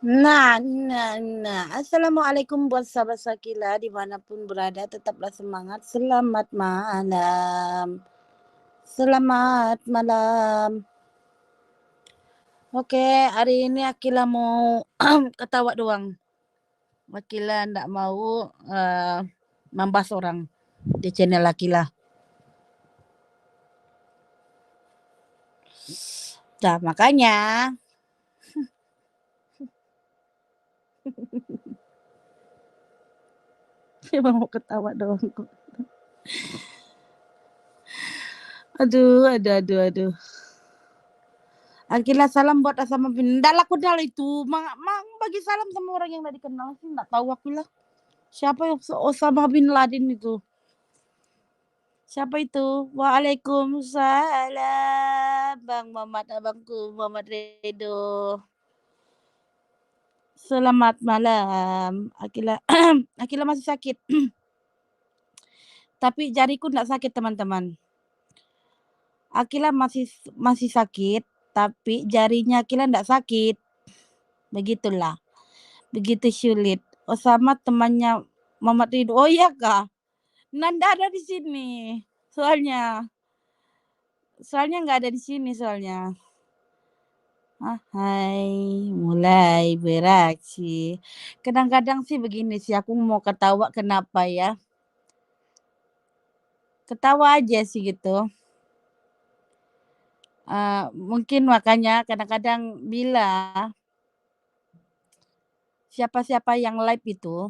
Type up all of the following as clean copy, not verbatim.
Nah. Assalamualaikum buat sahabat Sakila dimanapun berada, tetaplah semangat. Selamat malam. Selamat malam. Oke, hari ini Akila mau ketawa doang. Akila ndak mau membahas orang di channel Akila. Nah, makanya cuma mau ketawa doang. Aduh. Akila salam buat Osama bin. Ndak lah kenal itu. Mang bagi salam sama orang yang ndak dikenal sih, ndak tahu Akila. Siapa yang Osama bin Laden itu? Siapa itu? Waalaikumsalam, Bang Mamat, abangku Muhammad Redo. Selamat malam. Akila Akila masih sakit. Tapi jariku enggak sakit, teman-teman. Akila masih sakit, tapi jarinya Akila enggak sakit. Begitulah. Begitu sulit. Osama temannya Muhammad Redo. Oh iya kah? Nanda ada di sini. Soalnya nggak ada di sini soalnya. Hai, mulai beraksi. Kadang-kadang sih begini sih, aku mau ketawa kenapa ya? Ketawa aja sih gitu. Mungkin makanya kadang-kadang bila siapa-siapa yang live itu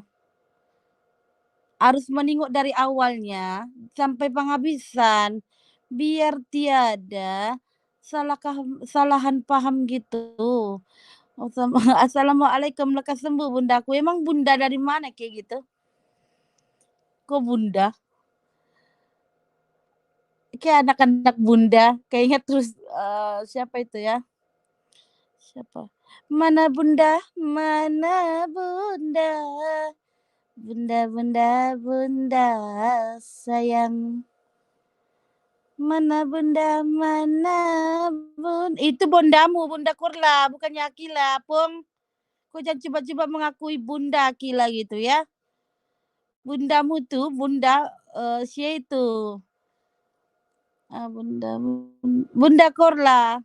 harus menengok dari awalnya sampai penghabisan biar tiada salahan paham gitu. Assalamualaikum, lekas sembuh bundaku. Emang bunda dari mana kayak gitu? Kok bunda? Kayak anak-anak bunda. Kayaknya terus siapa itu ya? Siapa? Mana bunda? Mana bunda? Bunda sayang. Mana bunda? Mana bunda? Itu bundamu, Bunda Kurla, bukannya Akila, Pung. Kau jangan coba-coba mengakui bunda Akila gitu ya. Bundamu tuh, bunda si itu. Bunda Korla.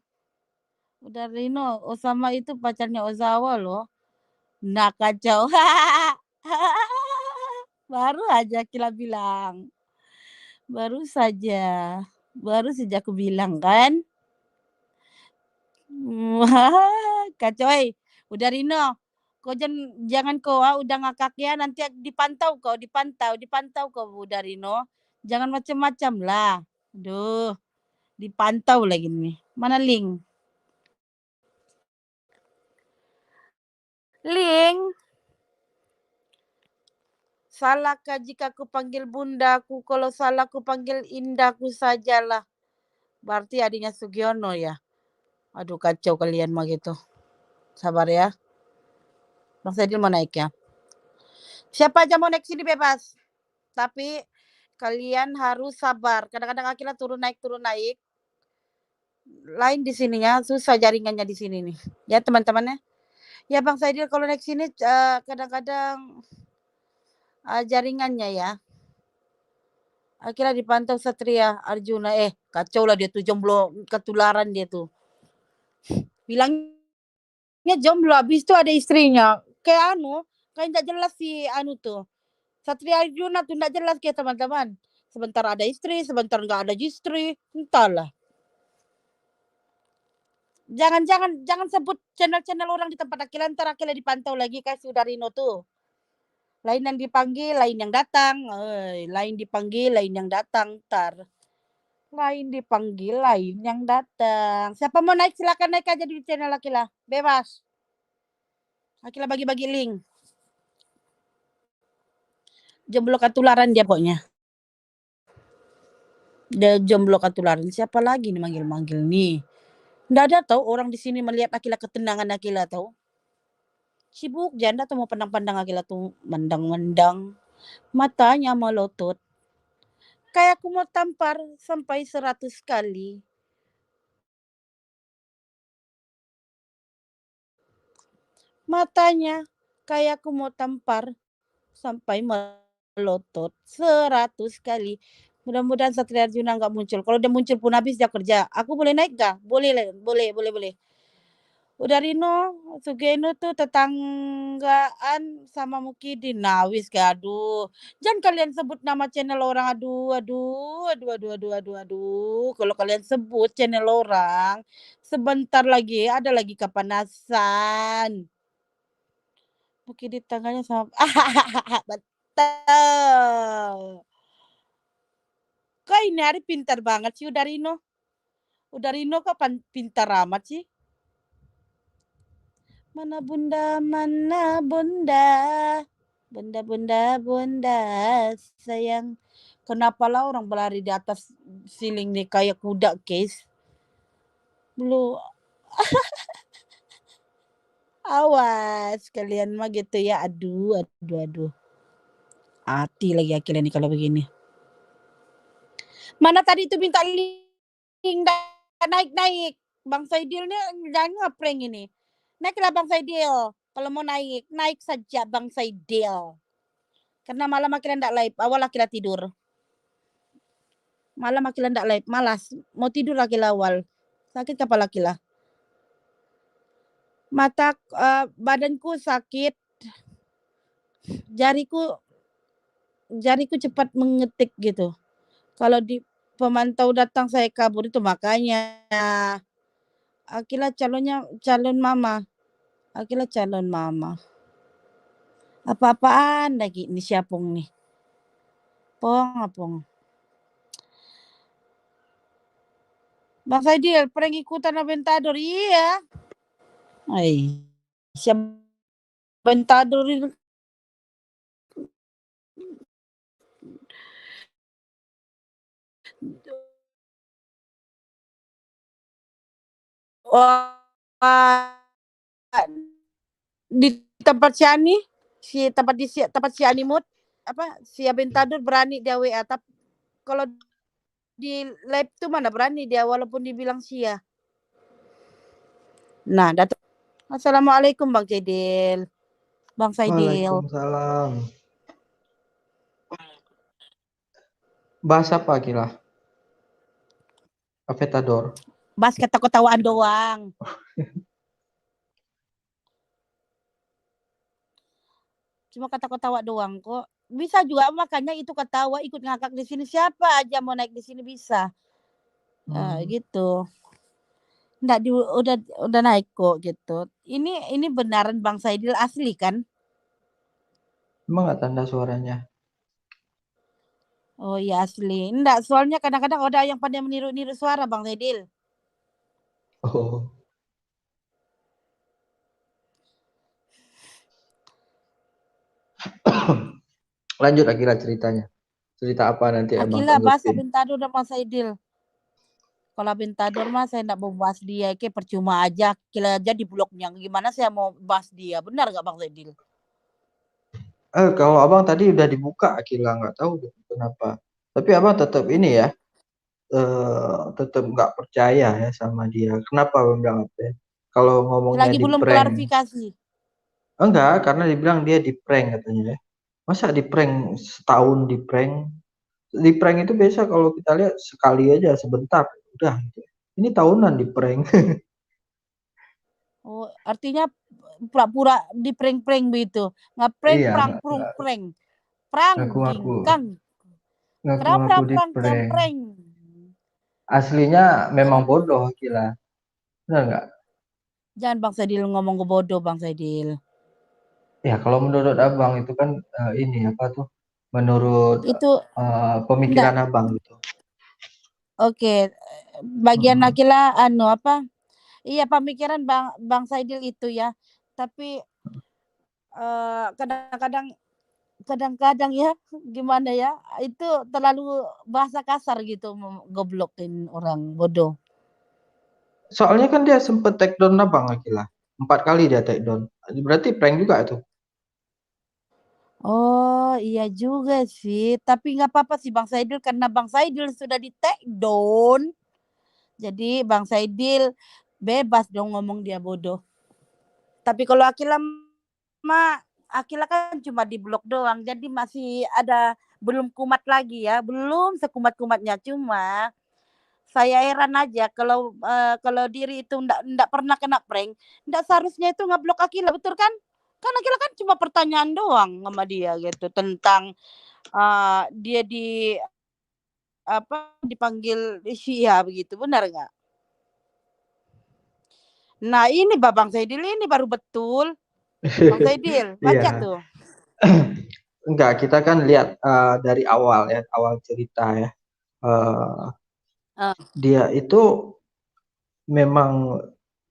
Udah Rino, Osama itu pacarnya Ozawa loh. Nah kacau. Baru aja Akila bilang. Baru saja. Baru saja aku bilang kan. Kacau. Udah Rino. Kau jangan kau udah ngakak ya, nanti dipantau kau udah Rino. Jangan macam-macam lah. Aduh, dipantau lagi nih. Mana link? Link. Salahkah jika ku panggil bundaku? Kalau salah ku panggil indahku sajalah. Berarti adiknya Sugiono ya. Aduh kacau kalian mah gitu. Sabar ya. Bang Sadil mau naik ya. Siapa aja mau naik sini bebas. Tapi kalian harus sabar. Kadang-kadang akhirnya turun naik. Lain di sininya susah jaringannya di sini nih. Ya teman-teman ya. Ya Bang Sadil kalau naik sini kadang-kadang jaringannya ya. Akhirnya dipantau Satria Arjuna. Kacau lah dia tuh, jomblo ketularan dia tuh. Bilangnya jomblo, habis itu ada istrinya. Kayak nggak jelas si tuh. Satria Arjuna tuh nggak jelas kayak teman-teman. Sebentar ada istri, sebentar nggak ada istri. Entahlah. Jangan sebut channel-channel orang di tempat Akila, ntar Akila dipantau lagi kayak si Udarino tuh. Lain yang dipanggil, lain yang datang. Lain dipanggil, lain yang datang. Ntar. Lain dipanggil, lain yang datang. Siapa mau naik silakan naik aja di channel Akila. Bebas. Akila bagi-bagi link. Jomblo ketularan dia pokoknya. Dia jomblo ketularan. Siapa lagi nih manggil-manggil nih? Nggak ada tahu orang di sini melihat Akila ketenangan Akila tahu. Sibuk janda tuh mau pandang-pandang Akila tuh mendang-mendang. Matanya melotot. Kayak aku mau tampar sampai 100 kali. Matanya kayak aku mau tampar sampai melotot 100 kali. Mudah-mudahan Satria Arjuna nggak muncul. Kalau dia muncul pun habis dia kerja. Aku boleh naik nggak? Boleh, boleh. Udah Rino, Sugeno tuh tetanggaan sama Mukidin. Nah, wis aduh. Jangan kalian sebut nama channel orang. Aduh. Kalau kalian sebut channel orang, sebentar lagi ada lagi kepanasan. Mukidin tangganya sama betul. Kok ini hari pintar banget sih Udah Rino. Udah Rino kapan pintar amat sih? Mana bunda, bunda sayang. Kenapa lah orang berlari di atas siling nih kayak kuda case? Belum. Awas kalian mah gitu ya. Aduh. Hati lagi akhirnya nih kalau begini. Mana tadi itu minta link naik. Bang Saidil nih jangan ngeprank ini. Naiklah Bang Saidil. Kalau mau naik saja Bang Saidil. Karena malam akhirnya enggak live, awal akhirnya tidur. Malam akhirnya enggak live, malas. Mau tidur lagi awal. Sakit kepala kila. Mata badanku sakit. Jariku cepat mengetik gitu. Kalau di pemantau datang saya kabur itu makanya. Akila calon mama. Apa-apaan lagi ini siapung nih. Pong. Bang Saidil, prank ikutan Aventador. Iya. Siap Aventador itu. Di tempat si Animut si Aventador berani dia WA, tapi kalau di live tuh mana berani dia walaupun dibilang sia. Nah, datang. Assalamualaikum Bang Saidil. Waalaikumsalam. Bahas apa Kila? Aventador. Bahas ketawa-ketawaan doang. Cuma ketawa-ketawa doang kok. Bisa juga makanya itu ketawa ikut ngakak di sini, siapa aja mau naik di sini bisa. Gitu. Nggak udah naik kok gitu. Ini benaran Bang Saidil asli kan? Emang nggak tanda suaranya? Oh iya asli. Enggak, soalnya kadang-kadang ada yang pada meniru-niru suara Bang Saidil. Oh. Lanjut Akila ceritanya. Cerita apa nanti abang Akila bahas tanggepin? Aventador dan Bang Saidil. Kalau Aventador mah saya enggak mau bahas dia, kayak percuma aja. Akila aja di blognya. Gimana saya mau bahas dia? Benar nggak Bang Saidil? Kalau abang tadi udah dibuka Akila nggak tahu kenapa. Tapi abang tetap ini ya, tetap nggak percaya ya sama dia. Kenapa abang bilang apa ya? Kalau ngomongnya Lagi di belum prank, klarifikasi. enggak, karena dibilang dia di prank katanya ya. Masa di prank setahun di prank? Di prank itu biasa kalau kita lihat sekali aja sebentar, udah gitu. Ini tahunan di prank. Oh, artinya pura-pura di prank-prank begitu. Ngeprank, Iya, prank, prung, prank. Prang, ngaku-ngaku gingkang. Kerap, ngaku-ngaku pram, di prang, prank. prank. Aslinya memang Aduh. bodoh gila. Benar nggak? Jangan Bang Saidil ngomong ke bodoh Bang Saidil. Ya kalau menurut abang itu kan ini apa tuh? Menurut Itu enggak. pemikiran abang gitu. Oke, bagian Mm-mm. Akila apa? Iya pemikiran Bang Saidil itu ya. Tapi kadang-kadang ya gimana ya? Itu terlalu bahasa kasar gitu goblokin orang bodoh. Soalnya kan dia sempet take down abang Akila. 4 kali dia take down. Berarti prank juga itu. Oh iya juga sih. Tapi nggak apa-apa sih Bang Saidil karena Bang Saidil sudah di take down. Jadi Bang Saidil bebas dong ngomong dia bodoh. Tapi kalau Akila Akila kan cuma di blok doang, jadi masih ada belum kumat lagi ya, belum sekumat-kumatnya. Cuma saya heran aja kalau diri itu ndak pernah kena prank, ndak seharusnya itu ngeblok Akila, betul kan? Kan Akila kan cuma pertanyaan doang sama dia gitu tentang dia dipanggil Sia begitu, benar nggak? Nah ini Babang Saidil ini baru betul. Bang Saidil, baca Iya. tuh. Enggak, kita kan lihat dari awal ya, awal cerita ya. Eh, Uh, dia itu memang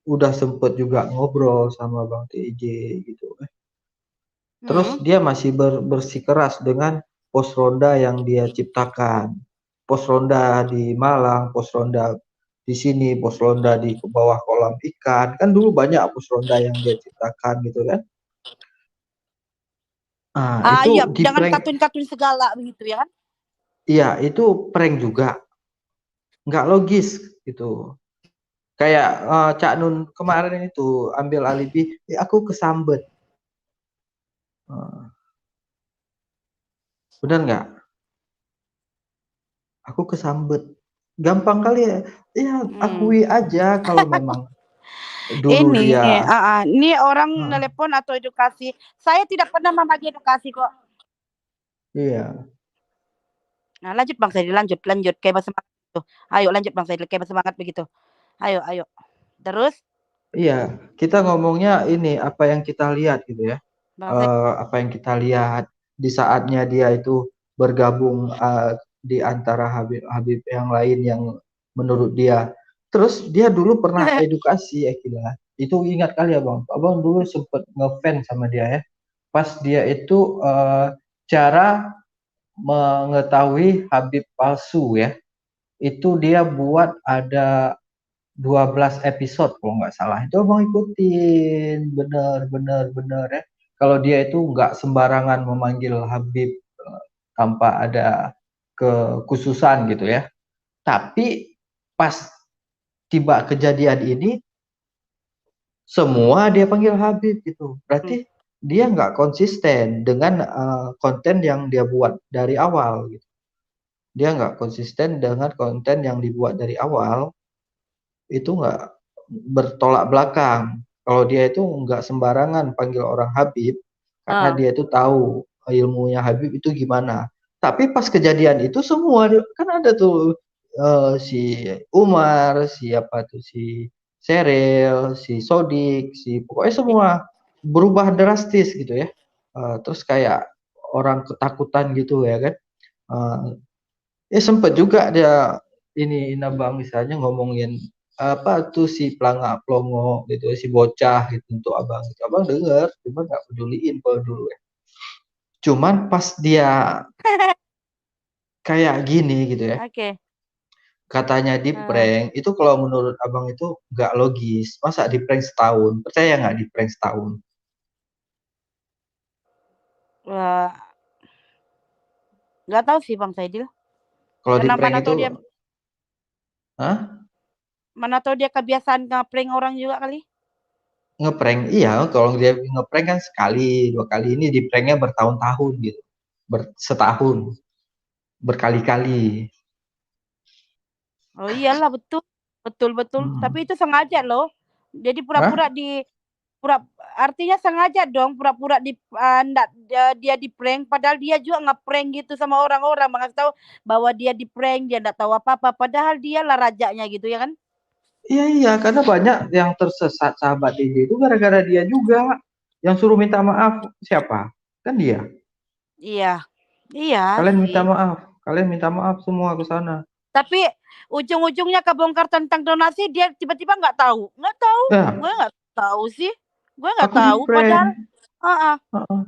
udah sempet juga ngobrol sama Bang TJ gitu. Terus hmm. dia masih bersikeras dengan pos ronda yang dia ciptakan. Pos ronda di Malang, pos ronda di sini, pos ronda di bawah kolam ikan. Kan dulu banyak pos ronda yang dia ciptakan gitu kan. Ah, itu Iya, di dengan prank. katun-katun segala begitu ya kan? Iya, itu prank juga. Nggak logis gitu. Kayak Cak Nun kemarin itu ambil alibi, aku kesambet. Benar nggak? Aku kesambet. Gampang kali ya. Ya Hmm. akui aja kalau memang dulu dia. Ini orang Nah, telepon atau edukasi. Saya tidak pernah membagi edukasi kok. iya, Nah, lanjut Bang Saidi, lanjut kayak bersemangat gitu. Ayo lanjut Bang Saidi, kayak bersemangat begitu. Ayo. Terus iya. Kita ngomongnya ini apa yang kita lihat gitu ya. Bang Saidi, Apa yang kita lihat di saatnya dia itu bergabung di antara Habib yang lain yang menurut dia. Terus dia dulu pernah edukasi Akila. Itu ingat kali ya Bang. Abang dulu sempet ngefans sama dia ya. Pas dia itu cara mengetahui Habib palsu ya. Itu dia buat ada 12 episode kalau nggak salah. Itu abang ikutin bener ya. Kalau dia itu nggak sembarangan memanggil Habib tanpa ada kekhususan gitu ya. Tapi pas tiba kejadian ini semua dia panggil Habib gitu. Berarti dia nggak konsisten dengan konten yang dia buat dari awal gitu. Dia nggak konsisten dengan konten yang dibuat dari awal, itu nggak bertolak belakang. Kalau dia itu nggak sembarangan panggil orang Habib, karena ah, dia itu tahu ilmunya Habib itu gimana. Tapi pas kejadian itu semua kan ada tuh si Umar, siapa tuh si Seril, si Sodik, si pokoknya semua berubah drastis gitu ya. Terus kayak orang ketakutan gitu ya kan. Eh, sempet juga dia ini Inabang misalnya ngomongin apa tuh si pelangak plongo gitu si bocah gitu untuk abang gitu. Abang denger cuma nggak peduliin kalau dulu ya. Cuman pas dia kayak gini gitu ya, oke. katanya di Ah, prank itu kalau menurut abang itu nggak logis. Masa di prank setahun, percaya nggak di prank setahun? wah, nggak tahu sih Bang Saidil. Kalau di Karena prank itu Hah? mana tahu dia kebiasaan ngeprank orang juga kali. Ngeprank iya, kalau dia ngeprank kan sekali dua kali, ini di pranknya bertahun-tahun gitu, setahun berkali-kali. Oh iyalah betul. Betul. Tapi Hmm. itu sengaja loh. Jadi pura-pura Hah? di pura artinya sengaja dong pura-pura dia di prank padahal dia juga ngeprank gitu sama orang-orang mengasih tahu bahwa dia di prank dia nggak tahu apa-apa padahal dia lah rajanya gitu ya kan. Iya iya, karena banyak yang tersesat sahabat DJ itu gara-gara dia juga. Yang suruh minta maaf siapa? Kan dia. Iya, iya Kalian sih. minta maaf. Kalian minta maaf semua ke sana. Tapi ujung-ujungnya kebongkar tentang donasi dia tiba-tiba nggak tahu, Ya, gue nggak tahu sih, gue nggak aku di tahu prank. padahal uh, Heeh.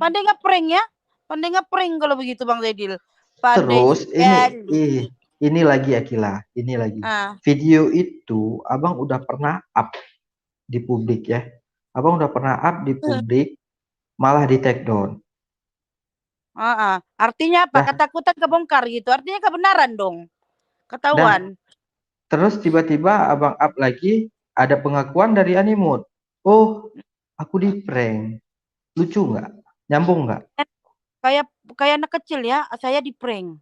pandai ngeprank kalau begitu Bang Zedil, pandai Terus sekali. ini lagi Akila, ini lagi. Ah, Video itu Abang udah pernah up di publik ya. Abang udah pernah up di publik, malah di take down. artinya apa? Nah, Ketakutan kebongkar gitu, artinya kebenaran dong, dah ketahuan. terus tiba-tiba abang up lagi, ada pengakuan dari Animut. Oh, aku di prank. Lucu nggak? Nyambung nggak? Kayak kayak anak kecil ya, saya di prank.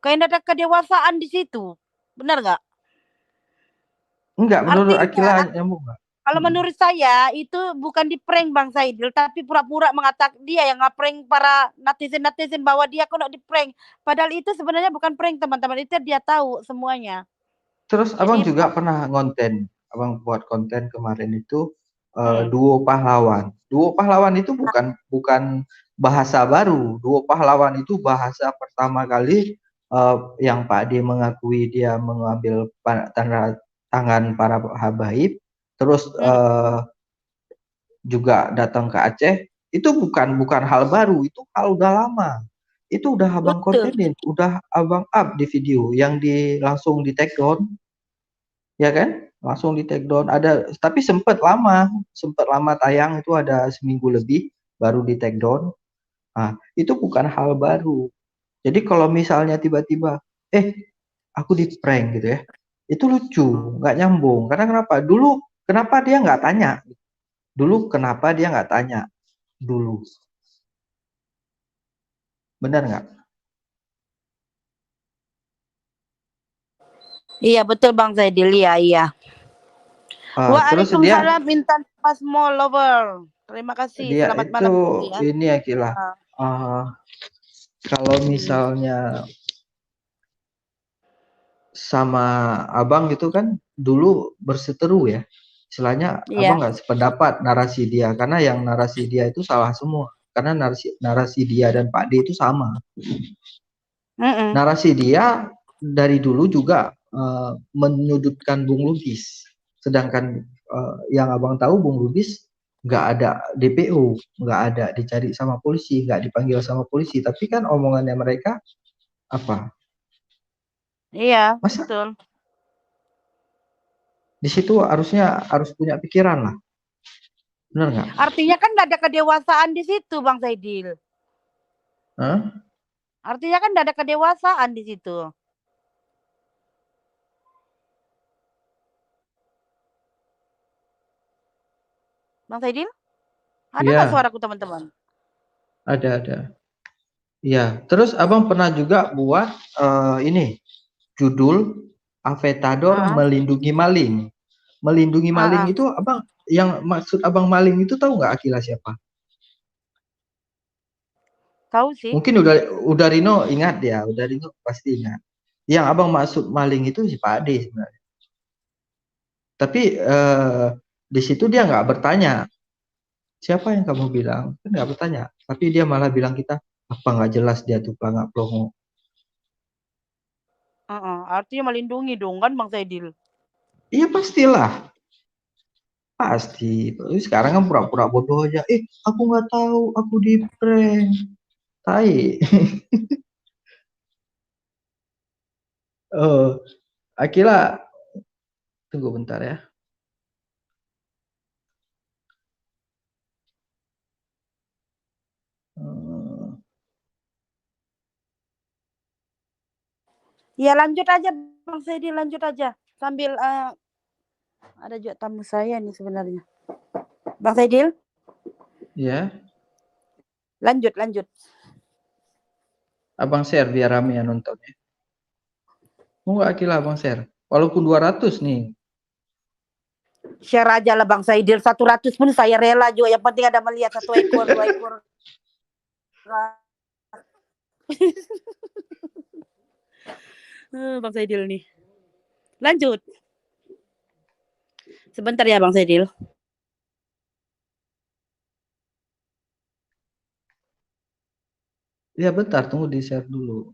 Kayak ada kedewasaan di situ. Benar nggak? Enggak, menurut Akila Artinya, nyambung nggak? kalau Mm. menurut saya itu bukan di prank Bang Saidil, tapi pura-pura mengatakan dia yang ngaprank para netizen-netizen bahwa dia kok di prank. Padahal itu sebenarnya bukan prank teman-teman, itu dia tahu semuanya. Terus abang Jadi, juga pernah ngonten, abang buat konten kemarin itu hmm, duo pahlawan. Duo pahlawan itu bukan bahasa baru. Duo pahlawan itu bahasa pertama kali yang Pak D mengakui dia mengambil tanda tangan para habaib, terus hmm, juga datang ke Aceh. Itu bukan hal baru, itu hal udah lama. Itu udah abang betul. kontenin, udah abang up di video yang langsung di take down, ya kan? Langsung di take down. Ada, tapi sempat lama tayang itu ada seminggu lebih baru di take down. Nah, itu bukan hal baru. Jadi kalau misalnya tiba-tiba, aku di prank gitu ya, itu lucu, nggak nyambung. Karena kenapa? Kenapa dia nggak tanya? Kenapa dia nggak tanya? Dulu, benar nggak? Iya betul Bang Saidil, iya iya. Terus dia Waalaikumsalam Intan Mas Lover. Terima kasih. dia Selamat itu malam juga ya. ini ya Kila. Ah, Uh, Kalau hmm. misalnya sama abang gitu kan dulu berseteru ya, istilahnya abang Iya. nggak sependapat narasi dia karena yang narasi dia itu salah semua, karena narasi dia dan Pak D itu sama. Mm-mm. Narasi dia dari dulu juga menyudutkan Bung Lubis, sedangkan yang abang tahu Bung Lubis nggak ada DPO, nggak ada dicari sama polisi, nggak dipanggil sama polisi, tapi kan omongannya mereka apa, Iya, masa betul. di situ harus punya pikiran lah, benar nggak? Artinya kan nggak ada kedewasaan di situ, Bang Saidil. Hah? Artinya kan nggak ada kedewasaan di situ. Bang Saidil, ada nggak Iya, suaraku teman-teman? ada. Iya, terus abang pernah juga buat ini judul Avetador Ah, melindungi maling. Melindungi ah, maling ah. itu abang, yang maksud abang maling itu tahu nggak Akila siapa? Tahu sih. Mungkin udah Rino ingat ya, udah Rino pasti ingat. Yang abang maksud maling itu si Pak Ade sebenarnya. Tapi di situ dia nggak bertanya siapa yang kamu bilang, kan nggak bertanya. Tapi dia malah bilang kita apa nggak jelas dia tuh pelangak pelongo. Ah, ah. Artinya melindungi dong kan, Bang Saidil. Iya pastilah, pasti. Sekarang kan pura-pura bodoh aja. Aku nggak tahu, aku di prank. Tai. Oh, Akila, tunggu bentar ya. Hmm, Ya lanjut aja, Bang Saidil, lanjut aja. Sambil ada juga tamu saya nih sebenarnya. Bang Saidil, ya, lanjut, lanjut. abang share biar rame ya nontonnya. Mau nggak Akila abang share? Walaupun 200 nih. Share aja lah Bang Saidil. 100 pun saya rela juga. Yang penting ada melihat satu ekor, dua ekor. Bang Saidil nih. Lanjut. Sebentar ya Bang Saidil. Ya bentar, tunggu di share dulu.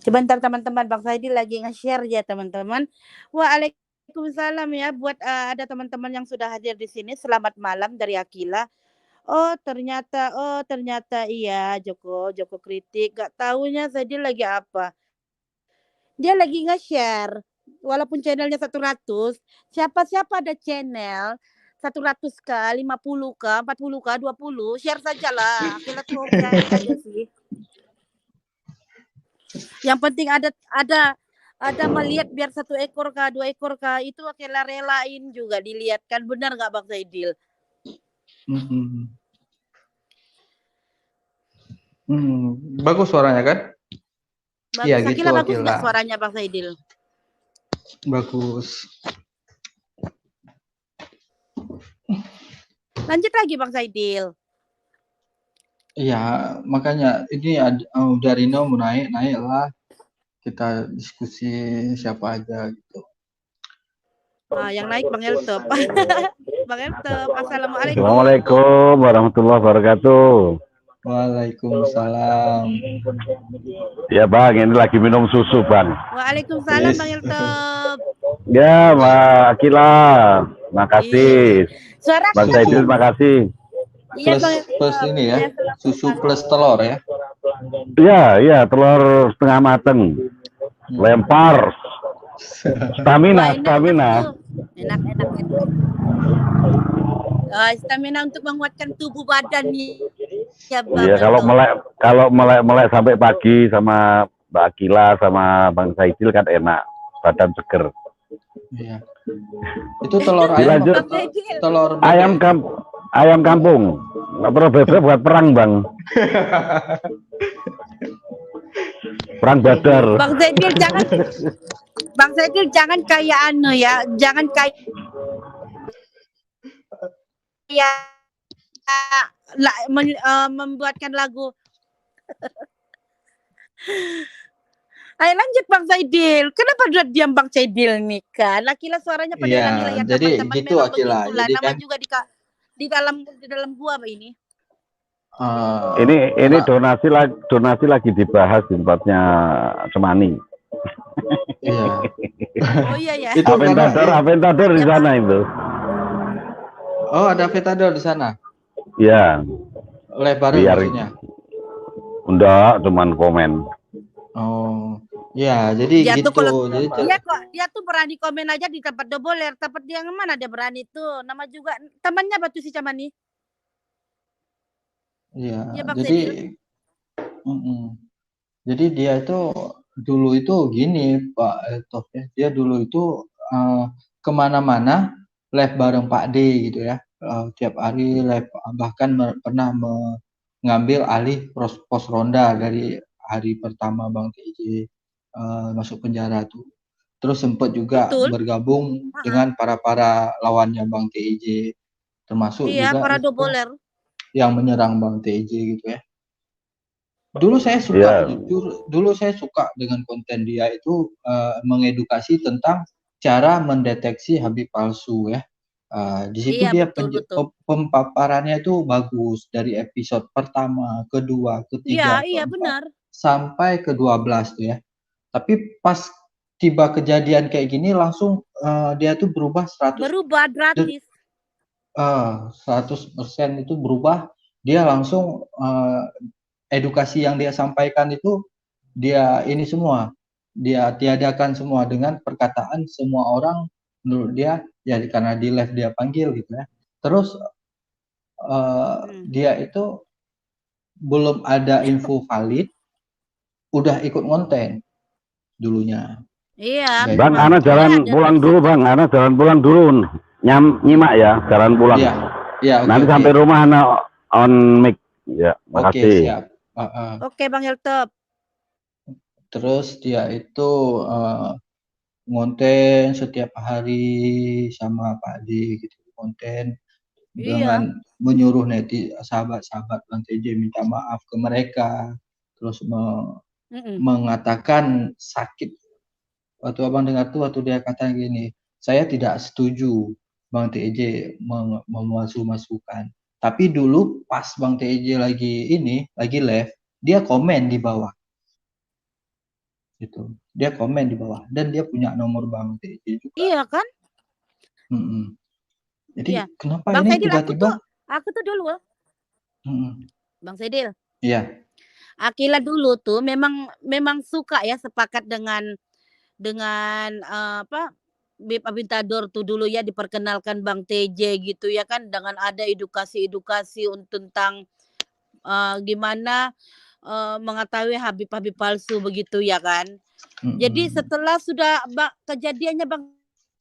Sebentar teman-teman, Bang Saidi lagi nge-share ya teman-teman. Waalaikumsalam ya buat ada teman-teman yang sudah hadir di sini. Selamat malam dari Akila. Oh ternyata iya Joko kritik. Gak taunya Saidi lagi apa. Dia lagi nge-share. Walaupun channelnya 100, siapa-siapa ada channel 100k, 50k, 40k, 20, share sajalah. Akila tuh hobi aja sih. Yang penting ada melihat biar 1 ekor kah 2 ekor kah itu relain juga dilihat kan, benar nggak Bang Zaidil? Bagus suaranya kan? Bagus. Iya gitu Bagus nggak Akila. suaranya Bang Zaidil? Bagus. Lanjut lagi Bang Zaidil. Iya, makanya ini dari mau naik lah. Kita diskusi siapa aja gitu. Yang naik Bang Eltop. Bang Eltop, assalamualaikum. Assalamualaikum warahmatullahi wabarakatuh. Waalaikumsalam. Ya Bang, ini lagi minum susu Bang. Waalaikumsalam Bang Eltop. Ya Mbak Akila, makasih. Suara Bang Zaidil, makasih. Iya Bang plus ini ya, susu plus telur ya. Iya, telur setengah mateng. Lempar. Stamina. Enak. Stamina untuk menguatkan tubuh badan nih. Ya, Iya, kalau melek sampai pagi sama Mbak Akila sama Bang Zaidil kan enak, badan seger. Iya. Itu telur ayam. Telur ayam kampung. Nggak perlu bebek buat perang Bang. Perang badar. Bang Zaidil jangan kayak ya, jangan kayak membuatkan lagu. Ayo lanjut Bang Zaidil. Kenapa diam Bang Zaidil nih kan? Akila suaranya pada ya, jadi teman-teman gitu Akila. Jadi nama kan juga di dalam gua ini. Ini donasi lagi dibahas di tempatnya Semani. Iya. Oh iya ya. Itu Aventador di sana itu. Oh, ada Aventador di sana. Iya. Lebar maksudnya. Enggak, cuman komen. Oh. Ya, jadi gitu. Dia tuh berani komen aja di tempat doboler, tempat dia mana dia berani tuh. Nama juga temannya Batu si Camani. Iya, jadi dia itu dulu itu gini Pak Eltop ya, dia dulu itu kemana-mana live bareng Pak D gitu ya, tiap hari live, bahkan pernah mengambil alih pos ronda dari hari pertama Bang TJ masuk penjara tuh, terus sempat juga bergabung dengan para lawannya Bang TJ, termasuk juga para doboler yang menyerang Bang TJ gitu ya. Dulu saya suka, dulu saya suka dengan konten dia itu mengedukasi tentang cara mendeteksi Habib palsu ya. Di situ dia pemaparannya itu bagus dari episode pertama, kedua, ketiga, keempat, sampai ke-12 tuh ya. Tapi pas tiba kejadian kayak gini langsung dia tuh berubah 100%. Berubah gratis. 100% itu berubah, dia langsung edukasi yang dia sampaikan itu dia ini semua, dia tiadakan semua dengan perkataan semua orang menurut dia ya, karena di live dia panggil gitu ya. Terus dia itu belum ada info valid udah ikut ngonten dulunya. Iya. Bang, Ana jalan pulang dulu Bang, Ana jalan pulang dulu. Nyimak ya, jalan pulang. Iya, nanti sampai rumah Ana on mic. Ya, makasih. Siap. Oke, Bang Eltop. Terus dia itu ngonten setiap hari sama Pak D gitu, konten dengan menyuruh sahabat-sahabat Bang TJ minta maaf ke mereka, terus mengatakan sakit. Waktu abang dengar tuh, waktu dia kata gini, saya tidak setuju Bang TJ memasukkan. Tapi dulu pas Bang TJ lagi live, dia komen di bawah. gitu. Dia komen di bawah dan dia punya nomor Bang TJ juga. Iya kan? Jadi Iya. kenapa Bang ini Saidil, tiba-tiba? aku tuh dulu, Bang Saidil, Iya, Akila dulu tuh memang suka ya sepakat dengan apa Bib Abintador tuh dulu ya, diperkenalkan Bang TJ gitu ya kan, dengan ada edukasi tentang gimana mengetahui Habib palsu begitu ya kan. Jadi setelah sudah kejadiannya Bang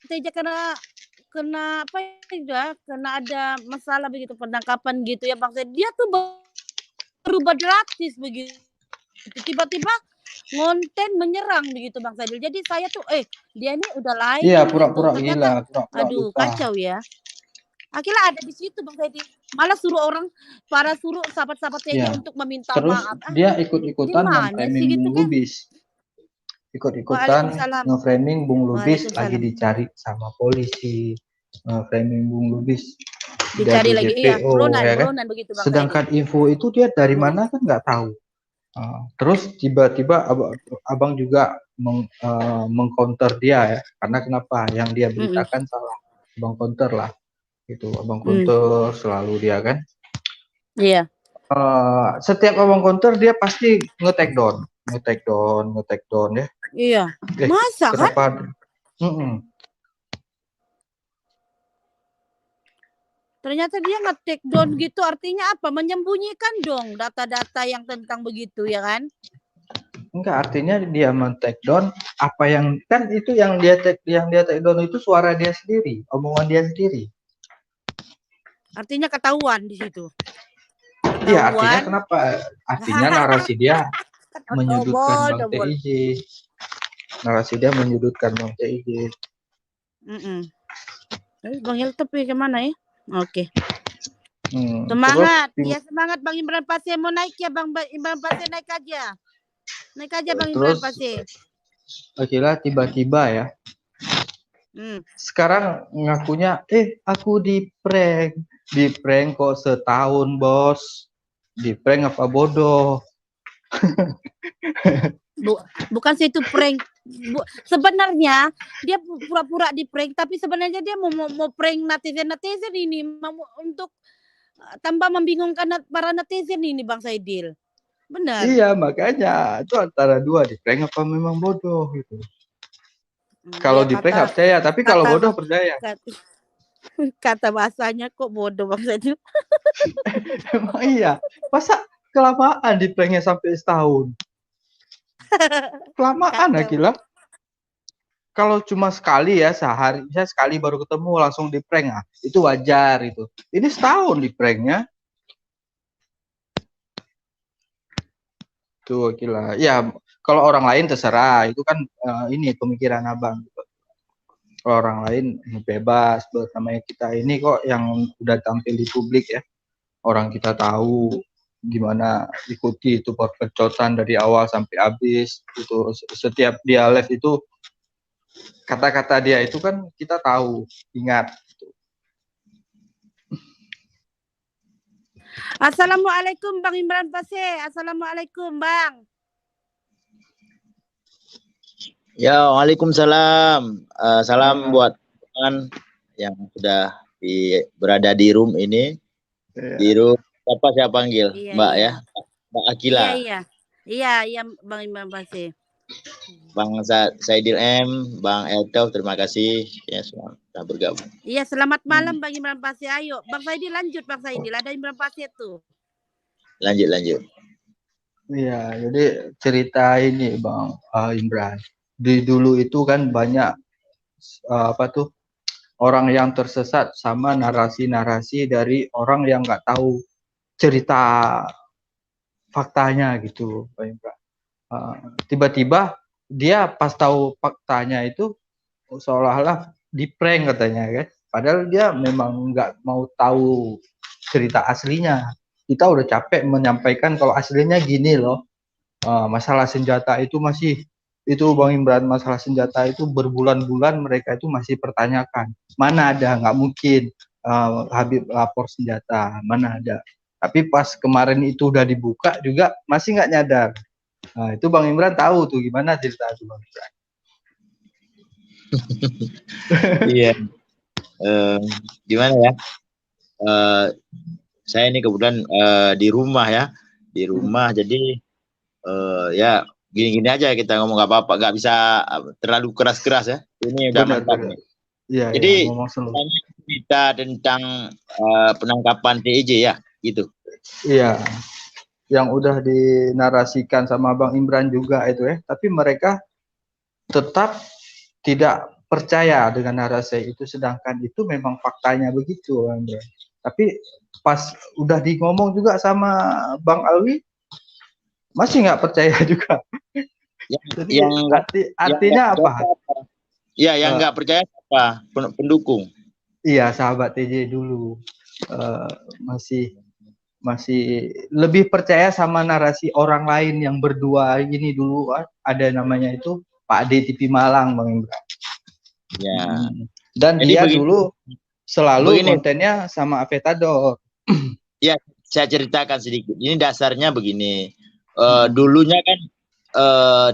TJ kena apa ya, kena ada masalah begitu, penangkapan gitu ya Bang TJ, dia tuh berubah drastis begitu. Tiba-tiba ngonten menyerang begitu Bang Sadil. Jadi saya tuh dia ini udah lain. iya, gitu. pura-pura Ternyata gila, pura-pura aduh lupa. kacau ya. Akhirnya ada di situ Bang Sadil. Malah suruh sahabat-sahabat TJ untuk meminta Terus maaf. dia ikut-ikutan nge-framing gitu Bung kan? Lubis. Ikut-ikutan Waalaikumsalam. nge-framing Bung Lubis Waalaikumsalam. lagi dicari sama polisi. Framing Bung Lubis Dicari jadi lagi, iya, DPO, ya kan? buronan begitu Bang Sedangkan info itu dia dari mana kan nggak tahu. Terus tiba-tiba abang juga mengcounter dia ya, karena kenapa? Yang dia beritakan salah, abang counter lah, gitu. Abang counter selalu dia kan. Iya. Setiap abang counter dia pasti nge-take down ya. Iya. Masa kenapa? Kan? Ternyata dia nge-take down gitu, artinya apa? Menyembunyikan dong data-data yang tentang begitu ya kan? Enggak, artinya dia men-take down apa yang kan itu yang dia take down itu suara dia sendiri, omongan dia sendiri. Artinya ketahuan di situ. Iya, artinya kenapa? Artinya narasi dia menyudutkan Bang TIJ. Narasi dia menyudutkan Bang TIJ. Bang Hiltop kemana ya? Oke. Semangat. Ya semangat Bang Imran Pasir, mau naik ya Bang Imran Pasir, naik aja Bang Imran Pasir. Akhirnya tiba-tiba ya. Sekarang ngakunya aku di prank kok setahun bos. Di prank apa bodoh? Bukan sih itu prank. Sebenarnya dia pura-pura di prank, tapi sebenarnya dia mau prank netizen ini, mau untuk tambah membingungkan para netizen ini Bang Saidil. Benar. Iya, makanya itu antara dua, di prank apa memang bodoh gitu. Kalau di prank percaya, tapi kalau bodoh percaya. Kata bahasanya kok bodoh Bang Saidil. Emang iya, masa kelamaan di pranknya sampai setahun? Kelamaan Akila. Kalau cuma sekali ya, sehari saya sekali baru ketemu langsung di prank, itu wajar itu. Ini setahun di pranknya. Tuh Akila. Ya, kalau orang lain terserah, itu kan ini pemikiran abang. Kalau orang lain bebas, namanya kita ini kok yang udah tampil di publik ya. Orang kita tahu gimana ikuti itu perpecotan dari awal sampai habis. Itu setiap dia live itu kata-kata dia itu kan kita tahu, ingat. Assalamualaikum Bang Imran Pasir. Assalamualaikum Bang. Ya, waalaikumsalam. Salam buat teman yang sudah berada di room ini. Di room siapa saya panggil? Mbak ya, Mbak Akila. Iya Bang Imran Pasir. Bang Saidil M, Bang Eltof, terima kasih ya sudah bergabung. Iya, selamat malam Bang Imran Pasir. Ayo, Bang Saidil lanjut Bang Saidil. Ada Imran Pasir tuh. Lanjut. Iya, jadi cerita ini Bang Imran. Di dulu itu kan banyak orang yang tersesat sama narasi-narasi dari orang yang nggak tahu cerita faktanya gitu, Pak Imran. Tiba-tiba dia pas tahu faktanya itu seolah-olah di prank katanya kan, padahal dia memang nggak mau tahu cerita aslinya. Kita udah capek menyampaikan kalau aslinya gini loh, masalah senjata itu masih itu Bang Imran, masalah senjata itu berbulan-bulan mereka itu masih pertanyakan, mana ada, nggak mungkin Habib lapor senjata, mana ada. Tapi pas kemarin itu udah dibuka juga masih nggak nyadar. Nah, itu Bang Imran tahu tuh gimana cerita itu Bang Imran. Iya. Gimana ya? Saya ini kebetulan di rumah ya, di rumah. Jadi ya gini-gini aja kita ngomong, nggak apa-apa, nggak bisa terlalu keras-keras ya. Ini udah mantap Benar. nih. Iya, Jadi ngomong slow. cerita tentang penangkapan TIJ ya, gitu. Iya, yang udah dinarasikan sama Bang Imran juga itu ya. Tapi mereka tetap tidak percaya dengan narasi itu, sedangkan itu memang faktanya begitu, Bang Imran. Tapi pas udah ngomong juga sama Bang Alwi, masih nggak percaya juga. Jadi artinya apa? Ya, yang nggak percaya apa? Pendukung. Iya, sahabat TJ dulu masih lebih percaya sama narasi orang lain yang berdua ini dulu. Ada namanya itu Pak D TV Malang, Bang Imran. Ya. Dan jadi dia dulu selalu kontennya sama Avetador. Ya, saya ceritakan sedikit. Ini dasarnya begini. Dulunya kan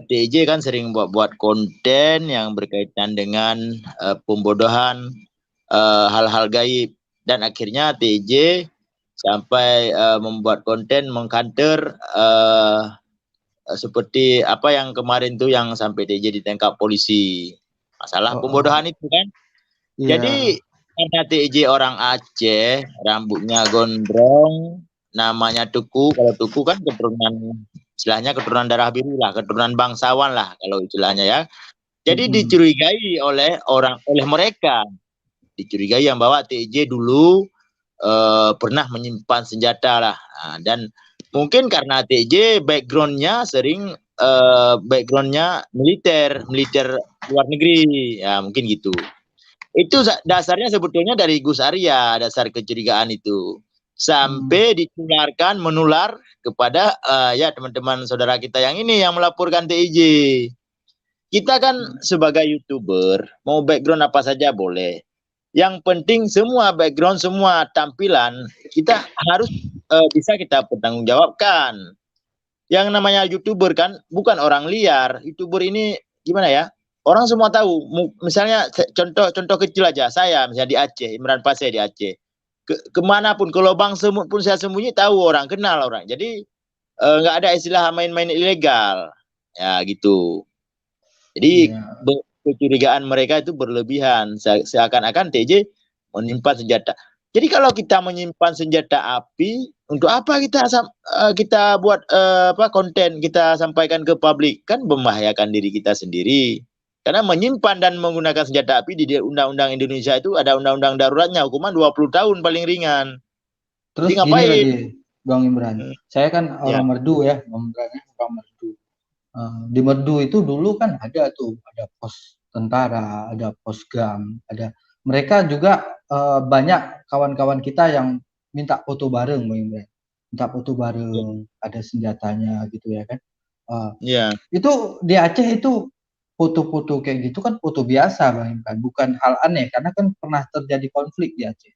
TJ kan sering buat konten yang berkaitan dengan pembodohan, hal-hal gaib, dan akhirnya TJ sampai membuat konten mengkanter seperti apa yang kemarin tuh yang sampai TJ ditangkap polisi, masalah pembodohan itu kan. Jadi karena TJ orang Aceh, rambutnya gondrong, namanya Tuku. Kalau Tuku kan keturunan, istilahnya keturunan darah biru lah, keturunan bangsawan lah kalau istilahnya ya. Jadi dicurigai oleh mereka, dicurigai yang bawa TJ dulu pernah menyimpan senjata lah. Nah, dan mungkin karena TJ backgroundnya sering backgroundnya militer luar negeri, ya mungkin gitu. Itu dasarnya sebetulnya dari Gus Arya, dasar kecurigaan itu. Sampai ditularkan, menular kepada ya teman-teman saudara kita yang ini yang melaporkan TIJ. Kita kan sebagai YouTuber, mau background apa saja boleh. Yang penting semua background, semua tampilan, kita harus bisa kita pertanggungjawabkan. Yang namanya YouTuber kan bukan orang liar. YouTuber ini gimana ya? Orang semua tahu, misalnya contoh kecil aja, saya misalnya di Aceh, Imran Paseh di Aceh, kemanapun, ke lubang semut pun saya sembunyi, tahu orang, kenal orang. Jadi nggak ada istilah main-main ilegal, ya gitu. Jadi kecurigaan mereka itu berlebihan, seakan-akan TJ menyimpan senjata. Jadi kalau kita menyimpan senjata api, untuk apa kita buat konten, kita sampaikan ke publik, kan membahayakan diri kita sendiri. Karena menyimpan dan menggunakan senjata api di Undang-Undang Indonesia itu ada undang-undang daruratnya, hukuman 20 tahun paling ringan. Terus gini lagi, Bang Imran, saya kan orang Merdu ya, Bang Imran, orang Merdu. Di Merdu itu dulu kan ada pos tentara, ada pos GAM, ada mereka juga banyak kawan-kawan kita yang minta foto bareng, Bang Imran. Minta foto bareng, ada senjatanya gitu ya kan. Itu di Aceh itu foto-foto kayak gitu kan foto biasa, Bang Imran, bukan hal aneh karena kan pernah terjadi konflik di Aceh.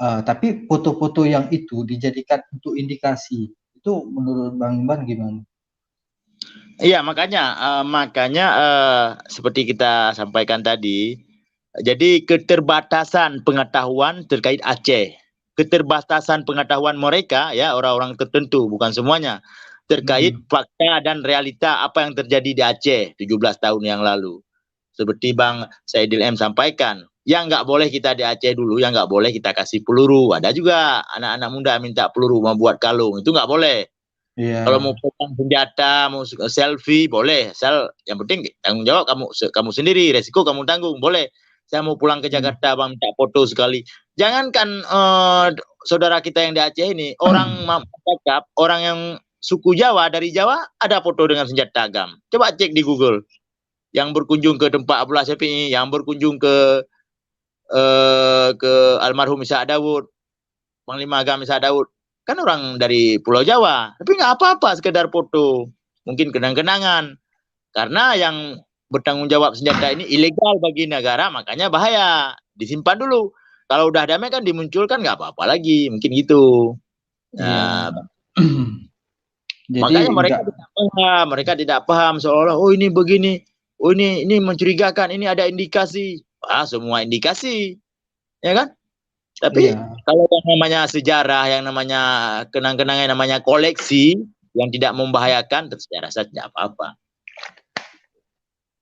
Tapi foto-foto yang itu dijadikan untuk indikasi, itu menurut Bang Imran gimana? Iya, makanya seperti kita sampaikan tadi, jadi keterbatasan pengetahuan terkait Aceh, keterbatasan pengetahuan mereka ya, orang-orang tertentu, bukan semuanya, terkait fakta dan realita apa yang terjadi di Aceh 17 tahun yang lalu. Seperti Bang Saidil M sampaikan, yang nggak boleh kita di Aceh dulu, yang nggak boleh kita kasih peluru. Ada juga anak-anak muda minta peluru, mau buat kalung, itu nggak boleh. Kalau mau pegang senjata, mau selfie, boleh. Yang penting tanggung jawab kamu sendiri, resiko kamu tanggung, boleh. Saya mau pulang ke Jakarta, Bang, minta foto sekali. Jangankan saudara kita yang di Aceh ini, orang yang suku Jawa, dari Jawa, ada foto dengan senjata agam. Coba cek di Google. Yang berkunjung ke tempat Abdullah Syafi'i, yang berkunjung ke almarhum Ishak Daud, Panglima Agam Ishak Daud, kan orang dari Pulau Jawa, tapi nggak apa-apa, sekedar foto, mungkin kenang-kenangan. Karena yang bertanggung jawab senjata ini ilegal bagi negara, makanya bahaya, disimpan dulu. Kalau udah damai kan dimunculkan, nggak apa-apa lagi, mungkin gitu. Nah, Jadi Makanya mereka enggak, tidak paham, seolah-olah oh ini begini, oh ini mencurigakan, ini ada indikasi. Semua indikasi, ya kan? Tapi iya. kalau yang namanya sejarah, yang namanya kenang-kenangan, yang namanya koleksi yang tidak membahayakan, saya rasa tidak apa-apa.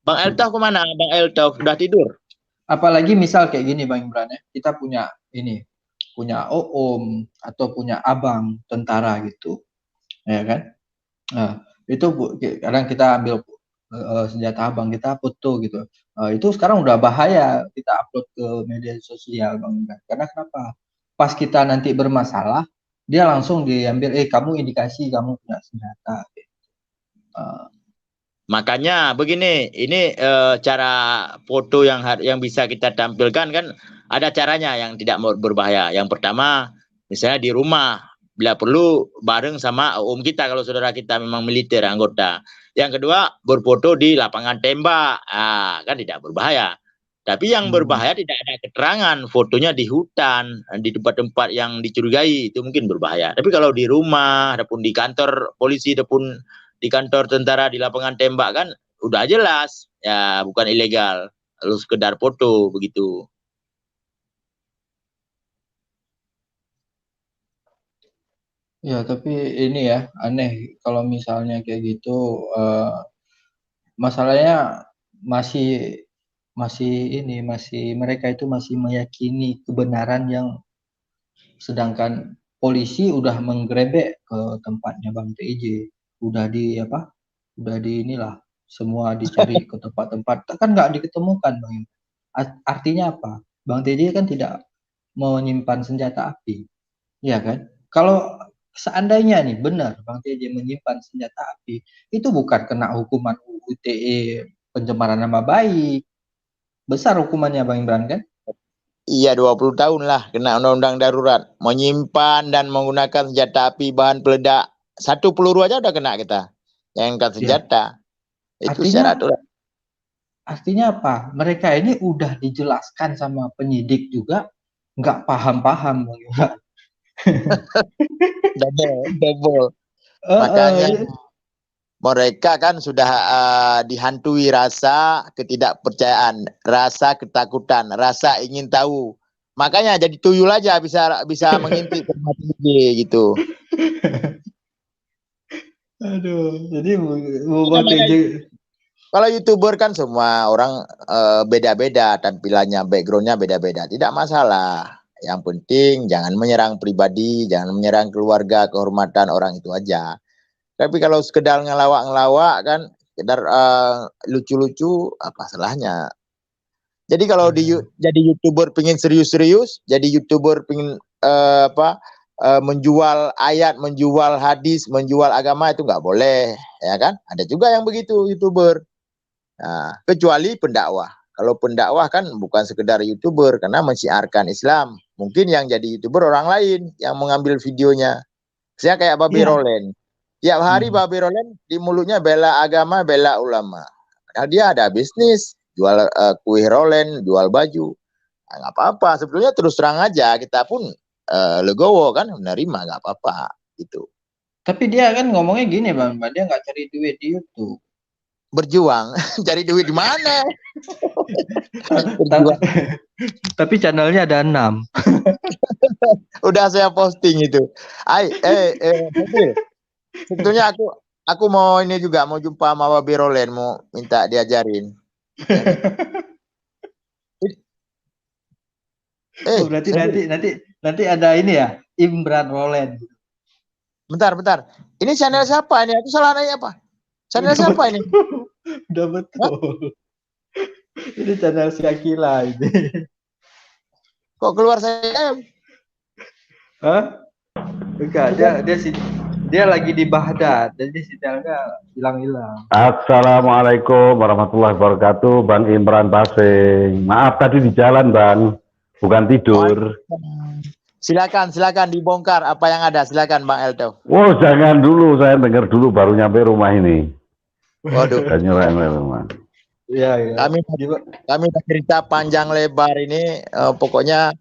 Bang Eltof kemana? Bang Eltof sudah tidur? Apalagi misal kayak gini Bang Imran ya, kita punya ini, punya om atau punya abang tentara gitu, ya kan? Nah, itu kadang kita ambil senjata abang kita foto gitu. Itu sekarang udah bahaya kita upload ke media sosial Bang Imran. Karena kenapa? Pas kita nanti bermasalah, dia langsung diambil, kamu indikasi kamu punya senjata. Uh, Makanya begini, ini cara foto yang bisa kita tampilkan kan ada caranya yang tidak berbahaya. Yang pertama, misalnya di rumah, bila perlu bareng sama om kita kalau saudara kita memang militer anggota. Yang kedua, berfoto di lapangan tembak, kan tidak berbahaya. Tapi yang berbahaya tidak ada keterangan, fotonya di hutan, di tempat-tempat yang dicurigai, itu mungkin berbahaya. Tapi kalau di rumah, ataupun di kantor polisi, ataupun di kantor tentara, di lapangan tembak kan udah jelas, ya bukan ilegal, lalu sekedar foto begitu. Ya, tapi ini ya aneh kalau misalnya kayak gitu. Masalahnya masih mereka itu masih meyakini kebenaran yang, sedangkan polisi udah menggerebek ke tempatnya Bang TJ, udah inilah semua dicari ke tempat-tempat, kan nggak diketemukan Bang. Artinya apa? Bang TJ kan tidak menyimpan senjata api, ya kan? Kalau seandainya nih benar Bang TJ menyimpan senjata api, itu bukan kena hukuman UU ITE pencemaran nama baik. Besar hukumannya Bang Imran kan? Iya, 20 tahun lah kena undang-undang darurat. Menyimpan dan menggunakan senjata api bahan peledak. 1 peluru aja udah kena kita. Jangankan senjata. Ya. Itu secara aturan. Artinya apa? Mereka ini udah dijelaskan sama penyidik juga nggak paham-paham Bang Imran. double. Makanya mereka kan sudah dihantui rasa ketidakpercayaan, rasa ketakutan, rasa ingin tahu. Makanya jadi tuyul aja bisa mengintip gitu. Aduh, jadi kalau YouTuber kan semua orang beda-beda tampilannya, backgroundnya beda-beda, tidak masalah. Yang penting jangan menyerang pribadi, jangan menyerang keluarga, kehormatan orang itu aja. Tapi kalau sekedar ngelawak-ngelawak kan, sekedar lucu-lucu, apa salahnya? Jadi kalau jadi YouTuber pengen serius-serius, jadi YouTuber pengen menjual ayat, menjual hadis, menjual agama, itu nggak boleh, ya kan? Ada juga yang begitu YouTuber. Nah, kecuali pendakwah. Kalau pendakwah kan bukan sekedar YouTuber karena mensiarkan Islam. Mungkin yang jadi YouTuber orang lain yang mengambil videonya. Saya kayak Babi Rolen. Tiap hari Babi Rolen di mulutnya bela agama, bela ulama. Padahal dia ada bisnis, jual kue rolen, jual baju. Nah, nggak apa-apa. Sebetulnya terus terang aja, kita pun legowo kan, menerima, nggak apa-apa gitu. Tapi dia kan ngomongnya gini Bang, dia nggak cari duit di YouTube. Berjuang, cari duit di mana? Tapi channelnya ada 6. Udah saya posting itu. Sebetulnya aku mau ini juga, mau jumpa sama Babi Rolen, mau minta diajarin. Berarti nanti ada ini ya, Imran Rolen. Bentar. Ini channel siapa ini? Aku salah nanya apa? Channel siapa ini? Udah betul. Ini channel si Akila ini. Kok keluar saya? Hah? Enggak, dia lagi di Baghdad, jadi sinyalnya hilang-hilang. Assalamualaikum warahmatullahi wabarakatuh, Bang Imran Pasing. Maaf tadi di jalan, Bang, bukan tidur. Silakan dibongkar apa yang ada. Silakan Bang Eltof. Oh, jangan dulu, saya dengar dulu baru nyampe rumah ini. Waduh. Iya. Kami cerita panjang lebar ini, pokoknya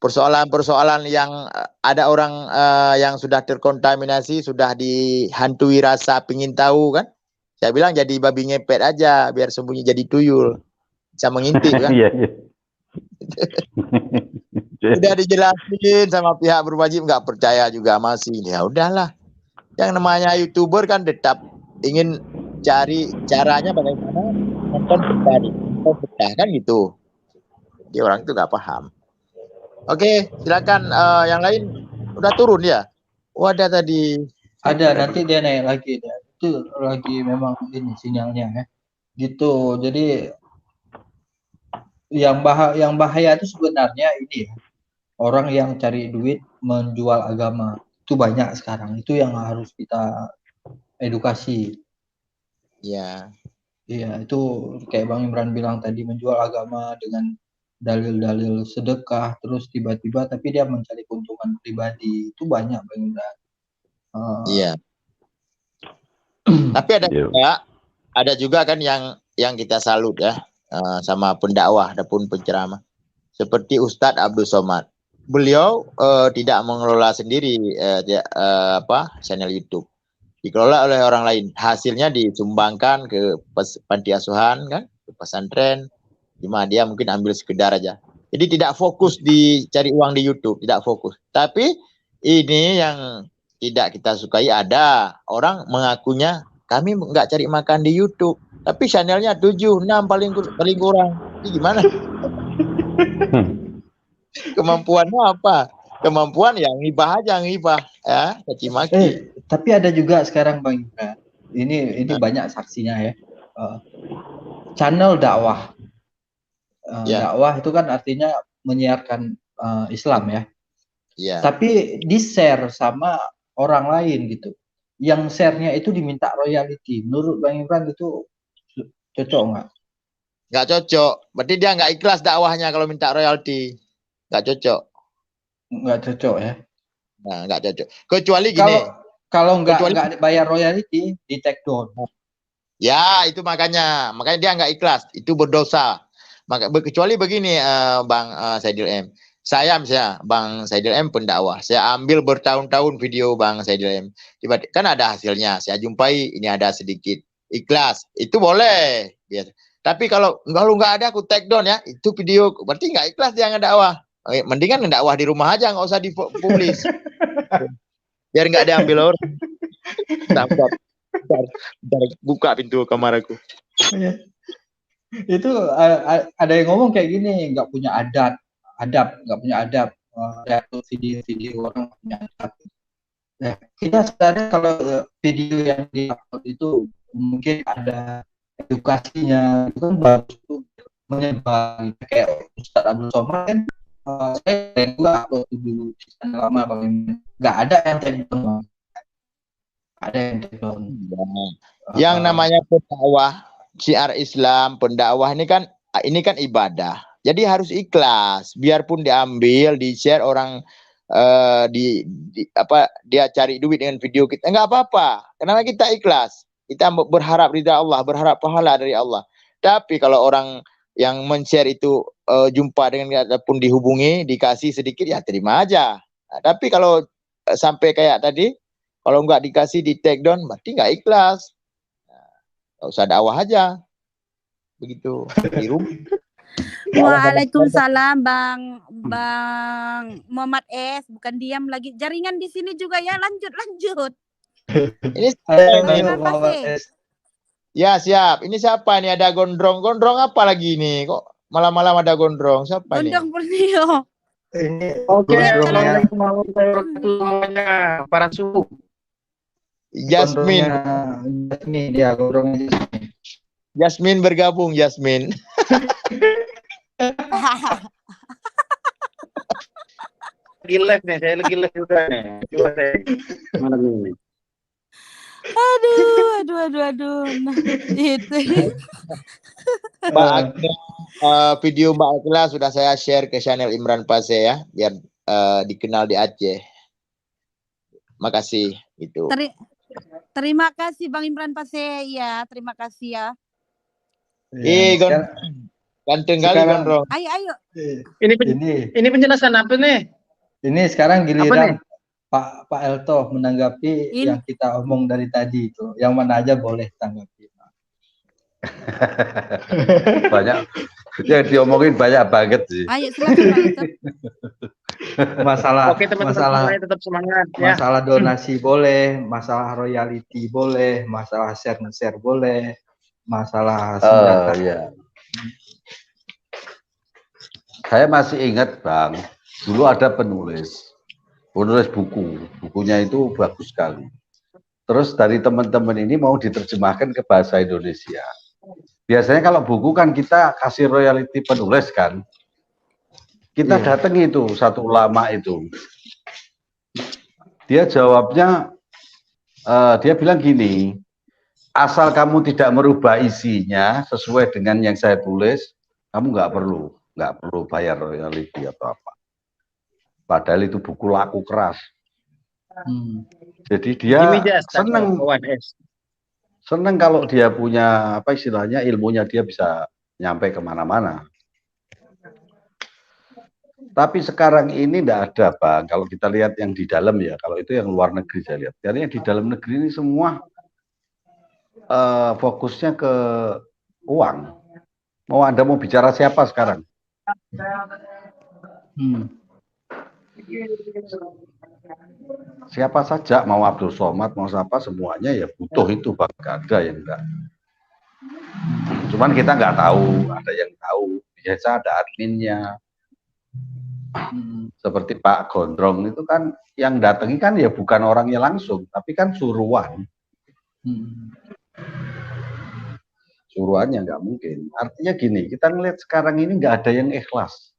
persoalan-persoalan yang ada orang yang sudah terkontaminasi, sudah dihantui rasa pingin tahu kan. Saya bilang jadi babi ngepet aja biar sembunyi jadi tuyul. Bisa mengintip kan. Iya, iya. Udah dijelasin sama pihak berwajib nggak percaya juga masih. Ya udahlah. Yang namanya YouTuber kan tetap ingin cari caranya bagaimana nonton betah kan gitu. Jadi orang itu nggak paham. Oke, silakan yang lain udah turun ya. Oh, ada tadi. Ada, nanti dia naik lagi dia. Itu lagi memang ini sinyalnya ya. Gitu. Jadi yang bahaya itu sebenarnya ini ya. Orang yang cari duit menjual agama. Itu banyak sekarang. Itu yang harus kita edukasi. Ya. Iya, itu kayak Bang Imran bilang tadi, menjual agama dengan dalil-dalil sedekah, terus tiba-tiba tapi dia mencari keuntungan pribadi. Itu banyak Bang Imran. Iya. Tapi ada juga kan yang kita salut ya sama pendakwah ataupun penceramah seperti Ustadz Abdul Somad. Beliau tidak mengelola sendiri channel YouTube, dikelola oleh orang lain. Hasilnya disumbangkan ke panti asuhan kan, ke pesantren, di mana dia mungkin ambil sekedar aja. Jadi tidak fokus di cari uang di YouTube, tidak fokus. Tapi ini yang tidak kita sukai, ada orang mengakunya kami nggak cari makan di YouTube, tapi channelnya 7, 6 paling kurang. Ini gimana? Kemampuannya apa? Kemampuan yang ngibah aja, ngibah ya, caci maki. Tapi ada juga sekarang Bang Imran. Ini banyak saksinya ya. Channel dakwah. Dakwah itu kan artinya menyiarkan Islam ya. Tapi di-share sama orang lain gitu. Yang share-nya itu diminta royalti. Menurut Bang Imran itu cocok nggak? Nggak cocok. Berarti dia nggak ikhlas dakwahnya kalau minta royalti. Nggak cocok. Nggak cocok ya. Nah, nggak cocok. Kecuali gini. Kalau nggak bayar royalti, di take down. Ya, itu makanya dia nggak ikhlas. Itu berdosa. Kecuali begini, Bang Saidil M. Saya misalnya, Bang Saidil M pendakwah. Saya ambil bertahun-tahun video Bang Saidil M. Tiba-tiba kan ada hasilnya. Saya jumpai ini ada sedikit ikhlas. Itu boleh. Biasa. Tapi kalau nggak ada, aku take down ya. Itu video berarti nggak ikhlas dia ngedakwah. Mendingan ngedakwah di rumah aja, nggak usah dipublis. Biar nggak diambil orang. Bentar, buka pintu kamar aku. Itu ada yang ngomong kayak gini, nggak punya adab, nggak punya adab. Video-video orang punya adab. Nah, kita sebenarnya kalau video yang diupload itu mungkin ada edukasinya, itu kan bagus tuh menyebar. Kayak Ustadz Abdul Somad kan, saya juga upload dulu di channel lama, nggak ada yang terjadi. Ada yang terjadi. Yang namanya pendakwah, syiar Islam, pendakwah ini kan ibadah. Jadi harus ikhlas. Biarpun diambil, di-share orang dia cari duit dengan video kita, enggak apa-apa. Karena kita ikhlas. Kita berharap ridha Allah, berharap pahala dari Allah. Tapi kalau orang yang men-share itu jumpa dengan ataupun dihubungi, dikasih sedikit, ya terima aja. Nah, tapi kalau sampai kayak tadi, kalau nggak dikasih di take down, berarti nggak ikhlas. Nggak usah dakwah aja. Begitu. Di rumah. Waalaikumsalam Bang Muhammad S. Bukan diam lagi. Jaringan di sini juga ya. Lanjut. Ini ya siap. Ini siapa nih? Ada gondrong. Gondrong apa lagi ini? Kok malam-malam ada gondrong? Siapa nih? Gondrong Borneo. Ini Assalamualaikum warahmatullahi wabarakatuh. Para suhu. Jasmine. Dia gondrongnya Jasmine. Jasmine bergabung, Jasmine. Lagi live nih, saya lagi live juga nih. Coba saya malam ini. Aduh. Nah, itu. Mbak Agnes, video Mbak Agnes sudah saya share ke channel Imran Pase ya, biar dikenal di Aceh. Makasih itu. Terima kasih Bang Imran Pase ya, terima kasih ya. Ganteng kali Sekarang Gondrong. Ayo. Ini penjelasan apa nih? ini sekarang Apa giliran nih? Pak Elto menanggapi yang kita omong dari tadi itu. Yang mana aja boleh tanggapi. Banyak yang diomongin banyak banget sih. Ayo silakan Bang Elto. Masalah Oke teman-teman semuanya tetap semangat ya. masalah donasi boleh, masalah royalti boleh, masalah share boleh, masalah senjata. Iya. Saya masih ingat Bang, dulu ada penulis buku, bukunya itu bagus sekali. Terus dari teman-teman ini mau diterjemahkan ke bahasa Indonesia. Biasanya kalau buku kan kita kasih royalti penulis kan. Kita datang itu satu ulama itu. Dia jawabnya, dia bilang gini, asal kamu tidak merubah isinya sesuai dengan yang saya tulis, kamu nggak perlu bayar royalti atau apa. Padahal itu buku laku keras. Jadi dia seneng kalau dia punya apa istilahnya ilmunya dia bisa nyampe kemana-mana. Tapi sekarang ini tidak ada Bang. Kalau kita lihat yang di dalam ya, kalau itu yang luar negeri saya lihat. Karena yang di dalam negeri ini semua fokusnya ke uang. Anda mau bicara siapa sekarang? Siapa saja, mau Abdul Somad, mau siapa, semuanya ya butuh itu Bang. Gak ada yang enggak. Cuman kita nggak tahu, ada yang tahu. Biasa ada adminnya. Seperti Pak Gondrong itu kan yang datangi kan ya bukan orangnya langsung, tapi kan suruhan. Suruhannya nggak mungkin. Artinya gini, kita ngelihat sekarang ini nggak ada yang ikhlas.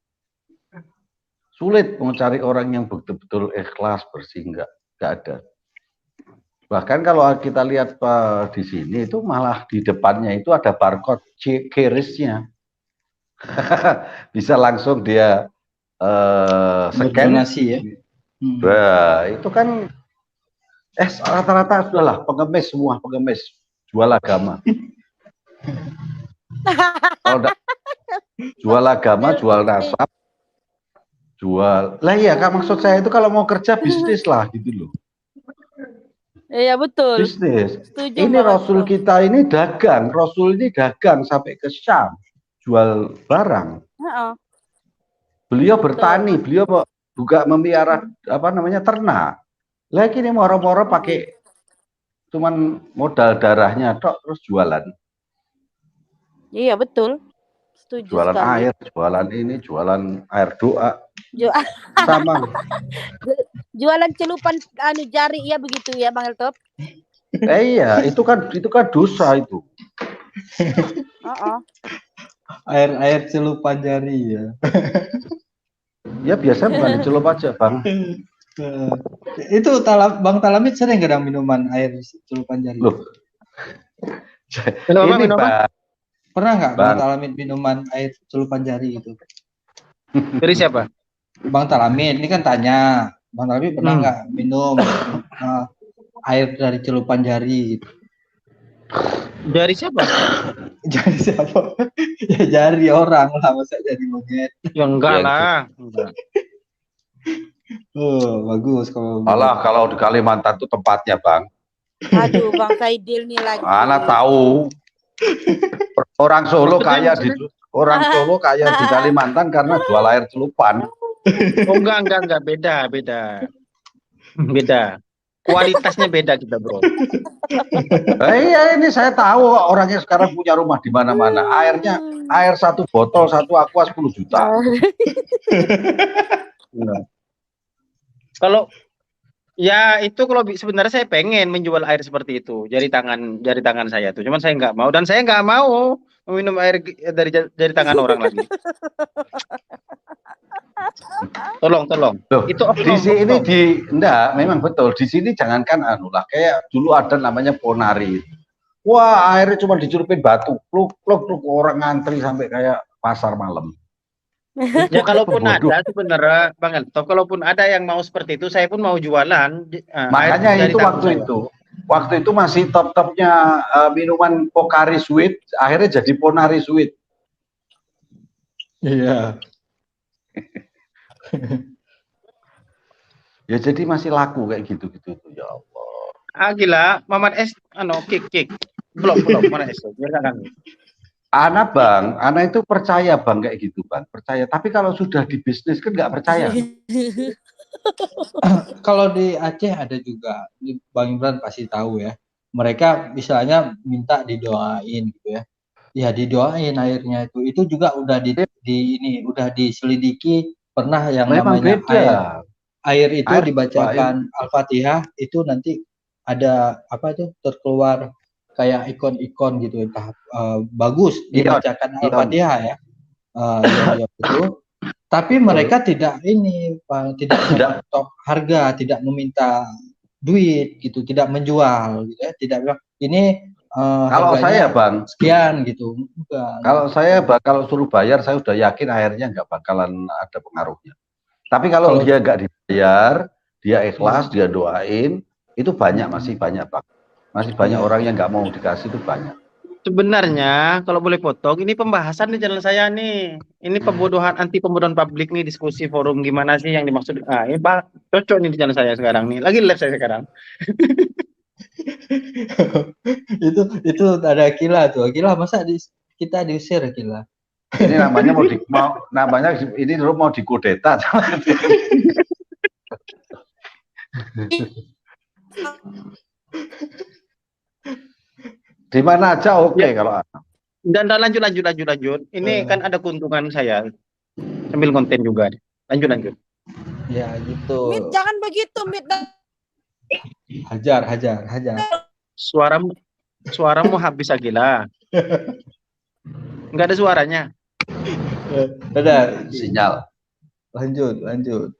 Sulit mencari orang yang betul-betul ikhlas, bersih, nggak ada. Bahkan kalau kita lihat di sini itu malah di depannya itu ada barcode QRIS-nya. Bisa langsung dia scan. Ya. Nah, itu kan rata-rata sudahlah pengemis semua, pengemis jual agama. Jual agama, jual nasab, jual. Lah ya, Kak, maksud saya itu kalau mau kerja bisnis lah gitu loh. Iya betul. Bisnis. Setuju Ini Rasul kita ini dagang, Rasul ini dagang sampai ke Syam, jual barang. Beliau bertani, beliau juga memelihara apa namanya ternak. Lagi ini moro-moro pakai cuman modal darahnya tok terus jualan. Iya betul. Setuju jualan sekali. Air, jualan ini, jualan air doa. Sama. Jualan celupan jari ya begitu ya Bang Elto. Iya, itu kan dosa itu. Air celupan jari ya. Ya biasa bukan dicelup aja Bang. Itu Bang Talamid sering kadang minuman air celupan jari. Loh. Ini Bang. Pernah nggak Bang Talamid minuman air celupan jari itu? Dari siapa? Bang Talamid ini kan tanya, Bang Talamid pernah nggak minum air dari celupan jari? Dari siapa? Jari siapa? Ya jari orang lah, masa jadi monyet. Ya enggak lah. Oh, bagus kalau. Alah, kalau di Kalimantan itu tempatnya, Bang. Aduh, Bang Saidil nih lagi. Anak tahu. Orang Solo kaya di Kalimantan karena jual air celupan. Oh enggak, beda. Kualitasnya beda kita, Bro. Iya, ini saya tahu orangnya sekarang punya rumah di mana-mana. Air satu botol, satu aqua 10 juta. Kalau ya itu kalau sebenarnya saya pengen menjual air seperti itu jari tangan saya tuh, cuman saya nggak mau dan saya nggak mau meminum air dari jari tangan orang lagi. Tolong. Loh, itu di sini enggak, memang betul. Di sini jangankan kayak dulu ada namanya Ponari. Wah, airnya cuma dicelupin batu, pluk orang ngantri sampai kayak pasar malam. Ya kalaupun ada sebenarnya Bang Elto, kalaupun ada yang mau seperti itu, saya pun mau jualan. Makanya itu waktu itu masih top-topnya minuman Pocari Sweet, akhirnya jadi Ponari Sweet. Iya. Ya jadi masih laku kayak gitu-gitu tuh, ya Allah. Gila, Mamat S kick. Blok Mamat S. Biar kami. Ana Bang, Ana itu percaya Bang kayak gitu Bang, percaya. Tapi kalau sudah di bisnis kan nggak percaya. Kalau di Aceh ada juga, Bang Imran pasti tahu ya. Mereka misalnya minta didoain gitu ya. Ya didoain airnya itu juga udah udah diselidiki, pernah yang Memang namanya beda. air itu Air dibacakan Al-Fatihah itu nanti ada apa itu terkeluar kayak ikon-ikon gitu, entah bagus dibacakan Al-Fatihah ya. Itu. Tapi mereka tidak ini, Pak, tidak mematok harga, tidak meminta duit gitu, tidak menjual gitu ya, tidak bilang ini kalau saya Bang sekian gitu. Bukan. Kalau saya kalau suruh bayar saya udah yakin akhirnya nggak bakalan ada pengaruhnya. Tapi kalau dia nggak dibayar, dia ikhlas, dia doain, itu banyak, masih banyak Pak. Masih banyak orang yang nggak mau dikasih, itu banyak. Sebenarnya kalau boleh potong, ini pembahasan di channel saya nih. Ini anti pembodohan publik nih, diskusi forum gimana sih yang dimaksud. Ini cocok nih di channel saya sekarang nih. Lagi live saya sekarang. itu ada Akila tuh. Akila masa kita diusir Akila? Ini namanya ini dulu mau dikudeta. Di mana aja oke ya. Kalau dan lanjut. Ini kan ada keuntungan saya sambil konten juga. Lanjut. Ya gitu. Mit, jangan begitu, Mit. Hajar. Suaramu habis Agila. Enggak ada suaranya. Ada sinyal. Lanjut.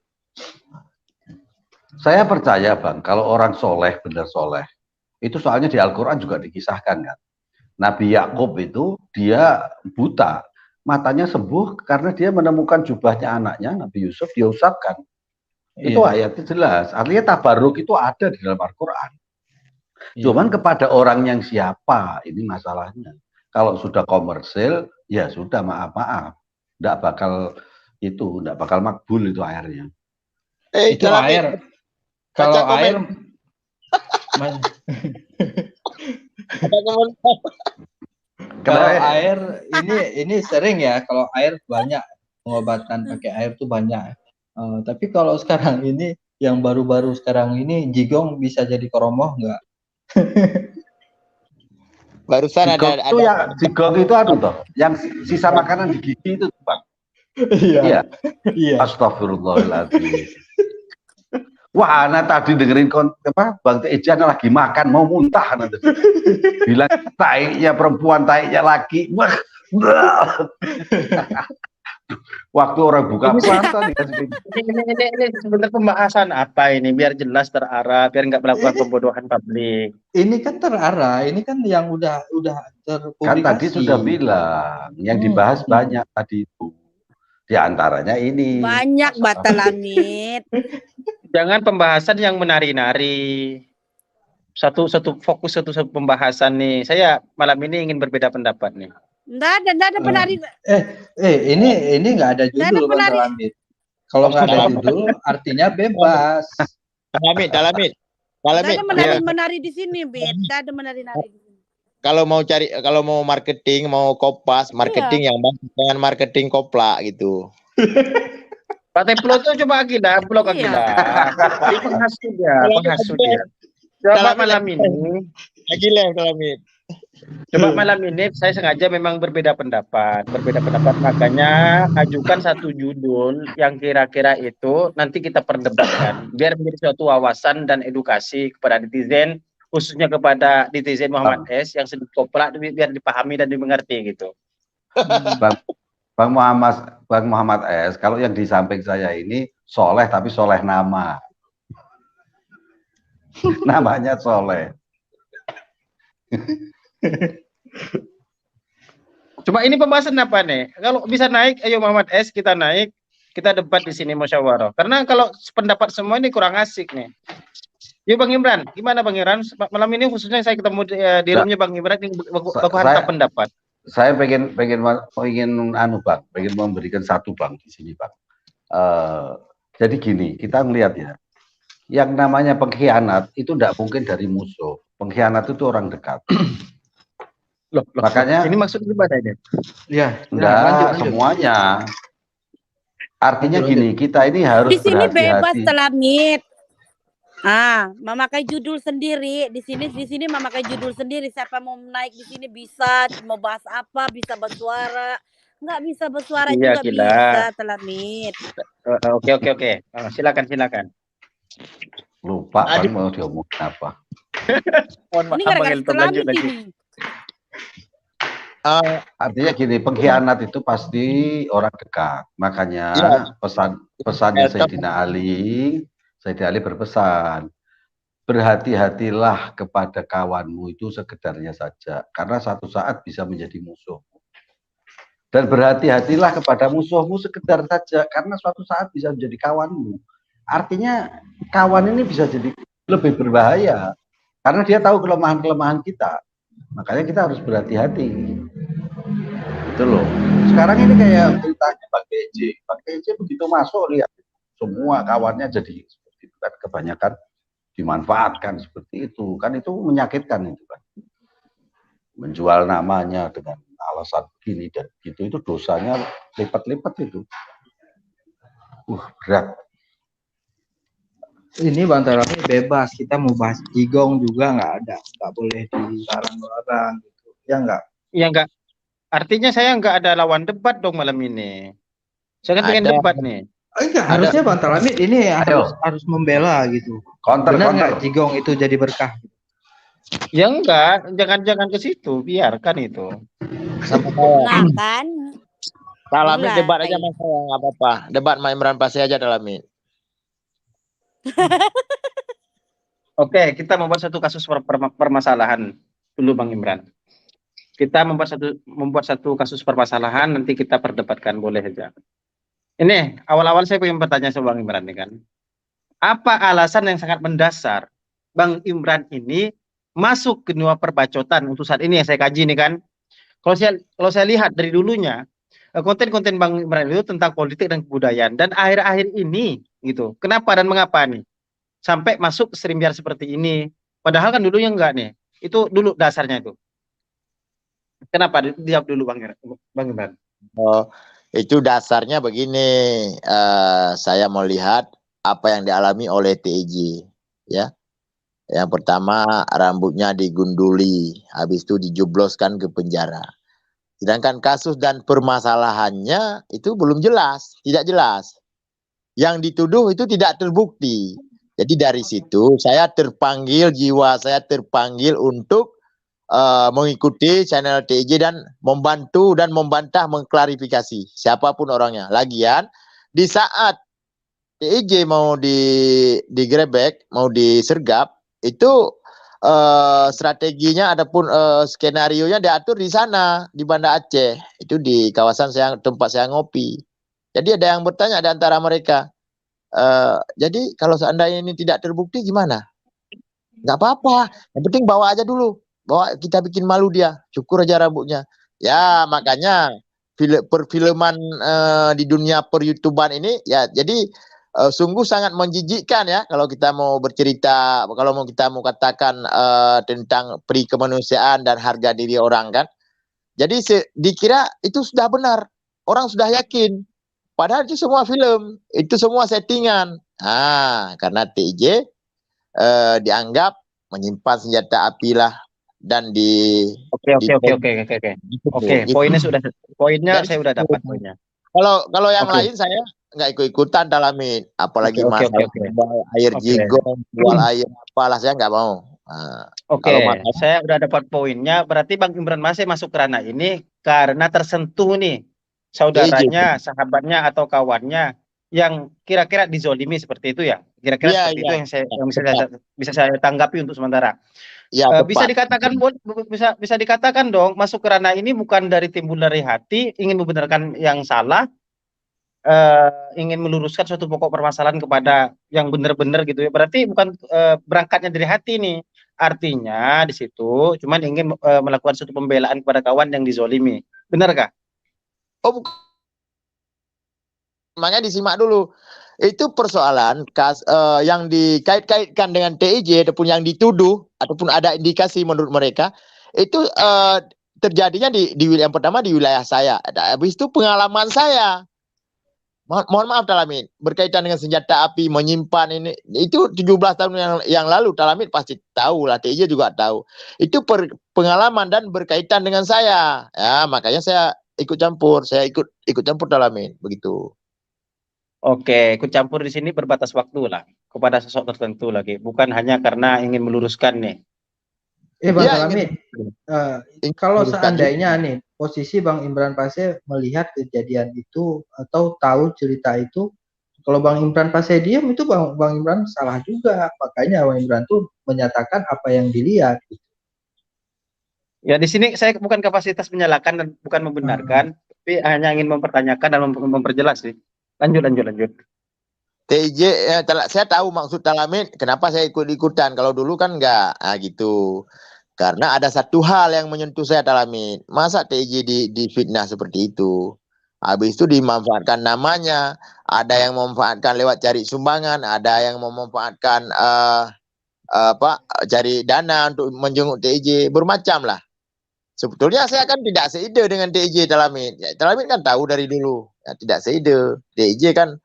Saya percaya Bang, kalau orang soleh, benar soleh, itu soalnya di Al-Quran juga dikisahkan kan. Nabi Yakub itu dia buta, matanya sembuh karena dia menemukan jubahnya anaknya, Nabi Yusuf, dia usapkan. Itu ayatnya jelas, artinya tabaruk itu ada di dalam Al-Quran. Cuman kepada orang yang siapa, ini masalahnya. Kalau sudah komersil, ya sudah maaf. Nggak bakal makbul itu airnya. Itu air. Kalau air kalau air ini sering ya, kalau air banyak pengobatan pakai air tuh banyak. Tapi kalau sekarang ini yang baru-baru sekarang ini jigong bisa jadi koromoh nggak? Barusan jigong itu toh, yang sisa makanan di gigi itu Bang. Iya. Astagfirullahaladzim. Wah, Ana tadi dengerin Bang Teja lagi makan mau muntah nanti. Bilang taiknya perempuan, taiknya laki. Wah. Waktu orang buka puasa ini sebenarnya pembahasan apa ini biar jelas terarah, biar nggak melakukan pembodohan publik. Ini kan terarah, ini kan yang udah terpublikasi. Kan tadi sudah bilang yang dibahas banyak tadi itu. Di antaranya ini. Banyak Batalamit. Jangan pembahasan yang menari-nari. Satu pembahasan nih. Saya malam ini ingin berbeda pendapat nih. Nggak ada penari. Ini nggak ada judul Bang Dalamit. Kalau nggak ada judul, artinya bebas. Dalamit. Nggak ada menari di sini, Bet. Nggak ada menari-nari di sini. Kalau mau marketing, mau kopas, marketing yang dengan marketing koplak gitu. Pak Teplo tuh coba Agila, blog Agila. Ini penghasut dia. Coba malam ini. Agila Dalamit. Coba malam ini saya sengaja memang berbeda pendapat, makanya ajukan satu judul yang kira-kira itu nanti kita perdebatkan biar menjadi suatu wawasan dan edukasi kepada netizen, khususnya kepada netizen Muhammad S yang sedikit koplak biar dipahami dan dimengerti gitu. Bang Muhammad S, kalau yang di samping saya ini soleh tapi soleh nama. Namanya soleh. Coba ini pembahasan apa nih? Kalau bisa naik, ayo Muhammad S kita naik, kita debat di sini musyawarah. Karena kalau pendapat semua ini kurang asik nih. Yuk Bang Imran, gimana Bang Imran? Malam ini khususnya saya ketemu di roomnya Bang Imran, baku hantam pendapat. saya pengen anu Bang, pengen memberikan satu Bang di sini Bang. Jadi gini, kita melihat ya, yang namanya pengkhianat itu tidak mungkin dari musuh. Pengkhianat itu orang dekat. Loh, Makanya ini maksudnya gimana ini? Ya, enggak lanjut. semuanya. Artinya gini, kita ini harus Di sini bebas berhati-hati. Telamit. Memakai judul sendiri. Di sini memakai judul sendiri. Siapa mau naik di sini bisa, mau bahas apa, bisa bersuara. Nggak bisa bersuara Iya, juga gila. bisa, Telamit. Oke. Silakan. Lupa Bang mau diomongin apa. Mohon Ini maaf, Bang gara-gara Elton, lanjut Telamit lagi. ini. Artinya gini, pengkhianat itu pasti orang dekat. Makanya pesannya Sayyidina Ali berpesan, berhati-hatilah kepada kawanmu itu sekedarnya saja, karena satu saat bisa menjadi musuh. Dan berhati-hatilah kepada musuhmu sekedar saja, karena suatu saat bisa menjadi kawanmu. Artinya kawan ini bisa jadi lebih berbahaya, karena dia tahu kelemahan-kelemahan kita. Makanya kita harus berhati-hati. Itu loh. Sekarang ini kayak ceritanya Bang PJ. Bang PJ begitu masuk lihat semua kawannya jadi seperti itu kan, kebanyakan dimanfaatkan seperti itu. Kan itu menyakitkan itu kan. Menjual namanya dengan alasan begini dan gitu, itu dosanya lipat-lipat itu. Berat. Ini Bang Telamit bebas, kita mau bahas Jigong juga nggak boleh dilarang-larang gitu. Ya nggak? Iya enggak. Artinya saya nggak ada lawan debat dong malam ini. Saya kan pengen debat nih. Enggak, harusnya Bang Telamit ini harus membela gitu. Benar nggak Jigong itu jadi berkah? Ya enggak, jangan ke situ, biarkan itu. Nah kan. Telamit debat aja Mas saya, nggak apa-apa. Debat sama Imran Pasir aja Telamit. Oke, kita membuat satu kasus permasalahan dulu Bang Imran. Kita membuat satu kasus permasalahan, nanti kita perdebatkan, boleh saja. Ini awal-awal saya pengen bertanya sama Bang Imran nih kan. Apa alasan yang sangat mendasar Bang Imran ini masuk ke benua perbacotan untuk saat ini yang saya kaji nih kan? Kalau saya lihat dari dulunya konten-konten Bang Imran itu tentang politik dan kebudayaan, dan akhir-akhir ini gitu. Kenapa dan mengapa nih sampai masuk ke streamer seperti ini? Padahal kan dulunya enggak nih. Itu dulu dasarnya itu. Kenapa? Dijawab dulu Bang Imran. Oh, itu dasarnya begini. Saya mau lihat apa yang dialami oleh TIJ, ya. Yang pertama rambutnya digunduli, habis itu dijebloskan ke penjara. Sedangkan kasus dan permasalahannya itu belum jelas, tidak jelas. Yang dituduh itu tidak terbukti. Jadi dari situ saya terpanggil, jiwa saya terpanggil untuk mengikuti channel TIJ dan membantu dan membantah, mengklarifikasi siapapun orangnya. Lagian di saat TIJ mau digrebek, mau disergap, itu strateginya ataupun skenario-nya diatur di sana, di Banda Aceh. Itu di kawasan tempat saya ngopi. Jadi ada yang bertanya di antara mereka, jadi kalau seandainya ini tidak terbukti gimana? Nggak apa-apa, yang penting bawa aja dulu. Bawa, kita bikin malu dia, cukur aja rambutnya. Ya makanya perfilman di dunia per-YouTuban ini ya jadi sungguh sangat menjijikkan ya kalau kita mau bercerita, kalau kita mau katakan tentang peri kemanusiaan dan harga diri orang kan. Jadi dikira itu sudah benar, orang sudah yakin. Padahal itu semua film, itu semua settingan. Karena TIJ dianggap menyimpan senjata api lah. Dan Oke, poinnya saya udah dapat poinnya. Kalau yang lain saya nggak ikut-ikutan Telamit, apalagi masalah air Jigong, jual air apalah, saya nggak mau. Saya udah dapat poinnya. Berarti Bang Imran masih masuk ke ranah ini karena tersentuh nih saudaranya, sahabatnya atau kawannya yang kira-kira dizolimi seperti itu ya. Kira-kira seperti itu yang bisa saya tanggapi untuk sementara. Ya, bisa dikatakan dong masuk ke ranah ini bukan dari timbul dari hati, ingin membenarkan yang salah, ingin meluruskan suatu pokok permasalahan kepada yang benar-benar gitu ya. Berarti bukan berangkatnya dari hati nih, Artinya di situ cuman ingin melakukan suatu pembelaan kepada kawan yang dizolimi. Benarkah? Oh, makanya disimak dulu. Itu persoalan yang dikait-kaitkan dengan TIJ ataupun yang dituduh ataupun ada indikasi menurut mereka itu terjadinya di yang pertama di wilayah saya. Habis itu pengalaman saya. Mohon maaf Talamid, berkaitan dengan senjata api menyimpan ini itu 17 tahun yang lalu Talamid pasti tahu lah, TIJ juga tahu. Itu pengalaman dan berkaitan dengan saya. Ya, makanya saya ikut campur, ikut campur Talamid begitu. Oke, ikut campur di sini berbatas waktu lah kepada sosok tertentu lagi, bukan hanya karena ingin meluruskan nih. Bang Ya, Talamid, kalau seandainya nih posisi Bang Imran Paseh melihat kejadian itu atau tahu cerita itu, kalau Bang Imran Paseh diam itu Bang Imran salah juga. Makanya Bang Imran tuh menyatakan apa yang dilihat. Ya di sini saya bukan kapasitas menyalahkan dan bukan membenarkan, tapi hanya ingin mempertanyakan dan memperjelas sih. Lanjut. TIJ, saya tahu maksud Talamid, kenapa saya ikut-ikutan. Kalau dulu kan enggak, gitu. Karena ada satu hal yang menyentuh saya Talamid. Masa TIJ difitnah seperti itu? Habis itu dimanfaatkan namanya. Ada yang memanfaatkan lewat cari sumbangan, ada yang memanfaatkan cari dana untuk menjenguk TIJ, bermacam lah. Sebetulnya saya kan tidak seide dengan TIJ Talamid. Talamid kan tahu dari dulu, ya, tidak seide. TIJ kan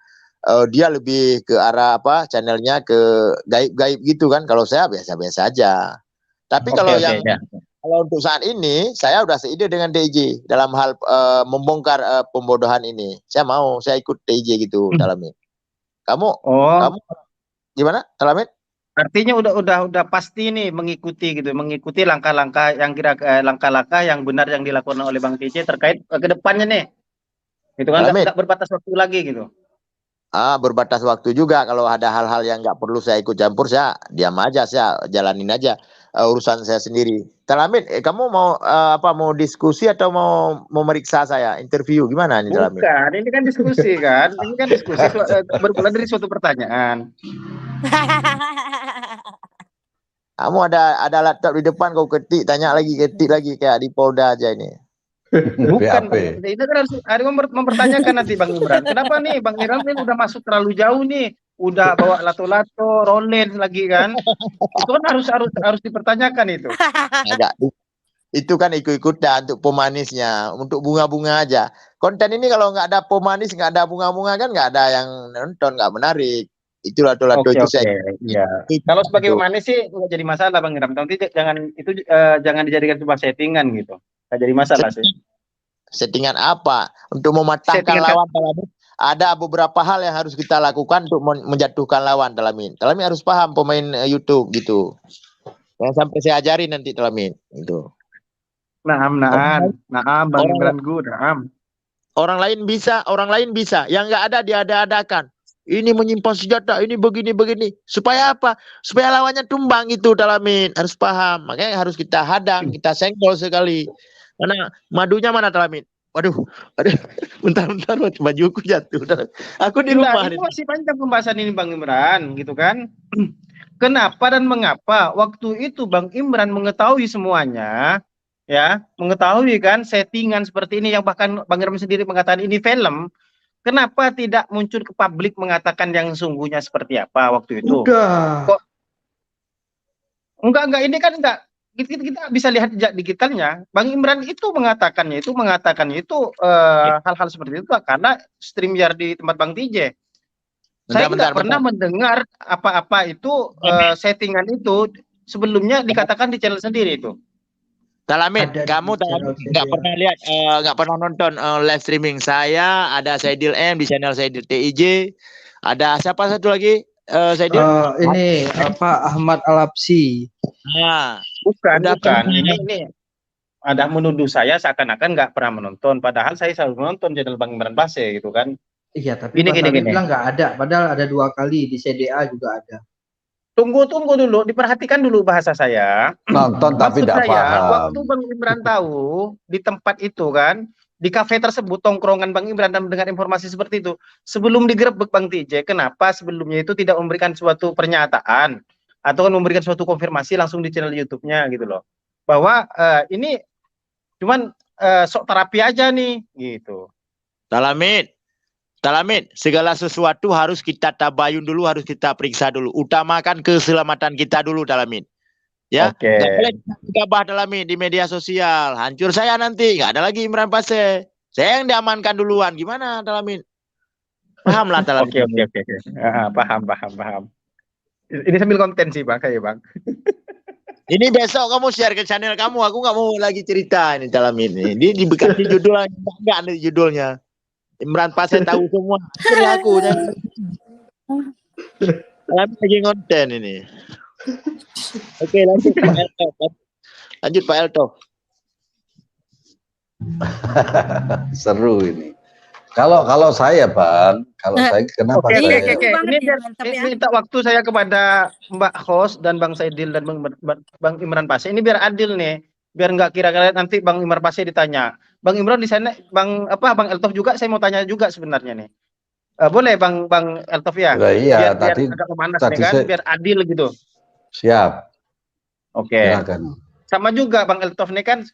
dia lebih ke arah channelnya ke gaib-gaib gitu kan. Kalau saya biasa-biasa aja. Tapi kalau untuk saat ini saya udah seide dengan TIJ dalam hal membongkar pembodohan ini. Saya ikut TIJ gitu Talamid. Kamu gimana Talamid? Artinya udah pasti nih mengikuti langkah-langkah yang benar yang dilakukan oleh Bang TIJ terkait ke depannya nih. Itu kan nggak berbatas waktu lagi gitu. Berbatas waktu juga. Kalau ada hal-hal yang nggak perlu saya ikut campur, saya diam aja, saya jalanin aja urusan saya sendiri. Talamid, kamu mau mau diskusi atau mau memeriksa saya, interview gimana nih Talamid? Bukan, ini kan diskusi kan, bermula dari suatu pertanyaan. Kamu ada laptop di depan, kau ketik lagi kayak di Polda aja ini. Bukan, ini kan harus mempertanyakan nanti Bang Imran. Kenapa nih Bang Imran ini udah masuk terlalu jauh nih, udah bawa lato-lato, rolen lagi kan? Itu kan harus dipertanyakan itu. Itu kan ikut-ikutan untuk pemanisnya, untuk bunga-bunga aja. Konten ini kalau nggak ada pemanis, nggak ada bunga-bunga kan nggak ada yang nonton, nggak menarik. Itu lato-lato itu saya. Iya. Kalau sebagai pemanis sih nggak jadi masalah Bang Imran. Nanti jangan dijadikan sebuah settingan gitu. Nggak jadi masalah sih. Settingan apa? Untuk mematahkan lawan Talamid. Ada beberapa hal yang harus kita lakukan untuk menjatuhkan lawan Talamid. Talamid harus paham pemain YouTube gitu. Yang sampai saya ajarin nanti Talamid itu. Naam Bang Imran naam. Orang lain bisa, yang nggak ada diada-adakan. Ini menyimpan senjata, ini begini. Supaya apa? Supaya lawannya tumbang itu Talamid. Harus paham. Makanya harus kita hadang, kita senggol sekali. Madunya mana Talamid? Waduh. Bentar, bajuku jatuh. Aku di rumah. Ini masih panjang pembahasan ini Bang Imran, gitu kan? Kenapa dan mengapa waktu itu Bang Imran mengetahui semuanya, ya, mengetahui kan settingan seperti ini yang bahkan Bang Imran sendiri mengatakan ini film. Kenapa tidak muncul ke publik mengatakan yang sungguhnya seperti apa waktu itu? Kok enggak ini kan enggak. Kita bisa lihat jejak digitalnya. Bang Imran itu mengatakannya itu hal-hal seperti itu karena StreamYard di tempat Bang TIJ. Saya tidak pernah mendengar apa-apa itu settingan itu sebelumnya dikatakan di channel sendiri itu. Talamid, kamu nggak pernah lihat, nggak pernah nonton live streaming saya. Ada Saidil M di channel Saidil TIJ. Ada siapa satu lagi? Saidil? Ini Ahmad Alapsi. Nah, bukan. Ini ada menuduh saya seakan-akan nggak pernah menonton. Padahal saya selalu menonton channel Bang Imran Paseh gitu kan. Iya, tapi Mas Alif bilang nggak ada. Padahal ada 2 kali di CDA juga ada. Tunggu dulu, diperhatikan dulu bahasa saya. Nonton tapi tidak paham. Waktu Bang Imran tahu di tempat itu kan, di kafe tersebut tongkrongan Bang Imran dan mendengar informasi seperti itu, sebelum digerebek Bang TIJ, kenapa sebelumnya itu tidak memberikan suatu pernyataan atau kan memberikan suatu konfirmasi langsung di channel YouTube-nya gitu loh. Bahwa ini cuman sok terapi aja nih gitu. Talamin, segala sesuatu harus kita tabayun dulu, harus kita periksa dulu. Utamakan keselamatan kita dulu, Talamin. Ya, Oke. nggak boleh gabah Talamin di media sosial. Hancur saya nanti, nggak ada lagi Imran Pase. Saya yang diamankan duluan. Gimana, Talamin? Paham lah, Talamin. Oke. Paham. Ini sambil konten sih, Bang, kayak Bang. Ini besok kamu share ke channel kamu. Aku nggak mau lagi cerita ini, Talamin. Ini dibekati judul enggak nih judulnya. Imran Pase tahu semua. Akhirnya aku lagi konten ini. Oke, lanjut Pak Elto. Lanjut Pak Elto. Seru ini. Kalau saya Bang, saya kenapa Oke. saya Ini minta waktu saya kepada Mbak Host dan Bang Saidil dan Bang Imran Pase. Ini biar adil nih. Biar nggak kira-kira nanti Bang Imran Pase ditanya. Bang Imran di sana, Bang Eltof juga saya mau tanya juga sebenarnya nih. Boleh Bang Eltof ya? Iya, biar tadi agak memanas nih kan, biar adil gitu. Siap. Oke. Silakan. Sama juga Bang Eltof nih kan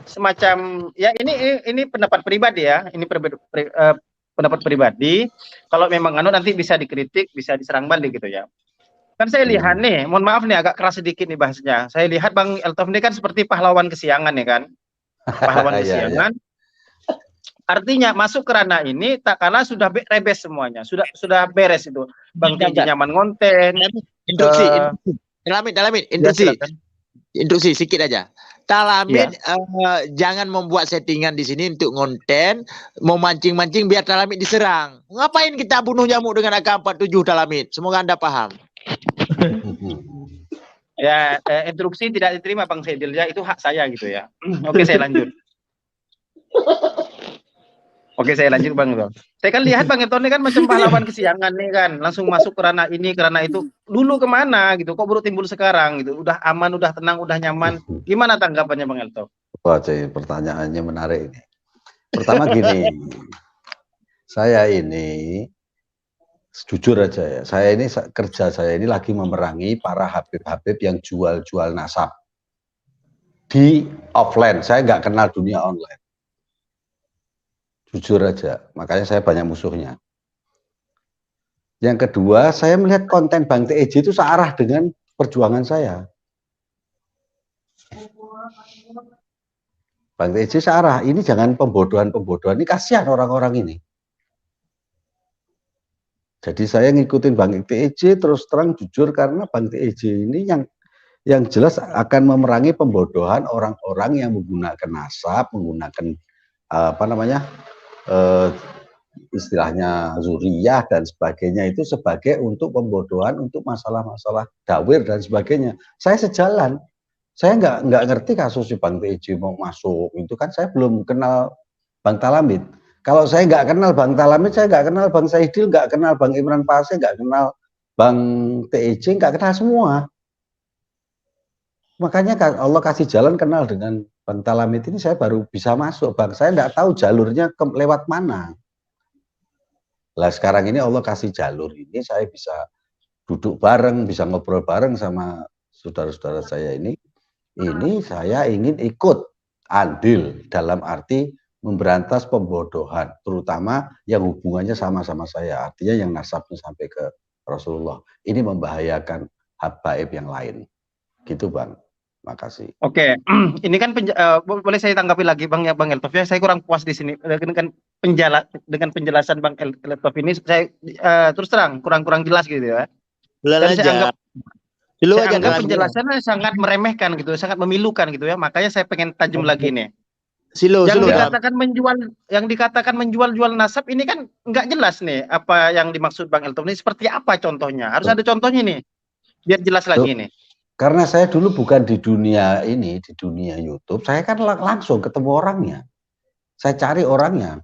semacam ya ini pendapat pribadi ya. Ini pendapat pribadi. Kalau memang nanti bisa dikritik, bisa diserang balik gitu ya. Kan saya lihat nih, mohon maaf nih agak keras sedikit nih bahasnya. Saya lihat Bang Eltof ini kan seperti pahlawan kesiangan ya kan. Pahlawan kesiangan. Artinya masuk ke ranah ini tak karena sudah rebes semuanya. Sudah beres itu. Bang Tiji nyaman ngonten. Talamin, induksi sedikit aja. Talamin jangan membuat settingan di sini untuk ngonten, mau mancing-mancing biar Talamin diserang. Ngapain kita bunuh nyamuk dengan AK-47 Talamin? Semoga Anda paham. Ya, instruksi tidak diterima Bang Saidil ya, itu hak saya gitu ya. Oke, saya lanjut. Oke, saya lanjut Bang Elton. Saya kan lihat Bang Elton ini kan macam pahlawan kesiangan nih kan, langsung masuk ke ranah ini, ke ranah itu. Dulu kemana gitu, kok baru timbul sekarang gitu. Udah aman, udah tenang, udah nyaman. Gimana tanggapannya Bang Elton? Wah, pertanyaannya menarik ini. Pertama gini, saya ini jujur aja ya, kerja saya ini lagi memerangi para habib-habib yang jual-jual nasab di offline. Saya nggak kenal dunia online. Jujur aja, makanya saya banyak musuhnya. Yang kedua, saya melihat konten Bang TEJ itu searah dengan perjuangan saya. Bang TEJ searah, ini jangan pembodohan-pembodohan, ini kasihan orang-orang ini. Jadi saya ngikutin Bang TEJ terus terang jujur karena Bang TEJ ini yang jelas akan memerangi pembodohan orang-orang yang menggunakan nasab, menggunakan istilahnya zuriyah dan sebagainya itu sebagai untuk pembodohan untuk masalah-masalah dawir dan sebagainya. Saya sejalan, saya nggak ngerti kasus si Bang TEJ mau masuk itu kan saya belum kenal Bang Talamid. Kalau saya nggak kenal Bang Talamid, saya nggak kenal Bang Saidil, nggak kenal Bang Imran Pase, nggak kenal Bang TEJ, nggak kenal semua. Makanya Allah kasih jalan kenal dengan Bang Talamid ini saya baru bisa masuk Bang. Saya nggak tahu jalurnya lewat mana. Lah sekarang ini Allah kasih jalur ini saya bisa duduk bareng, bisa ngobrol bareng sama saudara-saudara saya ini. Ini saya ingin ikut andil dalam arti memberantas pembodohan, terutama yang hubungannya sama-sama saya. Artinya yang nasabnya sampai ke Rasulullah. Ini membahayakan habaib yang lain. Gitu Bang. Makasih. Oke, ini kan boleh saya tanggapi lagi Bang Eltof ya. Saya kurang puas di sini dengan penjelasan Bang Eltof ini. Saya terus terang kurang jelas gitu ya. Saya anggap penjelasannya sangat meremehkan gitu, sangat memilukan gitu ya. Makanya saya pengen tajam lagi nih. Yang dikatakan menjual nasab ini kan nggak jelas nih apa yang dimaksud Bang Eltof ini. Seperti apa contohnya? Harus ada contohnya nih, biar jelas lagi nih. Karena saya dulu bukan di dunia ini, di dunia YouTube, saya kan langsung ketemu orangnya. Saya cari orangnya.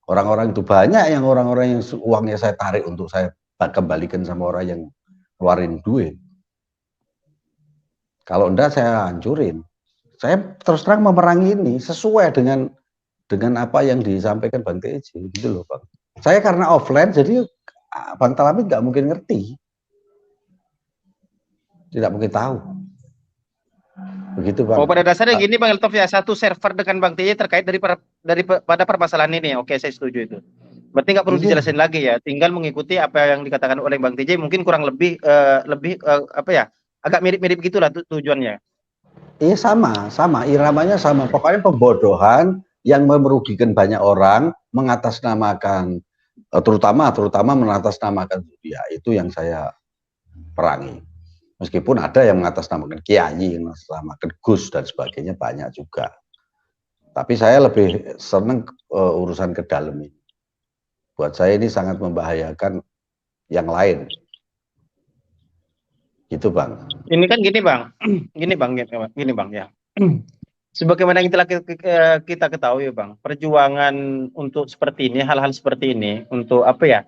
Orang-orang itu banyak yang orang-orang yang uangnya saya tarik untuk saya kembalikan sama orang yang keluarin duit. Kalau enggak saya hancurin. Saya terus terang memerangi ini sesuai dengan apa yang disampaikan Bang TEJ gitu loh Bang. Saya karena offline jadi Bang Talamid nggak mungkin ngerti. Tidak mungkin tahu. Begitu Bang. Oh, pada dasarnya gini Bang Eltof ya, satu server dengan Bang TJ terkait pada permasalahan ini. Oke, saya setuju itu. Berarti nggak perlu dijelasin lagi ya, tinggal mengikuti apa yang dikatakan oleh Bang TJ, mungkin kurang lebih apa ya, agak mirip-mirip gitulah tujuannya. Iya sama, iramanya sama. Pokoknya pembodohan yang merugikan banyak orang, mengatasnamakan, terutama mengatasnamakan Budia, itu yang saya perangi. Meskipun ada yang mengatasnamakan Kiai, yang mengatasnamakan Gus dan sebagainya banyak juga. Tapi saya lebih senang urusan ke dalam ini. Buat saya ini sangat membahayakan yang lain. Gitu Bang. Ini kan gini Bang ya. Sebagaimana yang telah kita ketahui Bang, perjuangan untuk seperti ini, hal-hal seperti ini, untuk apa ya,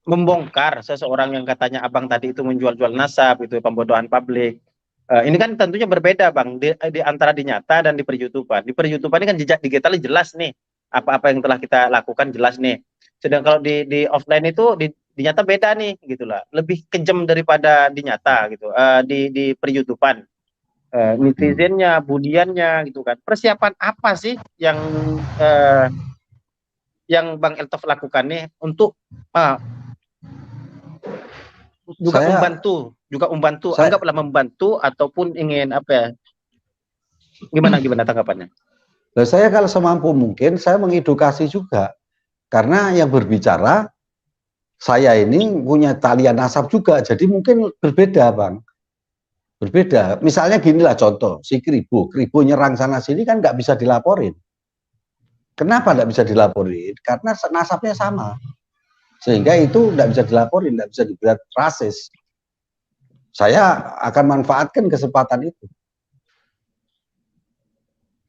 membongkar seseorang yang katanya abang tadi itu menjual-jual nasab, itu pembodohan publik. Ini kan tentunya berbeda Bang, di antara di nyata dan di per-YouTubean. Di per-YouTubean ini kan jejak digital jelas nih, apa-apa yang telah kita lakukan jelas nih. Sedang kalau di offline itu di nyata beda nih, gitulah. Lebih kejam daripada di nyata gitu. Di per-YouTubean. Netizennya, budiannya gitu kan. Persiapan apa sih yang Bang Eltof lakukan nih untuk juga membantu, anggaplah membantu ataupun ingin apa ya? Gimana tanggapannya? Nah, saya kalau semampu mungkin saya mengedukasi juga. Karena yang berbicara saya ini punya talian nasab juga, jadi mungkin berbeda Bang. Berbeda. Misalnya ginilah contoh, si Kribo nyerang sana sini kan nggak bisa dilaporin. Kenapa nggak bisa dilaporin? Karena nasabnya sama. Sehingga itu nggak bisa dilaporin, nggak bisa dibuat rasis. Saya akan manfaatkan kesempatan itu.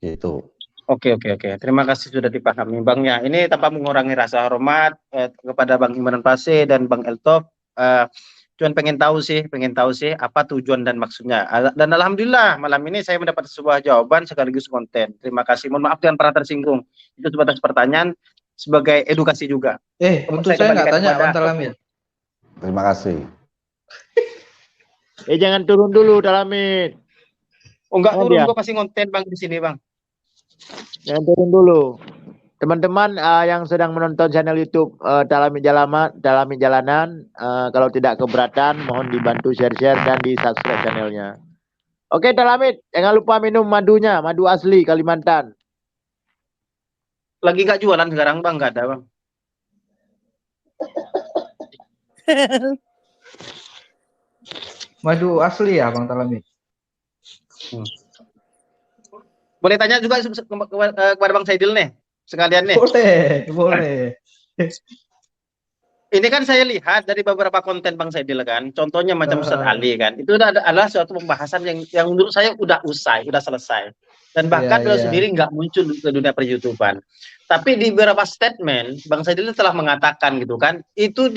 Gitu. Oke. Terima kasih sudah dipahami Bang ya. Ini tanpa mengurangi rasa hormat kepada Bang Imran Pase dan Bang Eltof. Cuman pengen tahu sih apa tujuan dan maksudnya. Dan alhamdulillah malam ini saya mendapat sebuah jawaban sekaligus konten. Terima kasih. Mohon maaf jangan pernah tersinggung. Itu sebatas pertanyaan sebagai edukasi juga. Untuk saya nggak tanya Bang Talamin. Terima kasih. Jangan turun dulu Talamin. Oh enggak turun, gua pasti konten Bang di sini Bang. Jangan turun dulu. Teman-teman yang sedang menonton channel YouTube Talamin Jalanan, kalau tidak keberatan mohon dibantu share-share dan di-subscribe channelnya. Oke Talamin, jangan lupa minum madunya, madu asli Kalimantan. Lagi nggak jualan sekarang Bang, nggak ada Bang. Madu asli ya Bang Talamin. Boleh tanya juga kepada Bang Saidil nih, sekalian nih. Boleh. Ini kan saya lihat dari beberapa konten Bang Saidil kan, contohnya macam Ustadz Ali kan, itu adalah suatu pembahasan yang menurut saya udah selesai. Dan bahkan beliau sendiri nggak muncul ke dunia per-YouTubean. Tapi di beberapa statement Bang Saidil telah mengatakan gitu kan, itu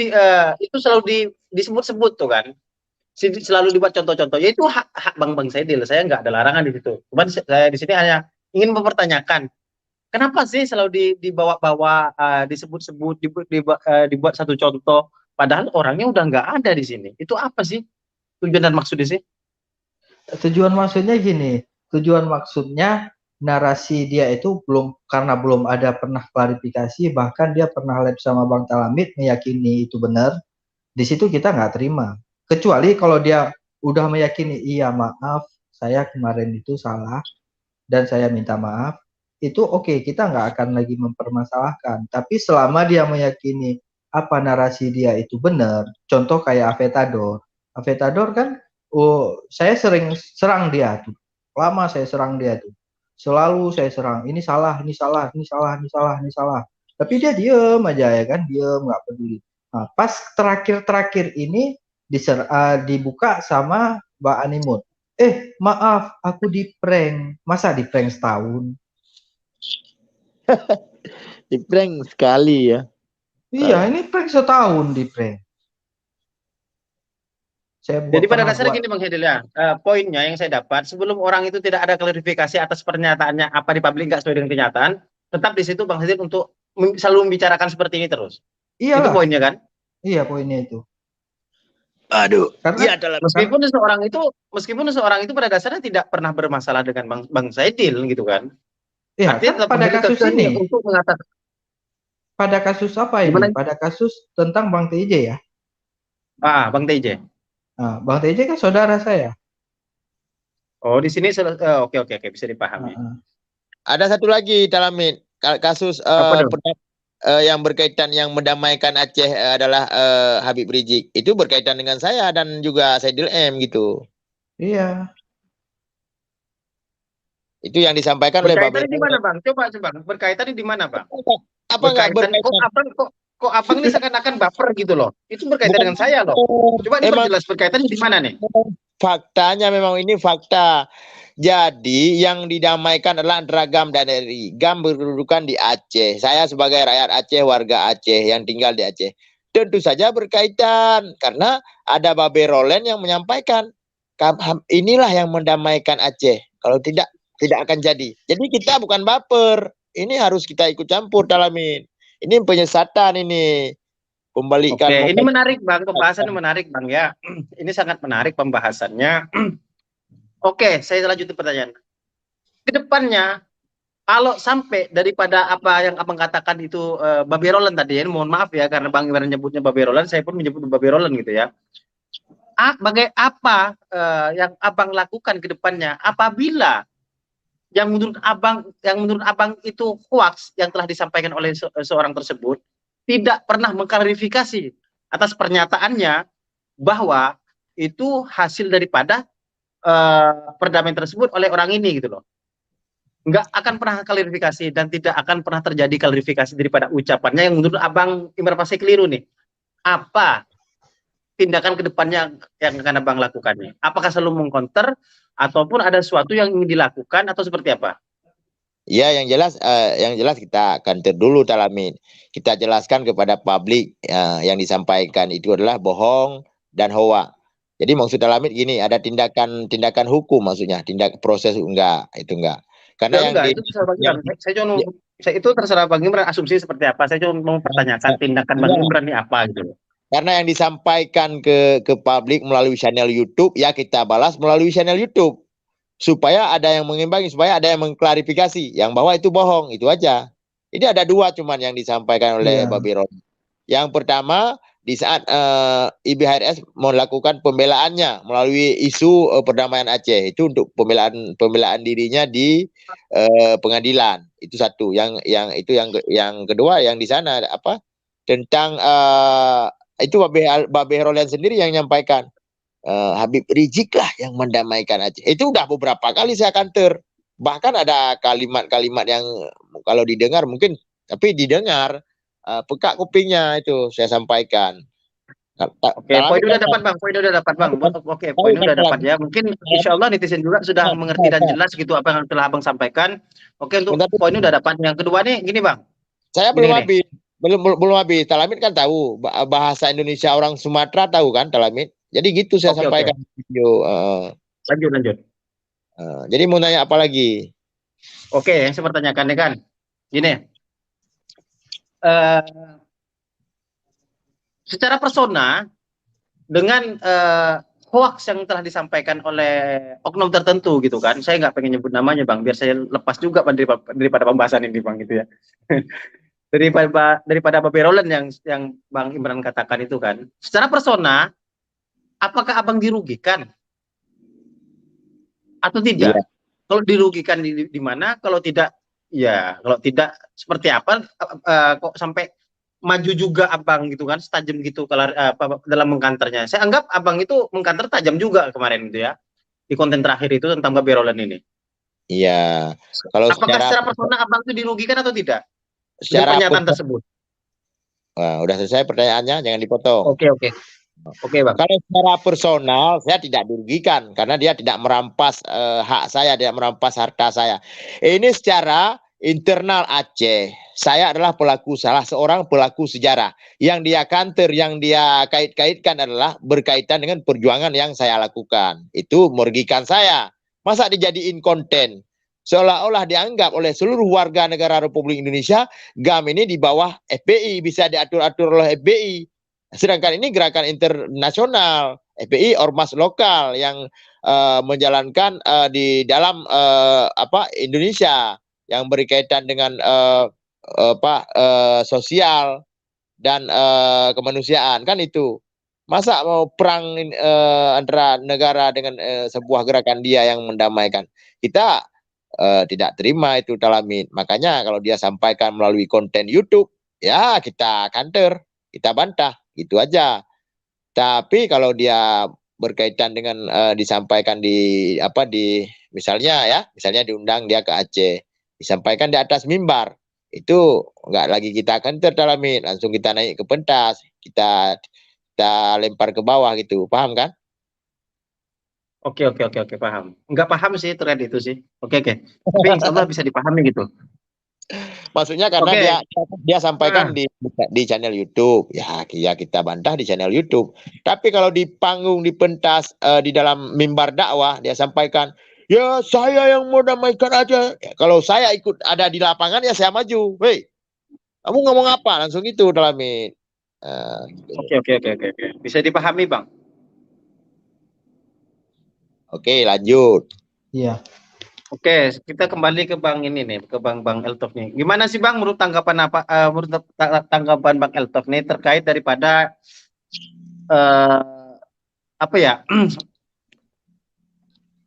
selalu disebut-sebut tuh kan. Selalu dibuat contoh-contoh, yaitu hak Bang Saidil. Saya nggak ada larangan di situ. Cuman saya di sini hanya ingin mempertanyakan, kenapa sih selalu dibawa-bawa, disebut-sebut, dibuat satu contoh, padahal orangnya udah nggak ada di sini. Itu apa sih tujuan dan maksudnya sih? Tujuan maksudnya gini, narasi dia itu karena belum ada pernah klarifikasi, bahkan dia pernah live sama Bang Talamid meyakini itu benar. Di situ kita nggak terima. Kecuali kalau dia udah meyakini, iya maaf, saya kemarin itu salah, dan saya minta maaf, itu oke, kita nggak akan lagi mempermasalahkan. Tapi selama dia meyakini apa narasi dia itu benar, contoh kayak Avetador kan, saya sering serang dia tuh, lama saya serang dia tuh, selalu saya serang, ini salah, tapi dia diem aja ya kan, diem nggak peduli. Nah, pas terakhir ini dibuka sama Mbak Animut. Maaf, aku di prank. Masa di prank setahun? Di prank sekali ya. Iya, ini prank setahun di prank. Jadi pada dasarnya gini Bang Saidil ya, poinnya yang saya dapat, sebelum orang itu tidak ada klarifikasi atas pernyataannya apa di publik nggak sesuai dengan kenyataan, tetap di situ Bang Saidil untuk selalu membicarakan seperti ini terus. Iya. Itu poinnya kan? Iya, poinnya itu. Aduh. Karena Iya dalam Meskipun seseorang itu pada dasarnya tidak pernah bermasalah dengan Bang Saidil gitu kan. ya Artinya kan tetap pada memilih kasus kekeh ini, untuk mengatakan pada kasus apa gimana? ini? Pada kasus tentang Bang TJ ya. Bang TJ. Nah, Bang TJ kan saudara saya. Oh, di sini oke bisa dipahami. Ada satu lagi Talamin, kasus Apa dong? yang berkaitan yang mendamaikan Aceh adalah Habib Rizik. Itu berkaitan dengan saya dan juga Saidil M gitu. Iya. Itu yang disampaikan oleh Berkaitannya Babe. di mana, Bang? Coba berkaitannya di mana, Bang? Apa enggak berkaitan? Kok abang ini seakan-akan baper gitu loh. Itu berkaitan dengan saya loh. Coba diperjelas berkaitannya di mana nih? Faktanya memang ini fakta. Jadi yang didamaikan adalah Dragam dan RI. GAM berkedudukan di Aceh. Saya sebagai rakyat Aceh, warga Aceh yang tinggal di Aceh. Tentu saja berkaitan. Karena ada Babe Rolen yang menyampaikan. Inilah yang mendamaikan Aceh. Kalau tidak akan jadi. Jadi kita bukan baper. Ini harus kita ikut campur Talamin. Ini penyesatan ini. Pembalikan. Oke, ini menarik Bang. Pembahasannya menarik Bang ya. Ini sangat menarik pembahasannya. Oke, saya lanjutin pertanyaan. Kedepannya, kalau sampai daripada apa yang abang katakan itu Babe Rolen tadi ya, mohon maaf ya karena Bang Imran nyebutnya Babe Rolen, saya pun menyebut Babe Rolen gitu ya. Apa yang abang lakukan ke depannya apabila yang menurut abang itu hoax yang telah disampaikan oleh seorang tersebut tidak pernah mengklarifikasi atas pernyataannya bahwa itu hasil daripada perdamaian tersebut oleh orang ini gitu loh. Nggak akan pernah klarifikasi dan tidak akan pernah terjadi klarifikasi daripada ucapannya yang menurut abang Imran pasti keliru nih. Apa tindakan kedepannya yang akan abang lakukannya? Apakah selalu mengcounter ataupun ada sesuatu yang ingin dilakukan atau seperti apa? Ya, yang jelas kita akan dulu Talamin. Kita jelaskan kepada publik yang disampaikan itu adalah bohong dan hoak. Jadi maksud Talamin gini, ada tindakan hukum maksudnya, proses enggak, itu enggak. Karena ya, enggak, itu terserah Bang Imran. Itu terserah Bang Imran asumsi seperti apa. Saya cuma mau pertanyakan tindakan Bang Imran ini apa gitu. Karena yang disampaikan ke publik melalui channel YouTube, ya kita balas melalui channel YouTube. Supaya ada yang mengimbangi, supaya ada yang mengklarifikasi. Yang bahwa itu bohong, itu aja. Ini ada dua cuman yang disampaikan oleh Babe Rolen. Yang pertama, di saat IBHRS melakukan pembelaannya melalui isu perdamaian Aceh. Itu untuk pembelaan dirinya di pengadilan. Itu satu. Yang kedua yang di sana apa? Tentang itu Babe Rolen sendiri yang menyampaikan. Habib Rizik lah yang mendamaikan Aceh. Itu udah beberapa kali saya kantor. Bahkan ada kalimat-kalimat yang kalau didengar mungkin, tapi didengar pekak kupingnya itu saya sampaikan. Oke, poin udah dapat Bang. Oke, poin udah dapat ya. Mungkin insya Allah netizen juga sudah mengerti dan jelas gitu apa yang telah abang sampaikan. Oke, untuk poin udah dapat. Yang kedua nih, gini Bang. Saya belum habis. Talamin kan tahu bahasa Indonesia orang Sumatera tahu kan Talamin. Jadi gitu saya sampaikan video. Lanjut. Jadi mau nanya apa lagi? Oke, yang saya pertanyakan nih kan, gini. Secara persona dengan hoax yang telah disampaikan oleh oknum tertentu gitu kan, saya nggak pengen nyebut namanya Bang, biar saya lepas juga daripada pembahasan ini Bang gitu ya. daripada Babe Rolen yang Bang Imran katakan itu kan, secara persona apakah abang dirugikan atau tidak? Iya. Kalau dirugikan di mana? Kalau tidak, ya kalau tidak seperti apa? Kok sampai maju juga abang gitu kan, tajam gitu kalau dalam mengkanternya. Saya anggap abang itu mengkanter tajam juga kemarin gitu ya, di konten terakhir itu tentang Babe Rolen ini. Iya. Kalau secara persona abang itu dirugikan atau tidak? Secara pernyataan tersebut. Wah, udah selesai pertanyaannya, jangan dipotong. Oke Bang. Kalau secara personal saya tidak dirugikan karena dia tidak merampas hak saya, tidak merampas harta saya. Ini secara internal Aceh. Saya adalah salah seorang pelaku sejarah. Yang dia kanter, yang dia kait-kaitkan adalah berkaitan dengan perjuangan yang saya lakukan. Itu merugikan saya. Masa dijadiin konten? Seolah-olah dianggap oleh seluruh warga negara Republik Indonesia, GAM ini di bawah FPI, bisa diatur-atur oleh FPI. Sedangkan ini gerakan internasional, FPI ormas lokal yang menjalankan di dalam Indonesia yang berkaitan dengan sosial dan kemanusiaan, kan itu. Masa mau perang antara negara dengan sebuah gerakan dia yang mendamaikan? Kita tidak terima itu Talamin. Makanya kalau dia sampaikan melalui konten YouTube, ya kita counter, kita bantah, gitu aja. Tapi kalau dia berkaitan dengan disampaikan di misalnya diundang dia ke Aceh, disampaikan di atas mimbar, itu nggak lagi kita counter Talamin, langsung kita naik ke pentas, kita lempar ke bawah gitu, paham kan? Oke, paham. Nggak paham sih terkait itu sih. Oke. Tapi insya Allah bisa dipahami gitu. Maksudnya karena dia sampaikan di channel YouTube, ya kita bantah di channel YouTube. Tapi kalau di panggung, di pentas, di dalam mimbar dakwah, dia sampaikan, ya saya yang mau damaikan aja. Ya, kalau saya ikut ada di lapangan ya saya maju. Hei, kamu ngomong apa? Langsung itu Talamin. Oke. Bisa dipahami, Bang. Oke, lanjut. Iya. Oke, kita kembali ke Bang ini nih, ke Bang Eltof nih. Gimana sih Bang menurut tanggapan Bang Eltof nih terkait daripada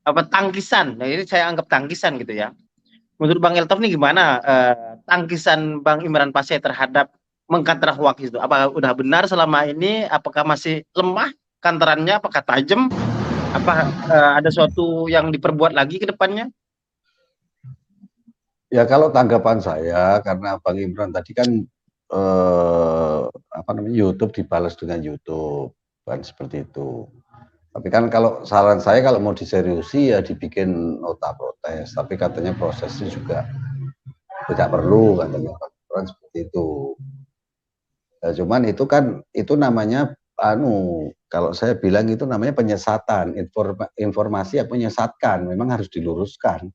tangkisan. Nah, ini saya anggap tangkisan gitu ya. Menurut Bang Eltof nih gimana tangkisan Bang Imran Paseh terhadap mengkantar hoax itu? Apa udah benar selama ini? Apakah masih lemah kantarannya? Apakah tajam? Apa ada sesuatu yang diperbuat lagi ke depannya? Ya kalau tanggapan saya, karena Bang Imran tadi kan YouTube dibalas dengan YouTube, kan seperti itu. Tapi kan kalau saran saya kalau mau diseriusi ya dibikin nota protes, tapi katanya prosesnya juga tidak perlu, katanya Bang seperti itu. Ya, cuman itu kan itu namanya kalau saya bilang itu namanya penyesatan, informasi yang menyesatkan, memang harus diluruskan.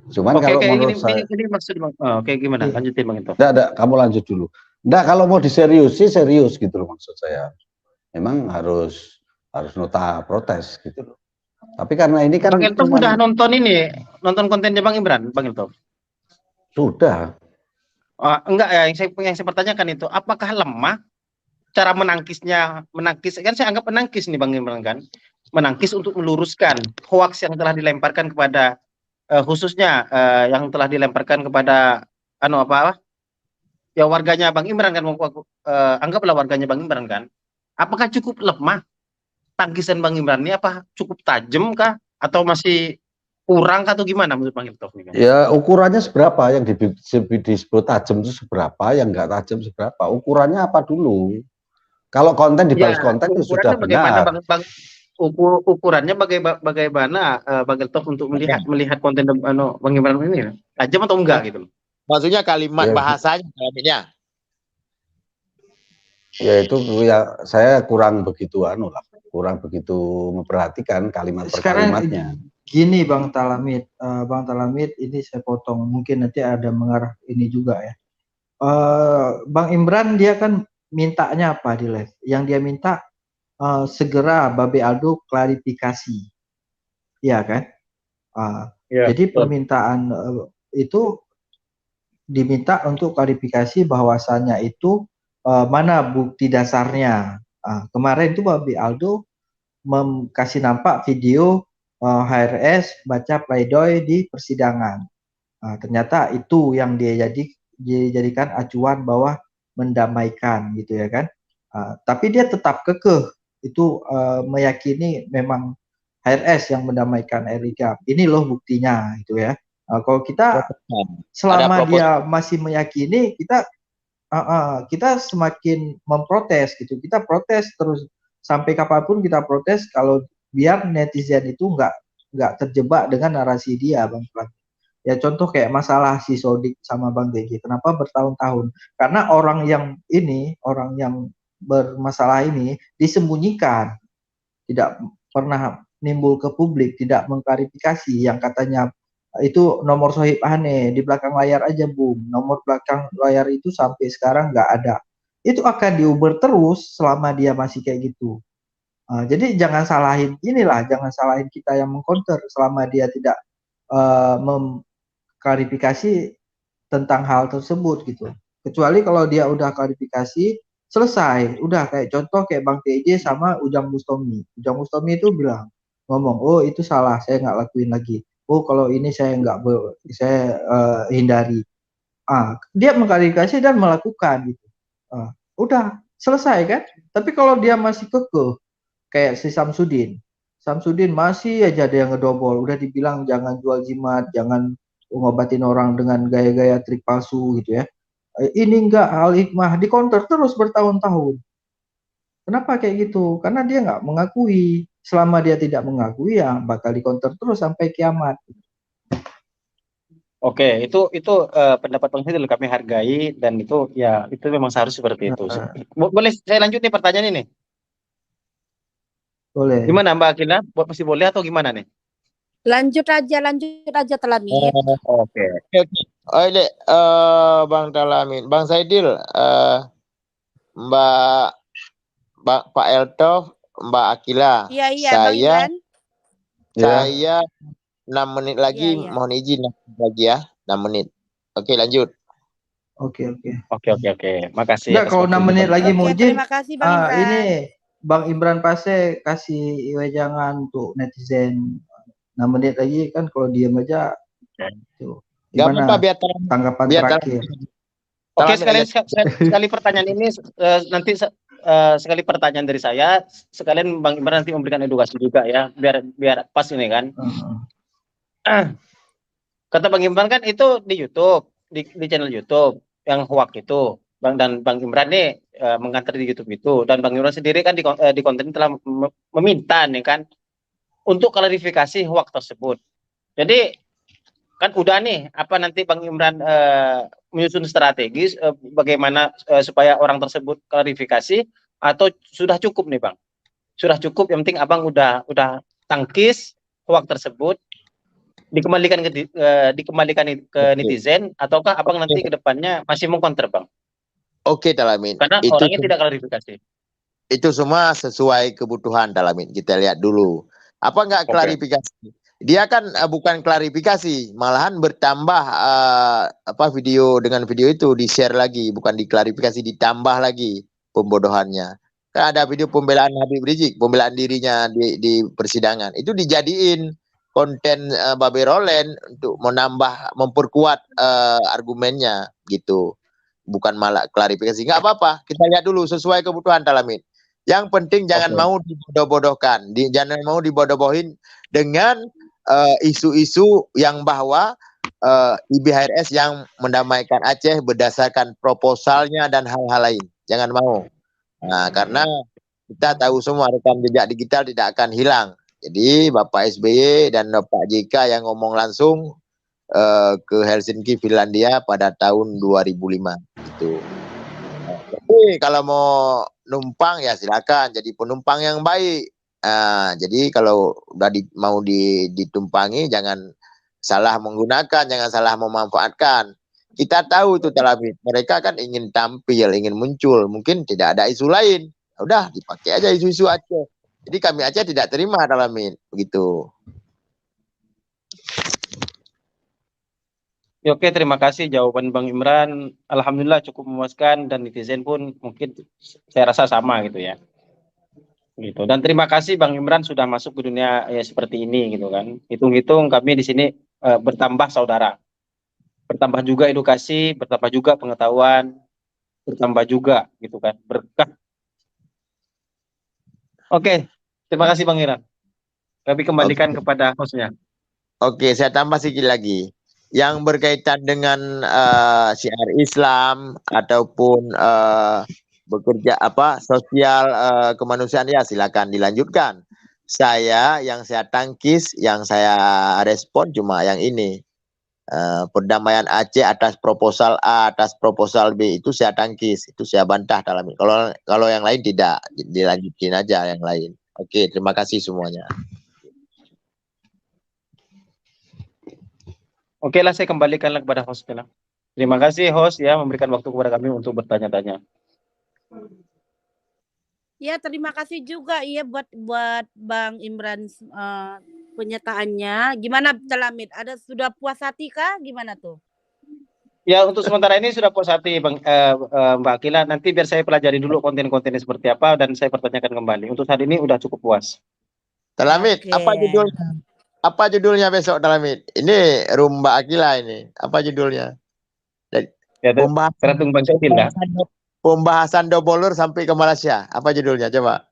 Cuman kalau menurut saya ini maksud Bang. Oke, gimana? Lanjutin Bang itu. Enggak, kamu lanjut dulu. Enggak, kalau mau serius gitu loh maksud saya. Memang harus nota protes gitu loh. Tapi karena ini kan Bang Eltof udah nonton kontennya Bang Imran, Bang Eltof? Sudah. Enggak ya, yang saya pertanyakan itu apakah lemah cara menangkis kan saya anggap menangkis nih Bang Imran kan, menangkis untuk meluruskan hoaks yang telah dilemparkan kepada khususnya yang telah dilemparkan kepada ya warganya Bang Imran kan, anggaplah warganya Bang Imran kan, apakah cukup lemah tangkisan Bang Imran ini, apa cukup tajam kah atau masih kurang atau gimana menurut Bang Eltof nih? Ya ukurannya seberapa, yang disebut tajam itu seberapa, yang enggak tajam seberapa, ukurannya apa dulu? Kalau konten dibalas konten itu sudah benar. Ukurannya bagaimana Bang Eltof untuk melihat konten Bang Imran ini tajam atau enggak gitu? Maksudnya kalimat bahasanya ya itu ya saya kurang begitu memperhatikan kalimat per kalimatnya. Gini Bang Talamid, ini saya potong, mungkin nanti ada mengarah ini juga ya. Bang Imran dia kan mintanya apa di live? Yang dia minta segera Babe Aldo klarifikasi, ya kan? Jadi permintaan itu diminta untuk klarifikasi bahwasannya itu mana bukti dasarnya. Kemarin itu Babe Aldo kasih nampak video HRS baca pledoi di persidangan. Ternyata itu yang dia dijadikan acuan bahwa mendamaikan gitu ya kan. Tapi dia tetap kekeh itu meyakini memang HRS yang mendamaikan Erika. Ini loh buktinya gitu ya. Kalau kita selama dia masih meyakini, kita semakin memprotes gitu. Kita protes terus sampai kapanpun kita protes, kalau biar netizen itu nggak terjebak dengan narasi dia, Bang Frank. Ya contoh kayak masalah si Sodik sama Bang DG, kenapa bertahun-tahun? Karena orang yang bermasalah ini disembunyikan, tidak pernah nimbul ke publik, tidak mengklarifikasi yang katanya Itu nomor Sohib Ane di belakang layar aja, Bung. Nomor belakang layar itu sampai sekarang nggak ada. Itu akan diuber terus selama dia masih kayak gitu. Jadi jangan salahin jangan salahin kita yang mengcounter selama dia tidak mengklarifikasi tentang hal tersebut gitu. Kecuali kalau dia udah klarifikasi selesai, udah kayak contoh kayak Bang TJ sama Ujang Bustomi. Ujang Bustomi itu bilang ngomong, oh itu salah, saya nggak lakuin lagi. Oh kalau ini saya nggak saya hindari. Dia mengklarifikasi dan melakukan gitu. Udah selesai kan? Tapi kalau dia masih kekeh kayak si Samsudin masih aja ada yang ngedobol. Udah dibilang jangan jual jimat, jangan ngobatin orang dengan gaya-gaya trik palsu gitu ya. Ini enggak hal hikmah, di counter terus bertahun-tahun. Kenapa kayak gitu? Karena dia nggak mengakui. Selama dia tidak mengakui ya bakal di counter terus sampai kiamat. Oke, itu pendapat Bang Sidil kami hargai dan itu ya itu memang seharusnya seperti itu. Boleh saya lanjut nih pertanyaan ini? Boleh. Gimana Mbak Akila? Masih boleh atau gimana nih? Lanjut aja Talamin. Oke. Oh ini Bang Talamin, Bang Saidil, Pak Elto, Mbak Akila. Iya, Bang Imran. Saya 6 menit lagi mohon izin lagi ya, 6 menit. Oke, lanjut. Oke. Makasih. Enggak, kalau 6 menit lagi mau izin. Terima kasih Bang Imran. Ini Bang Imran Pase kasih wejangan untuk netizen. 6 menit lagi kan kalau diem aja. Tuh. Gimana tanggapan terakhir? Oke, sekali pertanyaan ini nanti sekali pertanyaan dari saya, sekalian Bang Imran nanti memberikan edukasi juga ya, biar pas ini kan. Kata Bang Imran kan itu di YouTube, di channel YouTube yang hoax itu. Bang Imran nih mengantar di YouTube itu, dan Bang Imran sendiri kan di konten telah meminta nih kan untuk klarifikasi hoax tersebut. Jadi kan udah nih apa nanti Bang Imran menyusun strategi bagaimana supaya orang tersebut klarifikasi, atau sudah cukup nih Bang? Sudah cukup, yang penting Abang udah tangkis hoax tersebut, dikembalikan ke netizen, ataukah Abang nanti ke depannya masih mau counter Bang? Oke Talamin. Karena orangnya tidak klarifikasi. Itu semua sesuai kebutuhan Talamin. Kita lihat dulu. Apa enggak klarifikasi? Dia kan bukan klarifikasi, malahan bertambah video dengan video itu di-share lagi, bukan diklarifikasi, ditambah lagi pembodohannya. Kan ada video pembelaan Habib Rizik, pembelaan dirinya di persidangan. Itu dijadiin konten Babe Rolen untuk memperkuat argumennya gitu. Bukan malah klarifikasi. Enggak apa-apa, kita lihat dulu sesuai kebutuhan Talamin. Yang penting jangan mau dibodoh-bodohkan, jangan mau dibodoh-bodohin dengan isu-isu yang bahwa IBHRS yang mendamaikan Aceh berdasarkan proposalnya dan hal-hal lain. Jangan mau. Nah, karena kita tahu semua rekam jejak digital tidak akan hilang. Jadi Bapak SBY dan Bapak JK yang ngomong langsung ke Helsinki, Finlandia pada tahun 2005 gitu. Tapi kalau mau numpang ya silakan jadi penumpang yang baik. Jadi kalau udah mau ditumpangi jangan salah menggunakan, jangan salah memanfaatkan. Kita tahu itu Talamin, mereka kan ingin tampil, ingin muncul, mungkin tidak ada isu lain. Udah dipakai aja isu-isu Aceh. Jadi kami Aceh tidak terima Talamin, begitu. Oke, terima kasih jawaban Bang Imran. Alhamdulillah cukup memuaskan, dan netizen pun mungkin saya rasa sama gitu ya. Gitu. Dan terima kasih Bang Imran sudah masuk ke dunia ya seperti ini gitu kan. Hitung-hitung kami di sini bertambah saudara. Bertambah juga edukasi, bertambah juga pengetahuan, bertambah juga gitu kan, berkah. Oke, terima kasih Bang Imran. Kami kembalikan kepada hostnya. Oke, saya tambah sedikit lagi. Yang berkaitan dengan syiar Islam ataupun bekerja sosial kemanusiaan ya silakan dilanjutkan. Yang saya tangkis, yang saya respon cuma yang ini. Perdamaian Aceh atas proposal A, atas proposal B itu saya tangkis, itu saya bantah Talamin. Kalau yang lain tidak, dilanjutin aja yang lain. Oke, terima kasih semuanya. Oke lah, saya kembalikanlah kepada hostnya lah. Terima kasih host ya memberikan waktu kepada kami untuk bertanya-tanya. Ya, terima kasih juga ya buat Bang Imran penyertaannya. Gimana Talamid? Sudah puas hati kah? Gimana tuh? Ya, untuk sementara ini sudah puas hati Mbak Akila. Nanti biar saya pelajari dulu konten-kontennya seperti apa dan saya pertanyakan kembali. Untuk saat ini udah cukup puas. Talamid, apa judulnya? Apa judulnya besok Talamid? Ini room Mbak Akila ini. Apa judulnya? Ya, tergantung Bang Syedil ya. Pembahasan Dobolur sampai ke Malaysia. Apa judulnya? Coba.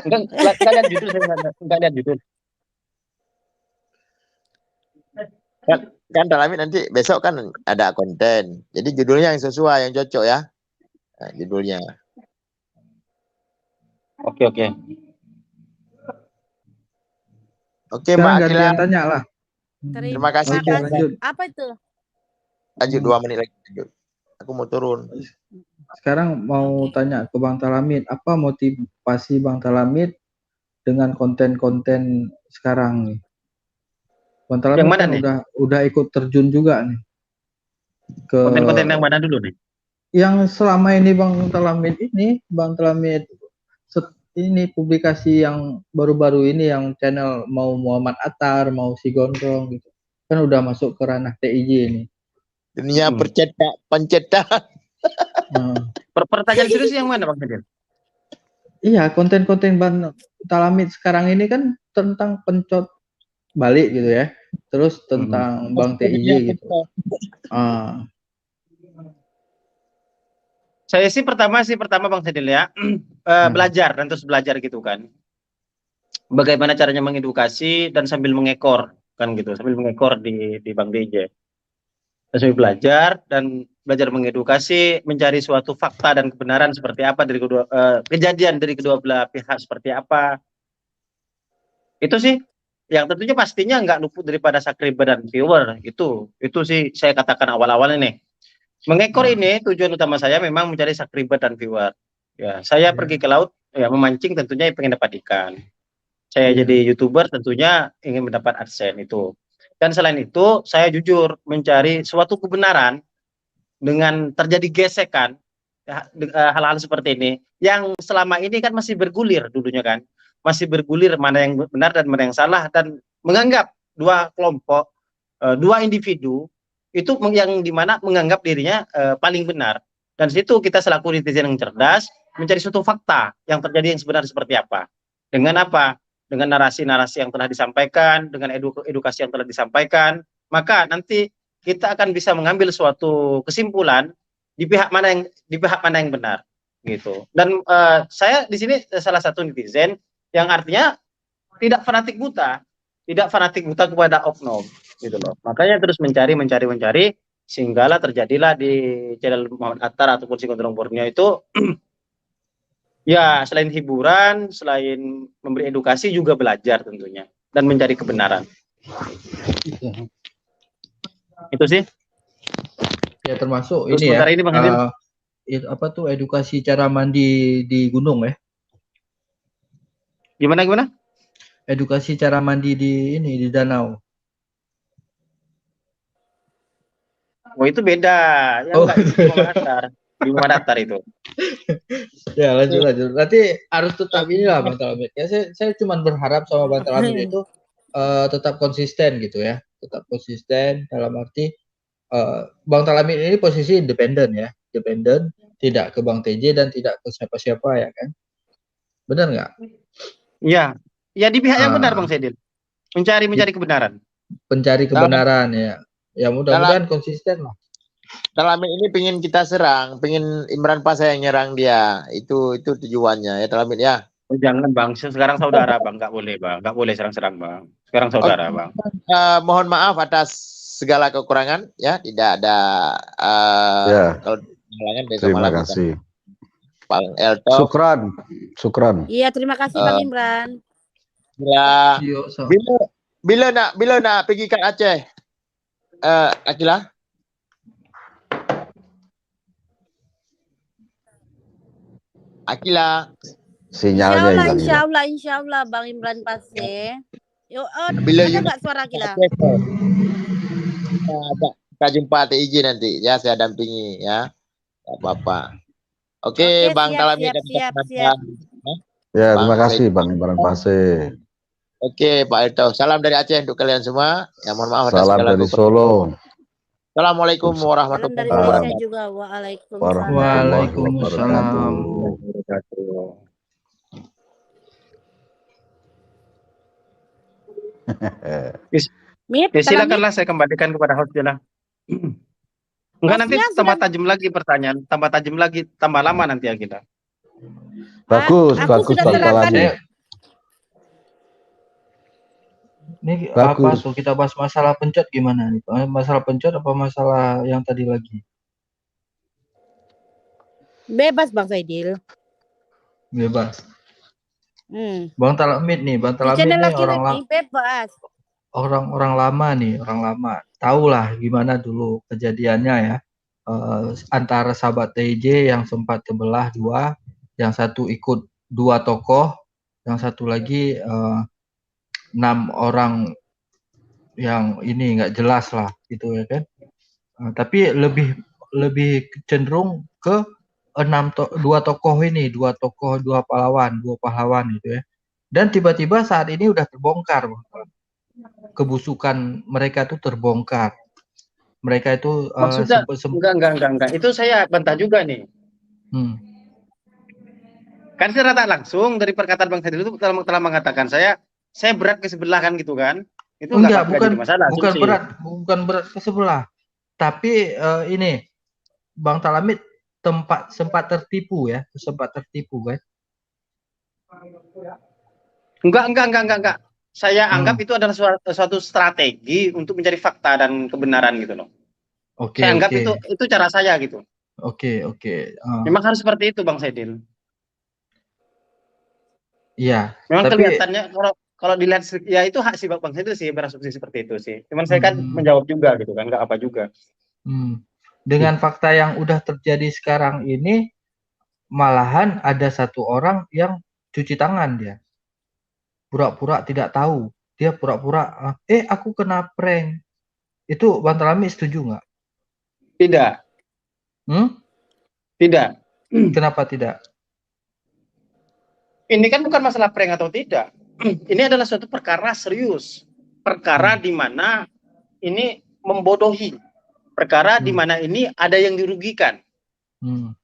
Enggak lihat judul, saya enggak lihat judul. Kan Talamid nanti besok kan ada konten. Jadi judulnya yang sesuai, yang cocok ya. Nah, judulnya. Sekarang Oke, Mbak Akila. gantian tanya lah. Terima kasih. Oke, lanjut. Apa itu? Lanjut 2 menit lagi. Lanjut. Aku mau turun. Sekarang mau tanya ke Bang Talamid, apa motivasi Bang Talamid dengan konten-konten sekarang nih? Bang Talamid Yang mana kan nih? udah ikut terjun juga nih. Konten-konten yang mana dulu nih? Yang selama ini Bang Talamid ini publikasi yang baru-baru ini yang channel mau Muhammad Attar, mau Si Gondrong gitu. Kan udah masuk ke ranah TIJ ini. Dunia pencetak. Pertanyaan serius yang mana Bang Syedil? Iya, konten-konten Bang Talamid sekarang ini kan tentang pencot balik gitu ya. Terus tentang Bang TIJ gitu. Saya sih pertama Bang Syedil ya, belajar dan terus belajar gitu kan. Bagaimana caranya mengedukasi dan sambil mengekor kan gitu, sambil mengekor di Bang DJ. Dan sambil belajar dan belajar mengedukasi, mencari suatu fakta dan kebenaran seperti apa dari kejadian dari kedua belah pihak seperti apa. Itu sih yang tentunya pastinya nggak luput daripada subscriber dan viewer. Itu sih saya katakan awal-awal ini. Mengekor ini tujuan utama saya memang mencari subscriber dan viewer. Ya, saya pergi ke laut ya memancing tentunya pengen dapat ikan. Saya jadi YouTuber tentunya ingin mendapat AdSense itu. Dan selain itu saya jujur mencari suatu kebenaran dengan terjadi gesekan hal-hal seperti ini yang selama ini kan masih bergulir dulunya kan. Masih bergulir mana yang benar dan mana yang salah dan menganggap dua kelompok, dua individu itu yang dimana menganggap dirinya paling benar. Dan situ kita selaku netizen yang cerdas mencari suatu fakta yang terjadi yang sebenarnya seperti apa. Dengan apa? Dengan narasi-narasi yang telah disampaikan, dengan edukasi yang telah disampaikan, maka nanti kita akan bisa mengambil suatu kesimpulan di pihak mana yang benar gitu. Dan saya di sini salah satu netizen yang artinya tidak fanatik buta kepada oknum gitu loh. Makanya terus mencari sehinggalah terjadilah di channel Muhammad Attar ataupun Si Gondrong Borneo itu ya selain hiburan, selain memberi edukasi juga belajar tentunya dan mencari kebenaran. Itu sih. Ya termasuk terus ini ya. Ini Bang apa tuh edukasi cara mandi di gunung ya? Gimana? Edukasi cara mandi di danau. Oh itu beda. Ya enggak di Muhammad Attar itu. Ya lanjut. Nanti harus tetap inilah Bang Talamid. Ya saya cuma berharap sama Bang Talamid itu tetap konsisten gitu ya. Tetap konsisten dalam arti Bang Talamid ini posisi independen ya. Independen, tidak ke Bang TJ dan tidak ke siapa-siapa ya kan. Benar nggak? Iya. Ya di pihak yang benar Bang Syedil. Mencari kebenaran. Pencari kebenaran ya. Ya mudah-mudahan konsisten lah. Talamid ini pengen kita serang, pengen Imran Pasha yang nyerang dia. Itu tujuannya ya Talamid ya. Oh, jangan Bang, sekarang saudara Bang, nggak boleh Bang, nggak boleh serang-serang Bang. Sekarang saudara Bang. Mohon maaf atas segala kekurangan ya, tidak ada kalau kehilangan besok terima malam. Kasih. Bang Elto. Syukran. Iya, terima kasih Bang Imran. Ya. Bila nak pergi ke Aceh? Akila? Akila. Sinyalnya Insya Allah Bang Imran Pasha. Yuk, Bila ada nggak suara Akila? kita jumpa TIJ nanti ya, saya dampingi ya. Enggak apa-apa. Oke, Bang siap, Talami siap, dan siap, Bang siap. Ya, Bang terima kasih Said. Bang Imran Pasir. Oke, Pak Elto. Salam dari Aceh untuk kalian semua. Ya, mohon maaf atas Salam segala dari kekurangan. Solo. Assalamualaikum Salam warahmatullahi dari Salam. Malaysia wabarakatuh. juga. Waalaikumsalam. Warahmatullahi Waalaikumsalam. wabarakatuh. Mit, Ya, Talami. silakanlah saya kembalikan kepada hostnya lah. Enggak, nanti Hostnya tambah sudah. tajam lagi pertanyaan, tambah tajam lagi, tambah lama nanti ya kita. Bagus, Aku bagus sudah Bang serahkan. Talami. Ini apa Bagus. tuh, kita bahas masalah pencet gimana nih? Masalah pencet apa masalah yang tadi lagi? Bebas Bang Saidil. Bebas. Hmm. Bang Talamid nih, Bang Di Talamid channel nih laki ini bebas. orang lama nih, orang lama. Tahulah gimana dulu kejadiannya ya. Antara sahabat TJ yang sempat terbelah dua, yang satu ikut dua tokoh, yang satu lagi 6 orang yang ini nggak jelas lah gitu ya kan. Tapi lebih cenderung ke dua tokoh ini, dua pahlawan gitu ya. Dan tiba-tiba saat ini udah terbongkar, kebusukan mereka tuh terbongkar. Mereka itu Maksudnya enggak. Itu saya bantah juga nih. Kan secara tak langsung dari perkataan Bang Saidil itu telah mengatakan saya berat ke sebelah kan gitu kan. Itu enggak jadi masalah. Bukan berat ke sebelah. Tapi ini Bang Talamid sempat tertipu kan? Enggak. Saya anggap itu adalah suatu strategi untuk mencari fakta dan kebenaran gitu loh. Saya anggap itu cara saya gitu. Oke. Memang harus seperti itu Bang Saidil. Iya. Memang kelihatannya kalau dilihat ya itu hak si Bang Saidil sih berasumsi seperti itu sih. Cuman saya kan menjawab juga gitu kan, enggak apa juga. Dengan fakta yang udah terjadi sekarang ini, malahan ada satu orang yang cuci tangan dia. Pura-pura tidak tahu. Dia pura-pura, aku kena prank. Itu Bang Talami setuju nggak? Tidak. Tidak. Kenapa tidak? Ini kan bukan masalah prank atau tidak. Ini adalah suatu perkara serius. Perkara di mana ini membodohi. Perkara di mana ini ada yang dirugikan.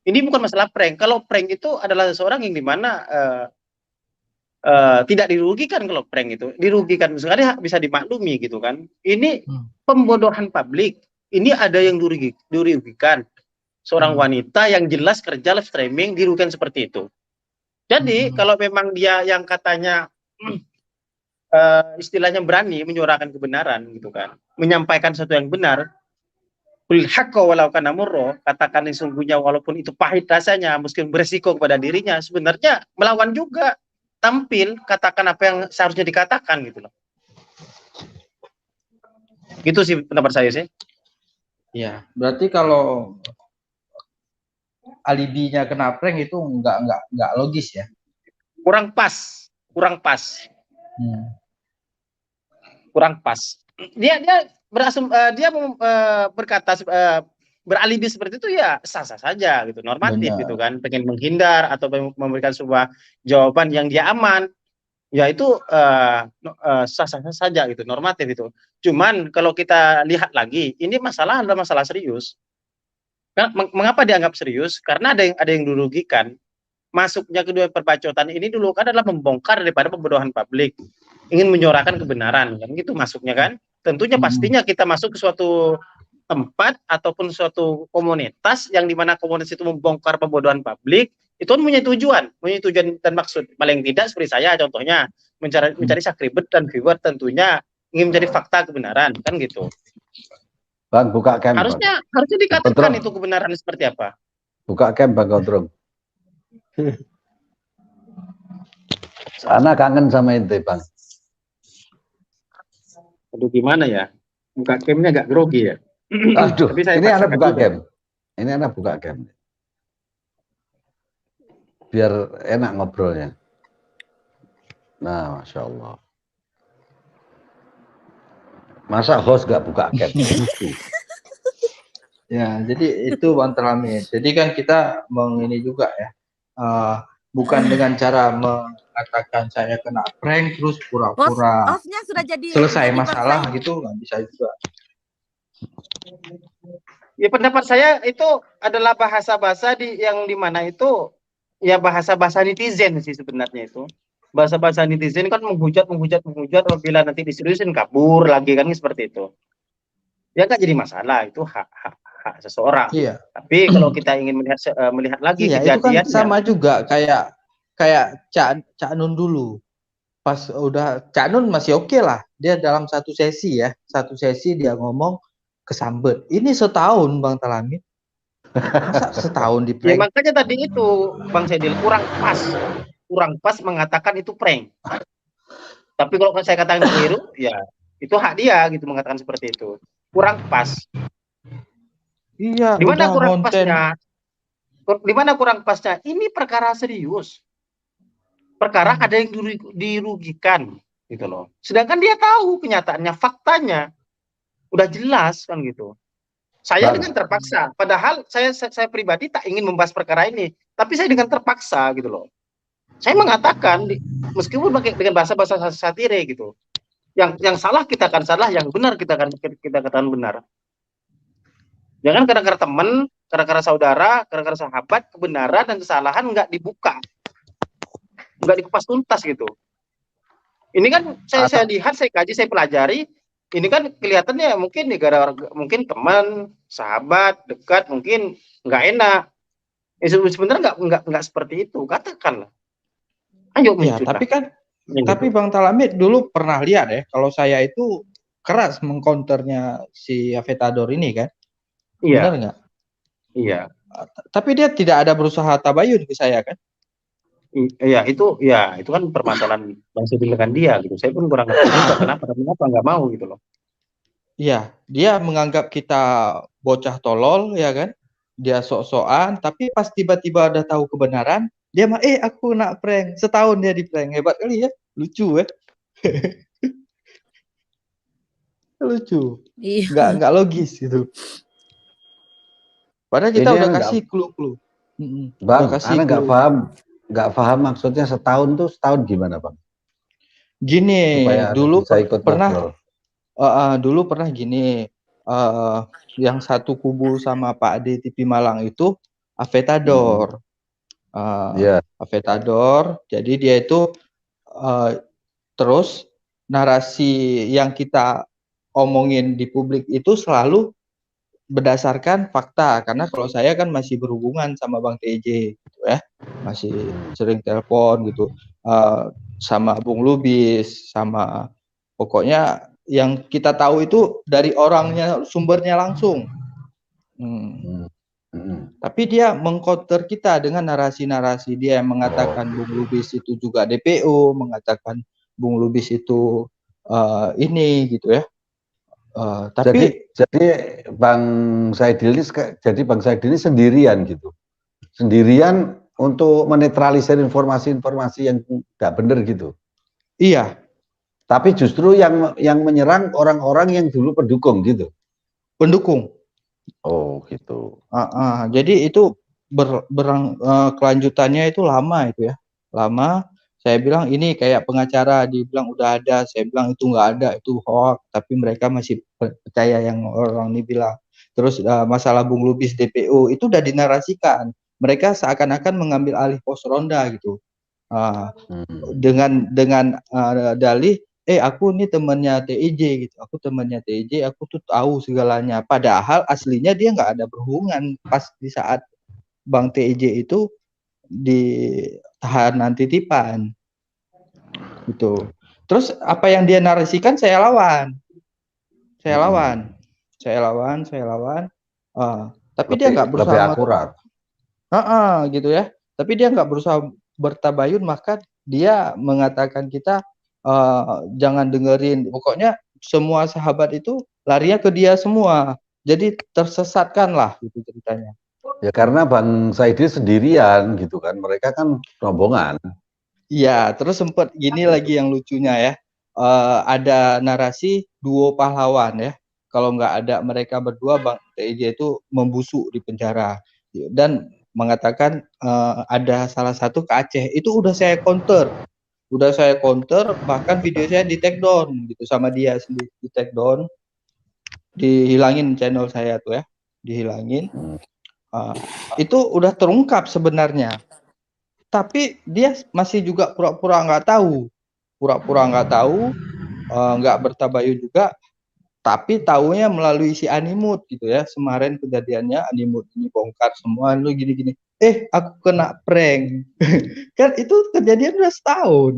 Ini bukan masalah prank. Kalau prank itu adalah seseorang yang di mana tidak dirugikan. Kalau prank itu dirugikan sekali bisa dimaklumi gitu kan. Ini pembodohan publik. Ini ada yang dirugikan. Seorang wanita yang jelas kerja live streaming dirugikan seperti itu. Jadi kalau memang dia yang katanya istilahnya berani menyuarakan kebenaran gitu kan, menyampaikan sesuatu yang benar, qul haqqa walau kana murra, katakan yang sungguhnya walaupun itu pahit rasanya, meskipun beresiko kepada dirinya, sebenarnya melawan juga. Tampil, katakan apa yang seharusnya dikatakan gitu loh. Gitu sih pendapat saya sih. Ya, berarti kalau alibinya kena prank itu nggak logis ya? Kurang pas. Kurang pas. Dia berkata beralibi seperti itu ya sah-sah saja gitu, normatif gitu kan, pengen menghindar atau memberikan sebuah jawaban yang dia aman, ya itu sah-sah saja gitu, normatif itu. Cuman kalau kita lihat lagi, ini masalah adalah masalah serius. Mengapa dianggap serius? Karena ada yang dirugikan. Masuknya kedua perbacotan ini dulu kan adalah membongkar daripada pembodohan publik, ingin menyuarakan kebenaran kan gitu masuknya kan. Tentunya pastinya kita masuk ke suatu tempat ataupun suatu komunitas yang dimana komunitas itu membongkar pembodohan publik, itu kan punya tujuan dan maksud. Paling tidak seperti saya contohnya mencari subscriber dan viewer, tentunya ingin mencari fakta kebenaran kan gitu. Bang, buka cam. Harusnya dikatakan itu kebenaran seperti apa. Buka cam Bang Gondrong. Sana kangen sama ente Bang. Aduh gimana ya, buka camnya agak grogi ya. Aduh, ini anak buka cam. Ini anak buka cam. Biar enak ngobrolnya. Nah, Masya Allah. Masa host nggak buka cap? Ya, jadi itu Bang Teramin. Jadi kan kita ini juga ya, bukan dengan cara mengatakan saya kena prank terus pura-pura Hostnya sudah jadi selesai Bang masalah Said. gitu, nggak bisa juga. Ya pendapat saya itu adalah bahasa-bahasa yang dimana itu ya bahasa-bahasa netizen sih sebenarnya itu. Bahasa-bahasa netizen kan menghujat apabila nanti diseriusin kabur lagi kan seperti itu. Ya nggak jadi masalah, itu hak seseorang. Iya. Tapi kalau kita ingin melihat lagi Iya, itu kan kejadiannya, sama juga kayak Cak Nun dulu. Pas udah Cak Nun masih oke lah. Dia dalam satu sesi dia ngomong kesambet. Ini setahun Bang Talamit. Masa setahun di ya prank? makanya tadi itu Bang Sedil kurang pas mengatakan itu prank. Tapi kalau saya katakan keliru, ya itu hak dia gitu mengatakan seperti itu. Kurang pas. Iya, Di mana udah kurang konten. pasnya? Di mana kurang pasnya? Ini perkara serius. Perkara ada yang dirugikan gitu loh. Sedangkan dia tahu kenyataannya, faktanya udah jelas kan gitu. Saya dengan terpaksa, padahal saya pribadi tak ingin membahas perkara ini, tapi saya dengan terpaksa gitu loh. Saya mengatakan meskipun dengan bahasa-bahasa satire gitu. Yang salah kita akan salah, yang benar kita katakan benar. Jangan gara-gara teman, gara-gara saudara, gara-gara sahabat, kebenaran dan kesalahan nggak dibuka, nggak dikupas tuntas gitu. Ini kan saya lihat, saya kaji, saya pelajari. Ini kan kelihatannya mungkin negara, mungkin teman, sahabat, dekat, mungkin nggak enak. Sebenarnya nggak seperti itu, katakanlah. Ayo Ya, tapi kan, tapi Bang Talamit dulu pernah lihat ya, kalau saya itu keras mengcounternya si Avetador ini kan, iya. Benar nggak? Iya. Tapi dia tidak ada berusaha tabayun ke saya kan? Iya, itu kan permasalahan Bang Sidil dengan dia gitu. Saya pun kurang ngerti juga kenapa nggak mau gitu loh. Iya, dia menganggap kita bocah tolol ya kan? Dia sok-sokan, tapi pas tiba-tiba udah tahu kebenaran, dia mah aku nak prank. Setahun dia di prank. Hebat kali ya. Lucu ya. Lucu. Nggak logis gitu. Padahal kita udah kasih clue-clue. Bang, Ana nggak paham maksudnya setahun gimana Bang? Gini, dulu pernah ngobrol. pernah gini, yang satu kubu sama Pak Ade TV Malang itu Avetador. Avetador, jadi dia itu terus narasi yang kita omongin di publik itu selalu berdasarkan fakta, karena kalau saya kan masih berhubungan sama Bang TJ gitu ya, masih sering telepon gitu, sama Bung Lubis, sama pokoknya yang kita tahu itu dari orangnya, sumbernya langsung. Tapi dia mengcounter kita dengan narasi-narasi dia yang mengatakan Bung Lubis itu juga DPO, mengatakan Bung Lubis itu ini gitu ya. Tapi jadi Bang Saidil ini sendirian gitu, sendirian untuk menetralisir informasi-informasi yang nggak benar gitu. Iya. Tapi justru yang menyerang orang-orang yang dulu pendukung gitu. Pendukung. Oh gitu. Jadi itu kelanjutannya itu lama itu ya, lama. Saya bilang ini kayak pengacara, dibilang udah ada, saya bilang itu nggak ada, itu hoax, tapi mereka masih percaya yang orang ini bilang. Terus masalah Bung Lubis DPO itu udah dinarasikan, mereka seakan-akan mengambil alih pos ronda gitu, dengan dalih aku nih temannya TIJ gitu, aku temannya TIJ, aku tuh tahu segalanya, padahal aslinya dia nggak ada berhubungan pas di saat Bang TIJ itu ditahanan titipan gitu. Terus apa yang dia narasikan saya lawan. Tapi dia nggak berusaha lebih akurat. Gitu ya. Tapi dia nggak berusaha bertabayun, maka dia mengatakan kita jangan dengerin. Pokoknya semua sahabat itu larinya ke dia semua. Jadi tersesatkan lah gitu ceritanya. Ya karena Bang Saidil sendirian gitu kan, mereka kan rombongan. Iya, terus sempat gini lagi yang lucunya ya, ada narasi duo pahlawan ya. Kalau nggak ada mereka berdua, Bang TJ itu membusuk di penjara dan mengatakan ada salah satu ke Aceh. Itu udah saya counter, bahkan video saya di take down gitu sama dia sendiri, di take down, dihilangin channel saya tuh ya, dihilangin. Itu udah terungkap sebenarnya, tapi dia masih juga pura-pura nggak tahu, nggak bertabayun juga, tapi taunya melalui si Animut gitu ya. Kemarin kejadiannya Animut ini bongkar semua, lu gini-gini, aku kena prank. Kan itu kejadian udah setahun.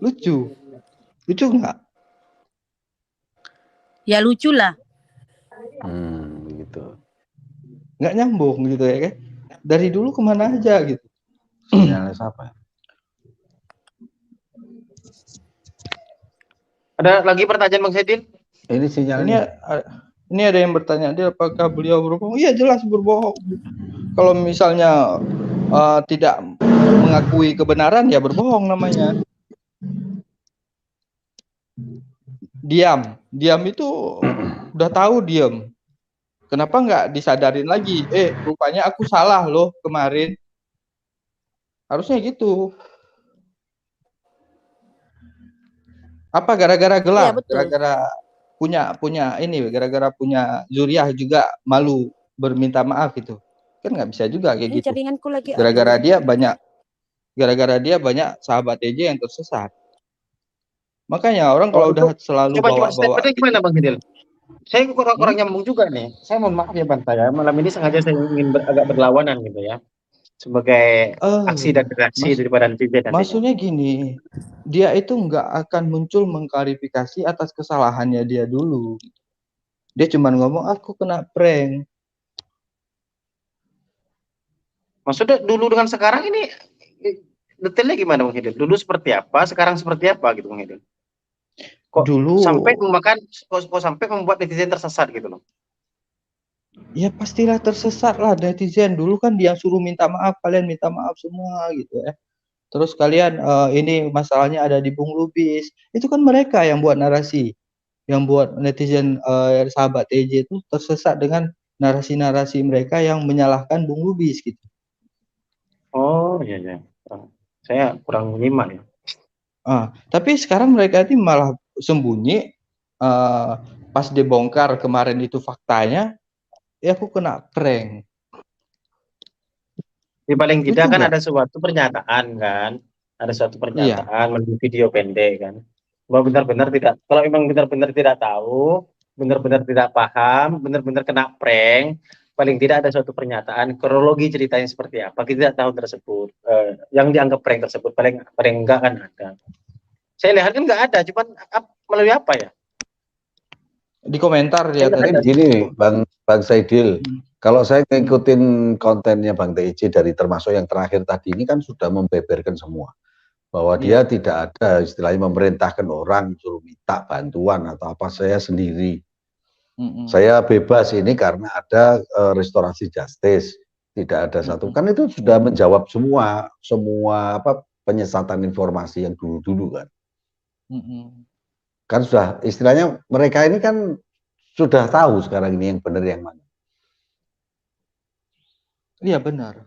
Lucu nggak? Ya lucu lah. Gitu. Nggak nyambung gitu ya kan? Dari dulu kemana aja gitu. Sinyalnya siapa? Ada lagi pertanyaan Bang Saidil? Ini sinyalnya. Ini ada yang bertanya, dia apakah beliau berbohong? Iya jelas berbohong. Kalau misalnya tidak mengakui kebenaran ya berbohong namanya. Diam itu udah tahu diam. Kenapa nggak disadarin lagi? Rupanya aku salah loh kemarin. Harusnya gitu. Apa gara-gara gelap? Iya, gara-gara gara-gara punya zuriah juga malu berminta maaf gitu. Kan nggak bisa juga kayak gitu. Gara-gara dia banyak sahabat TJ yang tersesat. Makanya orang kalau udah selalu bawa-bawa. Gimana Bang Saidil? Saya kurang nyambung juga nih. Saya mohon maaf ya Bang saya. Malam ini sengaja saya ingin agak berlawanan gitu ya. Sebagai aksi dan reaksi daripada netizen. Maksudnya gini, dia itu nggak akan muncul mengklarifikasi atas kesalahannya dia dulu. Dia cuma ngomong aku kena prank. Maksudnya dulu dengan sekarang ini detailnya gimana Bang Hidil? Dulu seperti apa, sekarang seperti apa gitu Bang Hidil? Kok dulu sampai membuat netizen tersesat gitu loh? Ya pastilah tersesat lah netizen. Dulu kan dia suruh minta maaf, kalian minta maaf semua gitu ya. Terus kalian ini masalahnya ada di Bung Lubis. Itu kan mereka yang buat narasi, yang buat netizen sahabat TJ itu tersesat dengan narasi-narasi mereka yang menyalahkan Bung Lubis gitu. Oh iya. Saya kurang menyimak ya. Tapi sekarang mereka ini malah sembunyi. Pas dibongkar kemarin itu faktanya, ya aku kena prank. Di paling tidak kan ada suatu pernyataan kan, melalui video pendek kan. Bahwa benar-benar tidak, kalau memang benar-benar tidak tahu, benar-benar tidak paham, benar-benar kena prank, paling tidak ada suatu pernyataan kronologi ceritanya seperti apa, kita tidak tahu tersebut. Yang dianggap prank tersebut paling enggak kan ada. Saya lihat kan enggak ada, cuman melalui apa ya? Di komentar dia tadi begini Bang Saidil, kalau saya ngikutin kontennya Bang TJ dari termasuk yang terakhir tadi ini kan sudah membeberkan semua bahwa dia tidak ada istilahnya memerintahkan orang suruh minta bantuan atau apa, saya sendiri. Saya bebas ini karena ada restorasi justice, tidak ada satu, kan itu sudah menjawab semua apa penyesatan informasi yang dulu-dulu kan. Kan sudah istilahnya mereka ini kan sudah tahu sekarang ini yang benar yang mana. Iya benar.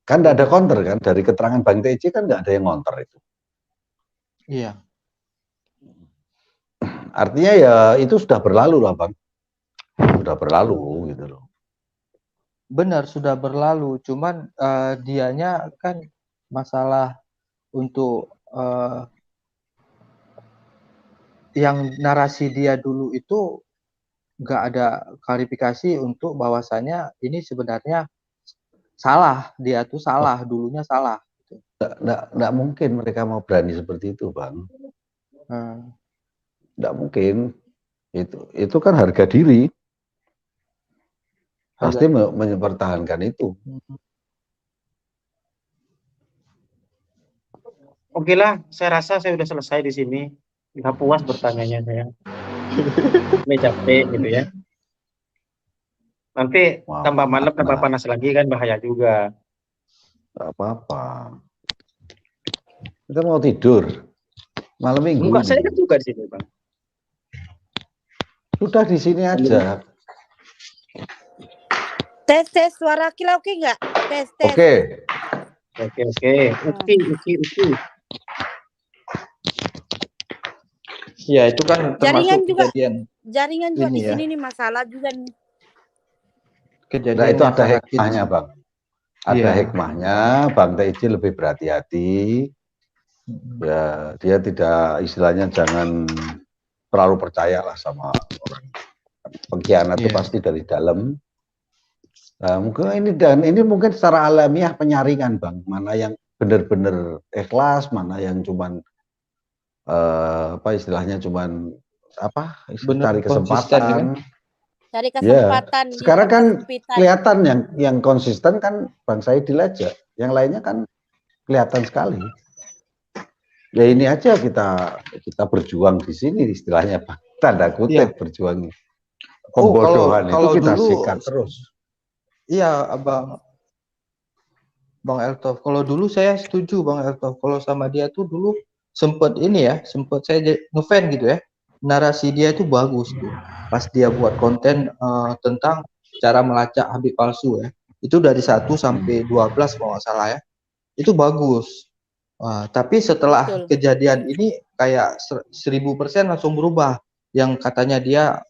Kan tidak ada counter kan dari keterangan Bang TJ kan nggak ada yang counter itu. Iya. Artinya ya itu sudah berlalu lah Bang. Sudah berlalu gitu loh. Benar sudah berlalu. Cuman dianya kan masalah untuk yang narasi dia dulu itu nggak ada klarifikasi untuk bahwasanya ini sebenarnya salah, dia tuh salah, dulunya salah. Nggak mungkin mereka mau berani seperti itu Bang. Nggak mungkin. Itu kan harga diri. Pasti mempertahankan itu. Oke lah, saya rasa saya sudah selesai di sini. Nggak puas bertanyanya saya. Ini capek gitu ya. Nanti tambah malam, tambah panas lagi kan bahaya juga. Nggak apa-apa. Kita mau tidur. Malam minggu. Enggak, saya ini. kan juga di sini, Bang. Sudah di sini aja. Tes suara Akila oke nggak? Tes. Oke. Uki. Ya itu kan Jaringan termasuk juga. kejadian Jaringan juga ini di ya. sini nih masalah juga nih. Kejadian Nah, itu yang ada sangat hikmahnya, kecil. Bang. Ada Iya. hikmahnya, Bang Teji lebih berhati-hati. Ya, dia tidak, istilahnya jangan terlalu percayalah sama orang. Pengkhianat itu Iya. pasti dari dalam. Nah, ini mungkin secara alamiah penyaringan, Bang. Mana yang benar-benar ikhlas, mana yang cuman istilahnya cuman Benar, cari konsisten, kesempatan. Cari kesempatan. Ya. Sekarang di kan kesempitan. kelihatan yang konsisten kan Bang Saidil aja. Yang lainnya kan kelihatan sekali. Ya ini aja kita berjuang di sini istilahnya, Pak. Tanda kutip berjuang. Pembodohan kalau itu kita dulu, sikat terus. Iya, Bang Eltof. Kalau dulu saya setuju Bang Eltof. Kalau sama dia tuh dulu sempet saya ngefan gitu ya. Narasi dia itu bagus tuh. Pas dia buat konten tentang cara melacak Habib palsu ya. Itu dari 1 sampai 12 kalau nggak salah ya. Itu bagus. Tapi setelah kejadian ini kayak 1000% langsung berubah. Yang katanya dia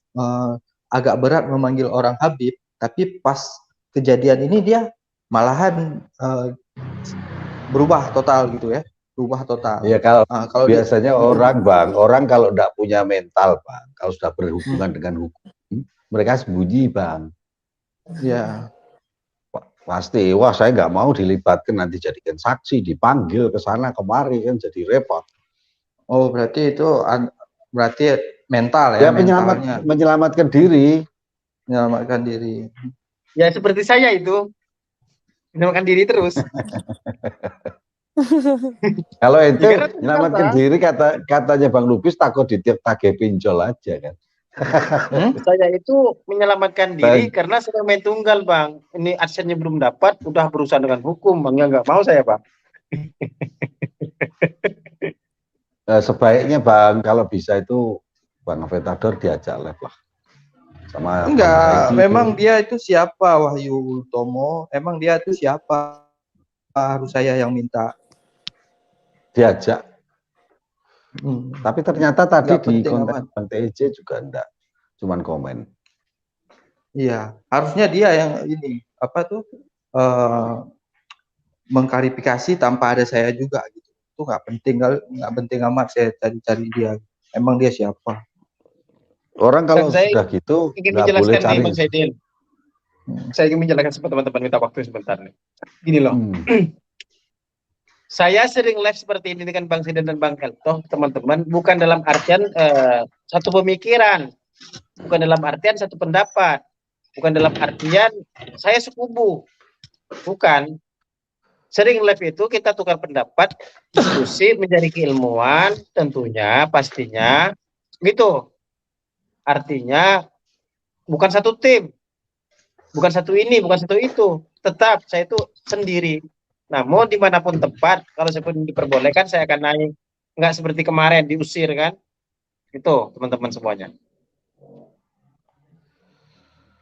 agak berat memanggil orang Habib, tapi pas kejadian ini dia malahan berubah total gitu ya. Berubah total. Ya kalau biasanya orang kalau tidak punya mental, Bang, kalau sudah berhubungan dengan hukum, mereka sembunyi, Bang. Ya. Pasti, wah saya nggak mau dilibatkan nanti jadikan saksi, dipanggil ke sana kemari kan jadi repot. Oh berarti itu mental ya? Menyelamatkan diri. Menyelamatkan diri. Ya seperti saya itu menyelamatkan diri terus. Kalau itu menyelamatkan diri katanya Bang Lubis takut ditagih pinjol aja kan. Saya itu menyelamatkan diri karena sedang main tunggal, Bang. Ini adsense-nya belum dapat, udah berusaha dengan hukum, Bang. Ya nggak mau saya, Bang. Sebaiknya, Bang, kalau bisa itu Bang Aventador diajak live lah. Sama enggak, memang dia itu siapa Wahyu Utomo? Emang dia itu siapa? Harus saya yang minta. Diajak. Tapi ternyata tadi di konten Bang TJ juga enggak, cuman komen. Iya, harusnya dia yang ini mengklarifikasi tanpa ada saya juga gitu. Itu nggak penting amat saya cari dia. Emang dia siapa? Orang kalau sudah gitu nggak boleh cari. Bang Saidil. Saya ingin menjelaskan sama teman-teman, minta waktu sebentar nih. Gini loh. Saya sering live seperti ini dengan Bang Saidil dan Bang Eltof, teman-teman, bukan dalam artian satu pemikiran, bukan dalam artian satu pendapat, bukan dalam artian saya sekubu, bukan. Sering live itu kita tukar pendapat, diskusi, mencari keilmuan, tentunya, pastinya, gitu. Artinya bukan satu tim, bukan satu ini, bukan satu itu. Tetap saya itu sendiri. Namun dimanapun tempat, kalau saya pun diperbolehkan, saya akan naik. Nggak seperti kemarin, diusir kan. Itu teman-teman semuanya.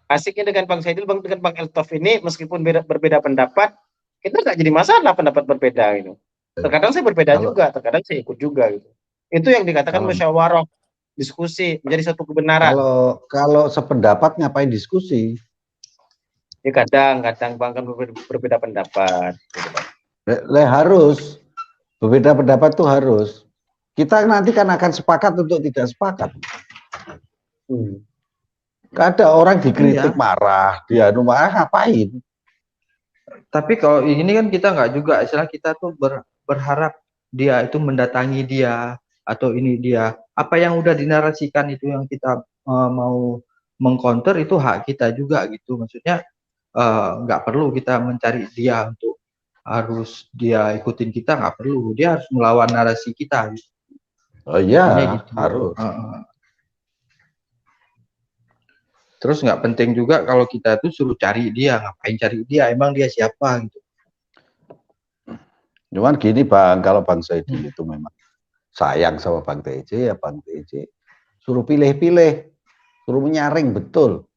Asiknya dengan Bang Saidil, dengan Bang Eltof ini, meskipun berbeda pendapat, kita nggak jadi masalah pendapat berbeda gitu. Terkadang saya berbeda juga, terkadang saya ikut juga gitu. Itu yang dikatakan musyawarah, diskusi, menjadi satu kebenaran. Kalau sependapat ngapain diskusi? Ya kadang-kadang Bang kan berbeda pendapat. Harus berbeda pendapat tuh harus. Kita nanti kan akan sepakat untuk tidak sepakat. Ada orang dikritik marah, dia marah ngapain? Tapi kalau ini kan kita nggak juga, istilah kita tuh berharap dia itu mendatangi dia atau ini dia. Apa yang udah dinarasikan itu yang kita mau mengcounter itu hak kita juga gitu. Maksudnya nggak perlu kita mencari dia untuk harus dia ikutin kita, nggak perlu. Dia harus melawan narasi kita. Gitu. Oh iya, gitu. Harus. Terus nggak penting juga kalau kita tuh suruh cari dia, ngapain cari dia, emang dia siapa gitu. Cuman gini Bang, kalau Bang Saidil itu memang sayang sama Bang TJ, ya Bang TJ suruh pilih-pilih, suruh menyaring betul.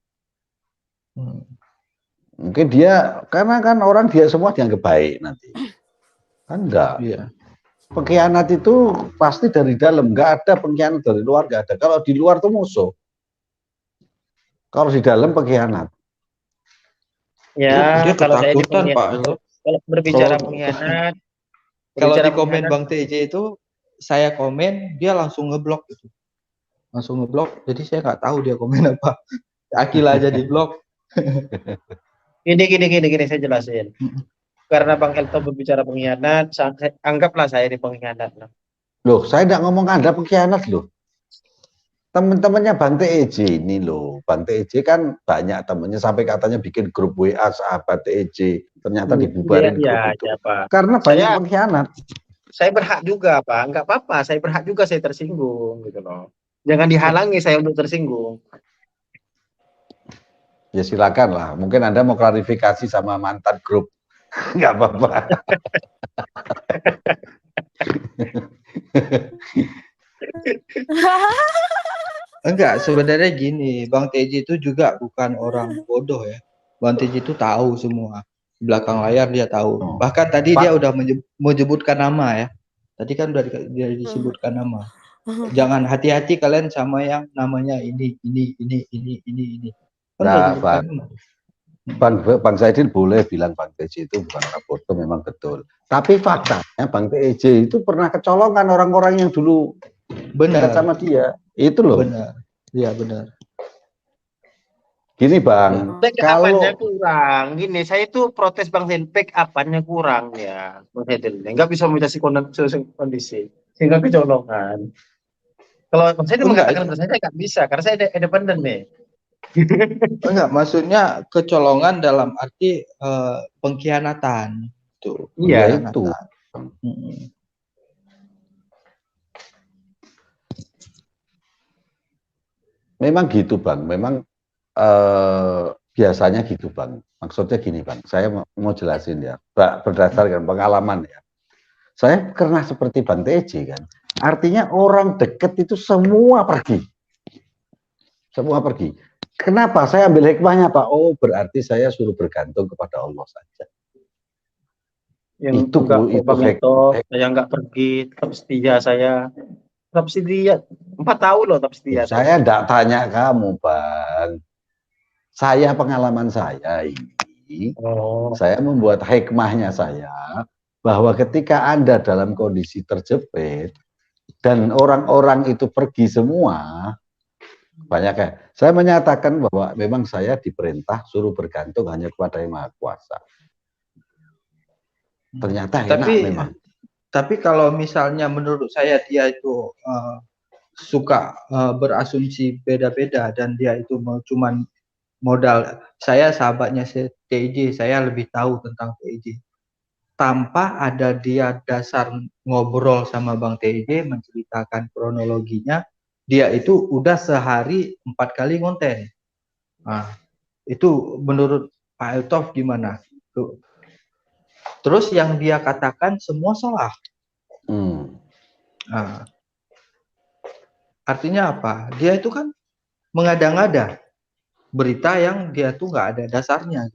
Mungkin dia, karena kan orang dia semua dianggap baik nanti. Kan enggak. Iya. Pengkhianat itu pasti dari dalam, enggak ada pengkhianat dari luar, enggak ada. Kalau di luar tuh musuh. Kalau di dalam pengkhianat. Ya, Dia kalau saya di ketakutan, Pak. kalau berbicara Kalau- pengkhianat, Kalau berbicara di komen pengkhianat, Bang TJ itu, saya komen, dia langsung ngeblok gitu. Langsung ngeblok, jadi saya nggak tahu dia komen apa. Akil aja di blok. gini, saya jelasin. Karena Bang Elto berbicara pengkhianat, anggaplah saya di pengkhianat. Loh, saya enggak ngomong Anda pengkhianat loh. Teman-temannya Bang TJ ini loh. Bang TJ kan banyak temennya sampai katanya bikin grup WA sahabat TJ. Ternyata dibubarin grup itu. Ya, Pak. Karena banyak pengkhianat. Saya berhak juga, Pak. Enggak apa-apa, saya berhak juga saya tersinggung gitu loh. Jangan dihalangi saya untuk tersinggung. Ya silakan lah. Mungkin Anda mau klarifikasi sama mantan grup. Enggak apa-apa. Enggak, sebenarnya gini, Bang TJ itu juga bukan orang bodoh ya. Bang TJ itu tahu semua. Di belakang layar dia tahu. Bahkan tadi dia udah menyebutkan nama ya. Tadi kan udah dia disebutkan nama. Jangan hati-hati kalian sama yang namanya ini. Kan udah disebutkan nama. Bang Zaidin boleh bilang Bang TJ itu bukan orang bodoh, memang betul. Tapi faktanya Bang TJ itu pernah kecolongan orang-orang yang dulu benar sama dia. Itu loh. Benar. Iya benar. Gini Bang, kalau kurang, gini saya itu protes Bang Zaidin, up-nya kurang ya, Bang Zaidin. Enggak bisa membatasi kondisi sehingga kecolongan. Kalau Bang Zaidin mengatakan saya nggak bisa karena saya independen nih. Enggak, maksudnya kecolongan dalam arti pengkhianatan. Tuh. Iya itu. Memang gitu Bang, memang biasanya gitu Bang. Maksudnya gini Bang, saya mau jelasin ya, berdasarkan pengalaman ya. Saya pernah seperti Bang TJ kan, artinya orang deket itu semua pergi. Semua pergi. Kenapa? Saya ambil hikmahnya Pak, oh berarti saya suruh bergantung kepada Allah saja. Yang itu Bang Elto, saya nggak pergi, tetap setia saya. Tetap setia, 4 tahun loh tetap setia. Saya enggak tanya kamu Bang. Saya pengalaman saya ini, saya membuat hikmahnya saya, bahwa ketika Anda dalam kondisi terjepit, dan orang-orang itu pergi semua, banyak ya, saya menyatakan bahwa memang saya diperintah suruh bergantung hanya kepada Yang Maha Kuasa. Ternyata enak memang. Tapi kalau misalnya menurut saya dia itu suka berasumsi beda-beda dan dia itu cuman modal, saya sahabatnya TJ, saya lebih tahu tentang TJ. Tanpa ada dia dasar ngobrol sama Bang TJ, menceritakan kronologinya, dia itu udah sehari 4 kali konten. Nah, itu menurut Pak Eltov gimana? Tuh. Terus yang dia katakan semua salah. Nah, artinya apa? Dia itu kan mengada-ngada berita yang dia tuh nggak ada dasarnya.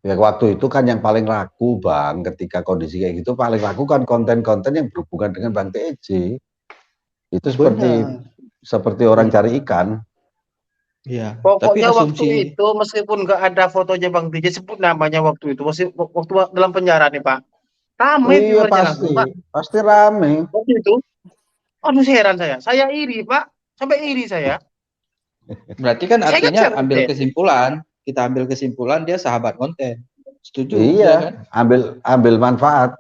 Ya waktu itu kan yang paling laku Bang, ketika kondisi kayak gitu paling laku kan konten-konten yang berhubungan dengan Bang TJ. Itu seperti orang cari ikan. Iya. Pokoknya tapi waktu itu meskipun nggak ada fotonya Bang TJ, sebut namanya waktu itu, waktu dalam penjara nih Pak. Ramai iya pasti rame. Waktu itu, aduh heran saya iri Pak, sampai iri saya. Berarti kan artinya kita ambil kesimpulan dia sahabat konten. Setuju? Iya, kan? ambil manfaat.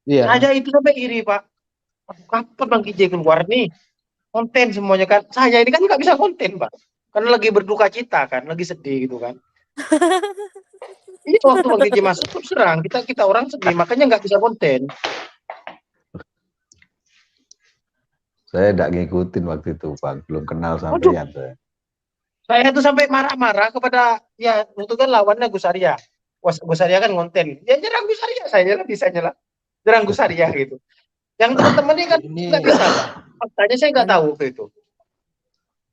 Iya. Saya itu sampai iri Pak. Kapan Bang TJ keluar nih? Konten semuanya kan. Saya ini kan nggak bisa konten Pak. Karena lagi berduka cita kan, lagi sedih gitu kan. Ini waktu Bang TJ masuk terus serang, kita orang sedih, makanya nggak bisa konten. Saya tidak ngikutin waktu itu Bang, belum kenal sampean saya. Saya tuh sampai marah-marah kepada ya itu kan lawannya Gus Arya. Gus Arya kan konten. Ya nyerang Gus Arya, saya nyerang bisa nyerang Gus Arya gitu. Yang teman-teman ini kan Ini nggak bisa, Bang. Faktanya saya nggak tahu itu.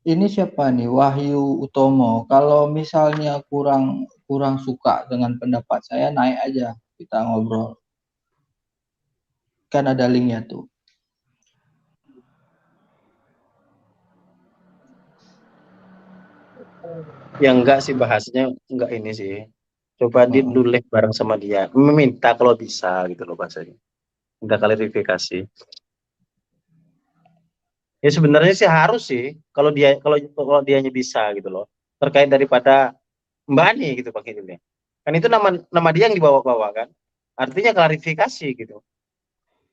ini siapa nih? Wahyu Utomo. Kalau misalnya kurang suka dengan pendapat saya, naik aja kita ngobrol. Kan ada linknya tuh. Ya enggak sih, bahasnya enggak ini sih. Coba ditulis bareng sama dia, meminta kalau bisa gitu loh bahasanya. Minta klarifikasi. Ya sebenarnya sih harus sih kalau dianya bisa gitu loh. Terkait daripada Mbak Ani gitu Pak Kidulnya. Kan itu nama dia yang dibawa-bawa kan. Artinya klarifikasi gitu.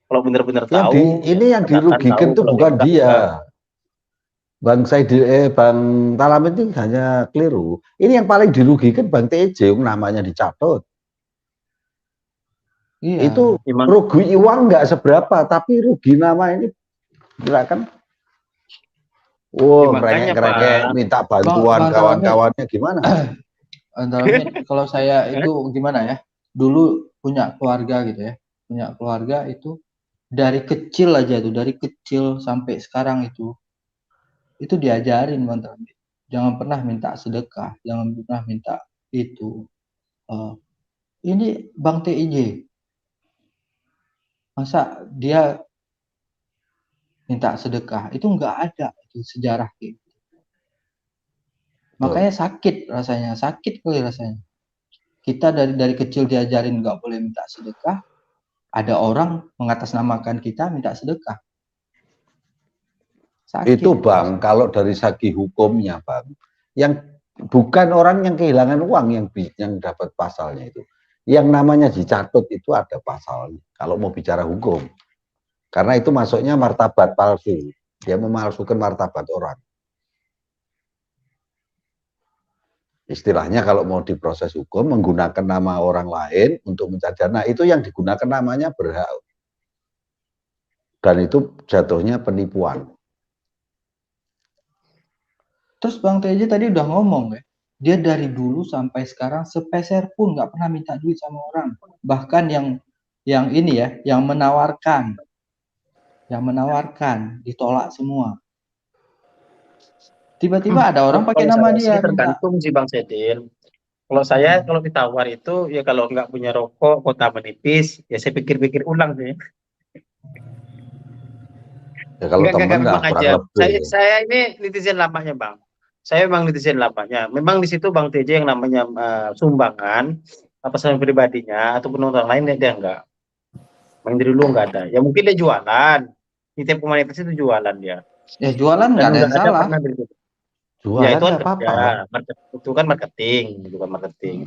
Kalau benar-benar tahu, ini yang katakan dirugikan tahu, itu kalau bukan enggak, dia. enggak. Bang Bang Talam ini hanya keliru. Ini yang paling dirugikan Bang TJ, namanya dicatut. Iya. Itu rugi uang nggak seberapa, tapi rugi nama ini gerakan. Wow, merengek-merengek minta bantuan kawan-kawannya gimana? Kalau saya itu gimana ya? Dulu punya keluarga gitu ya. Punya keluarga itu dari kecil aja tuh, dari kecil sampai sekarang itu diajarin Bang Trambi. Jangan pernah minta sedekah, jangan pernah minta itu. Ini Bang TIJ, masa dia minta sedekah? Itu nggak ada itu sejarah gitu. Makanya sakit rasanya, sakit kali rasanya. Kita dari kecil diajarin nggak boleh minta sedekah, ada orang mengatasnamakan kita minta sedekah. Sakit. Itu Bang, kalau dari segi hukumnya Bang, yang bukan orang yang kehilangan uang yang dapat pasalnya itu. Yang namanya dicatut itu ada pasalnya, kalau mau bicara hukum. Karena itu masuknya martabat palsu. Dia memalsukan martabat orang. Istilahnya kalau mau diproses hukum menggunakan nama orang lain untuk mencari dana, itu yang digunakan namanya berhak. Dan itu jatuhnya penipuan. Terus Bang TJ tadi udah ngomong ya, dia dari dulu sampai sekarang sepeser pun nggak pernah minta duit sama orang. Bahkan yang ini ya, yang menawarkan ditolak semua. Tiba-tiba ada orang pakai nama dia. Tergantung sih Bang Sedin. Kalau saya kalau ditawar itu ya kalau nggak punya rokok, kota menipis, ya saya pikir-pikir ulang sih. Ya kalau teman memang aja. Saya ini netizen lamanya Bang. Saya memang netizen lamanya. Memang di situ Bang TJ yang namanya sumbangan apa sama pribadinya ataupun orang lain dia enggak. Yang dari dulu enggak ada. Ya mungkin dia jualan. Di tiap komunitas itu jualan dia. Ya jualan nggak ada yang salah. Jualan ya itu kan kerja. Itu kan marketing, itu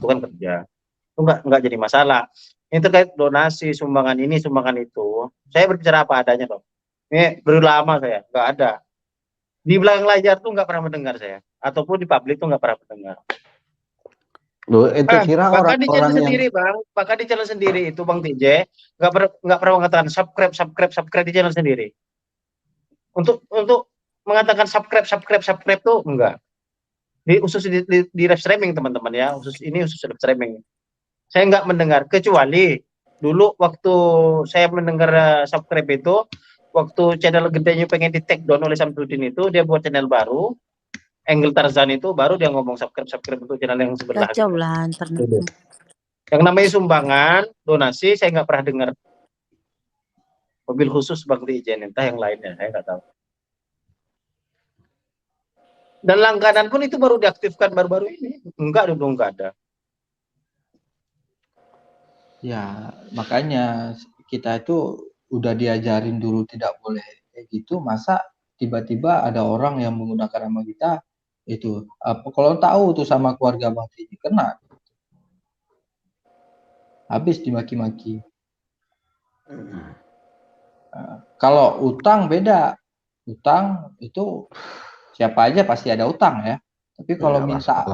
kan kerja. Itu enggak jadi masalah. Ini terkait donasi, sumbangan ini, sumbangan itu. Saya berbicara apa adanya dong. Ini berlama saya enggak ada. Di belakang layar tuh nggak pernah mendengar saya, ataupun di publik tuh nggak pernah mendengar. Loh, itu kira bahkan di channel yang... sendiri Bang, bahkan di channel sendiri itu Bang TJ nggak pernah mengatakan subscribe di channel sendiri. Untuk mengatakan subscribe tuh enggak. Khusus di live streaming teman-teman ya, khusus live streaming. Saya nggak mendengar, kecuali dulu waktu saya mendengar subscribe itu, waktu channel gedenya pengen di take down oleh Samsudin itu, dia buat channel baru, Angle Tarzan itu, baru dia ngomong subscribe untuk channel yang sebelah. Kacau lah internet. Yang namanya sumbangan, donasi, saya nggak pernah dengar. Mobil khusus Bang TJ, entah yang lainnya, saya nggak tahu. Dan langganan pun itu baru diaktifkan baru-baru ini, enggak dulu nggak ada. Ya makanya kita itu udah diajarin dulu tidak boleh kayak gitu, masa tiba-tiba ada orang yang menggunakan nama kita itu kalau tahu tuh sama keluarga Bang TJ kena, habis dimaki-maki. Kalau utang beda, utang itu siapa aja pasti ada utang ya, tapi kalau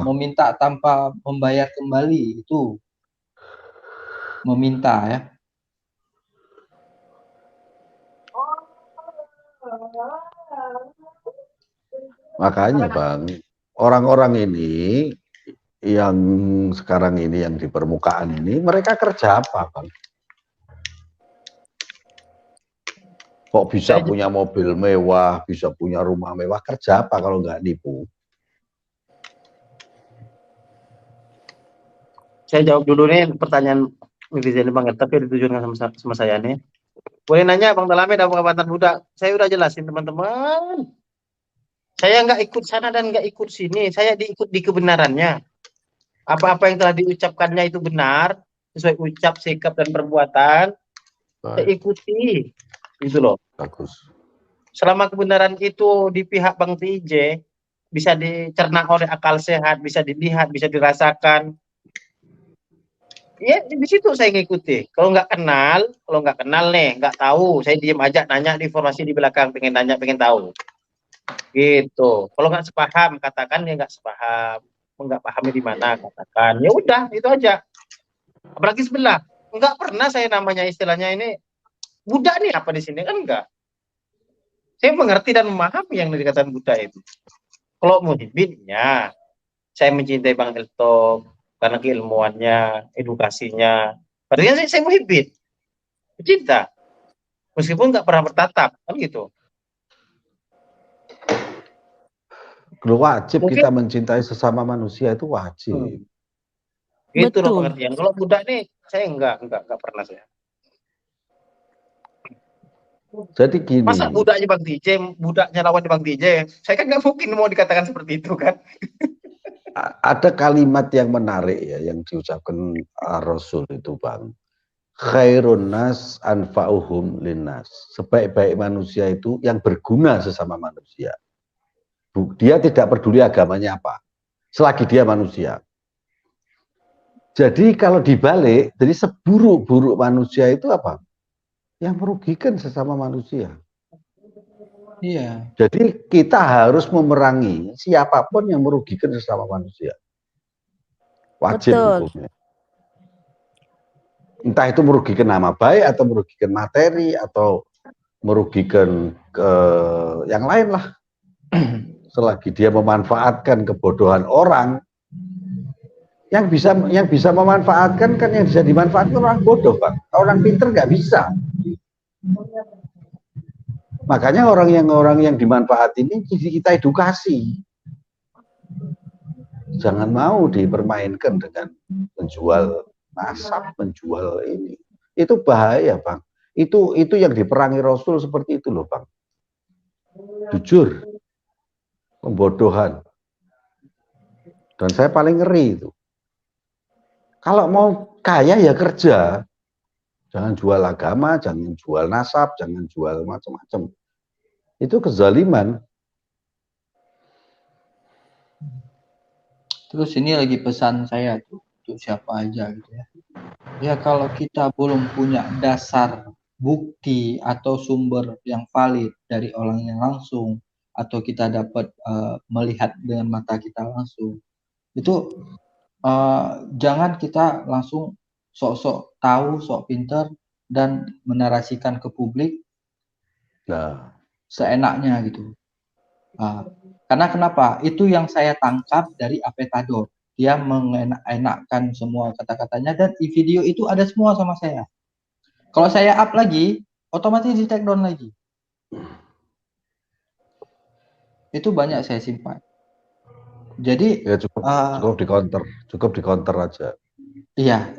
meminta tanpa membayar kembali itu meminta ya. Makanya Bang, orang-orang ini yang sekarang ini yang di permukaan ini, mereka kerja apa Bang? Kok bisa punya mobil mewah, bisa punya rumah mewah, kerja apa kalau nggak nipu? Saya jawab dulu nih pertanyaan netizen Bang, tapi ditujukan sama saya nih. Boleh nanya Bang Dalame dan Kabupaten Budak. Saya udah jelasin teman-teman. Saya nggak ikut sana dan nggak ikut sini. Saya diikut di kebenarannya. Apa-apa yang telah diucapkannya itu benar, sesuai ucap, sikap, dan perbuatan. Saya ikuti. Gitu loh. Bagus. Selama kebenaran itu di pihak Bang TJ, bisa dicerna oleh akal sehat, bisa dilihat, bisa dirasakan. Ya di situ saya ngikuti. Kalau nggak kenal nih, nggak tahu, saya diem aja, nanya informasi di belakang, pengen nanya, pengen tahu. Gitu. Kalau nggak sepaham, katakan ya nggak sepaham. Nggak pahamnya di mana, katakan. Ya udah, itu aja. Apalagi sebelah, nggak pernah saya namanya istilahnya ini budak nih apa di sini, kan enggak. Saya mengerti dan memahami yang dikatakan budak itu. Kalau Muhyiddin, ya saya mencintai Bang Elto karena keilmuannya, edukasinya. Padahal saya Muhyiddin, cinta, meskipun nggak pernah bertatap, kan gitu. Wajib mungkin kita mencintai sesama manusia, itu wajib. Gitu loh pengertian. Kalau budak nih, saya enggak pernah saya. Jadi gini. Masa budaknya Bang DJ, budaknya lawan Bang DJ, saya kan nggak mungkin mau dikatakan seperti itu kan. Ada kalimat yang menarik ya yang diucapkan Rasul itu Bang. Khairun nas anfa'uhum linnas. Sebaik-baik manusia itu yang berguna sesama manusia. Dia tidak peduli agamanya apa, selagi dia manusia. Jadi kalau dibalik, jadi seburuk-buruk manusia itu apa? Yang merugikan sesama manusia. Iya. Jadi kita harus memerangi siapapun yang merugikan sesama manusia. Wajib hukumnya. Entah itu merugikan nama baik atau merugikan materi atau merugikan yang lain lah. Selagi dia memanfaatkan kebodohan orang, yang bisa memanfaatkan kan yang bisa dimanfaatkan orang bodoh Bang. Orang pinter nggak bisa. Makanya orang yang dimanfaat ini kita edukasi. Jangan mau dipermainkan dengan menjual nasab, menjual ini. Itu bahaya Bang. Itu yang diperangi Rasul seperti itu loh Bang. Jujur. Pembodohan. Dan saya paling ngeri itu. Kalau mau kaya ya kerja. Jangan jual agama, jangan jual nasab, jangan jual macam-macam. Itu kezaliman. Terus ini lagi pesan saya tuh untuk siapa aja gitu ya. Ya kalau kita belum punya dasar bukti atau sumber yang valid dari orang yang langsung, atau kita dapat melihat dengan mata kita langsung, itu jangan kita langsung sok-sok tahu, sok pinter dan menarasikan ke publik seenaknya gitu. Karena kenapa? Itu yang saya tangkap dari Apetador. Dia mengenak-enakkan semua kata-katanya dan di video itu ada semua sama saya. Kalau saya up lagi, otomatis di take down lagi. Itu banyak saya simpan. Jadi ya cukup di counter aja. Iya,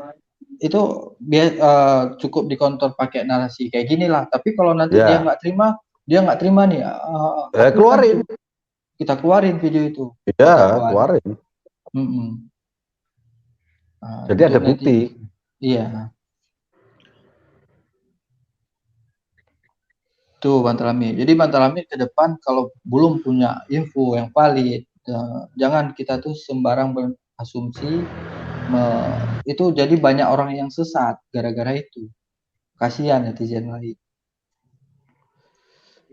itu cukup di counter pakai narasi kayak gini lah. Tapi kalau nanti dia nggak terima nih, keluarin. Kita keluarin video itu. Iya, keluarin. Jadi ada bukti. Iya. Tuh Bang Talami. Jadi Bang Talami ke depan kalau belum punya info yang valid, jangan kita tuh sembarang berasumsi. Itu jadi banyak orang yang sesat gara-gara itu. Kasihan netizen lain.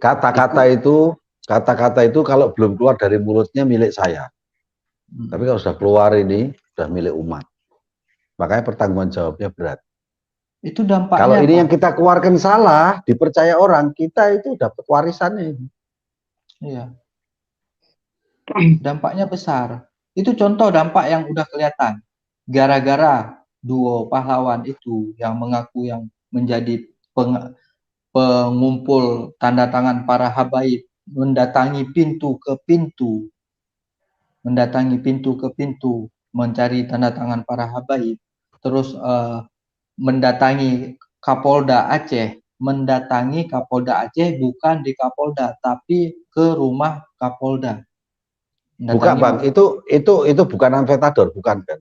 Kata-kata itu kalau belum keluar dari mulutnya milik saya. Tapi kalau sudah keluar ini sudah milik umat. Makanya pertanggungan jawabnya berat. Itu dampaknya. Kalau ini yang kita keluarkan salah, dipercaya orang, kita itu dapat warisannya. Iya. Dampaknya besar. Itu contoh dampak yang udah kelihatan. Gara-gara duo pahlawan itu yang mengaku yang menjadi pengumpul tanda tangan para habaib mendatangi pintu ke pintu, mencari tanda tangan para habaib, terus mendatangi Kapolda Aceh, bukan di Kapolda tapi ke rumah Kapolda. Bukan Bang, itu bukan amfetador, bukan kan?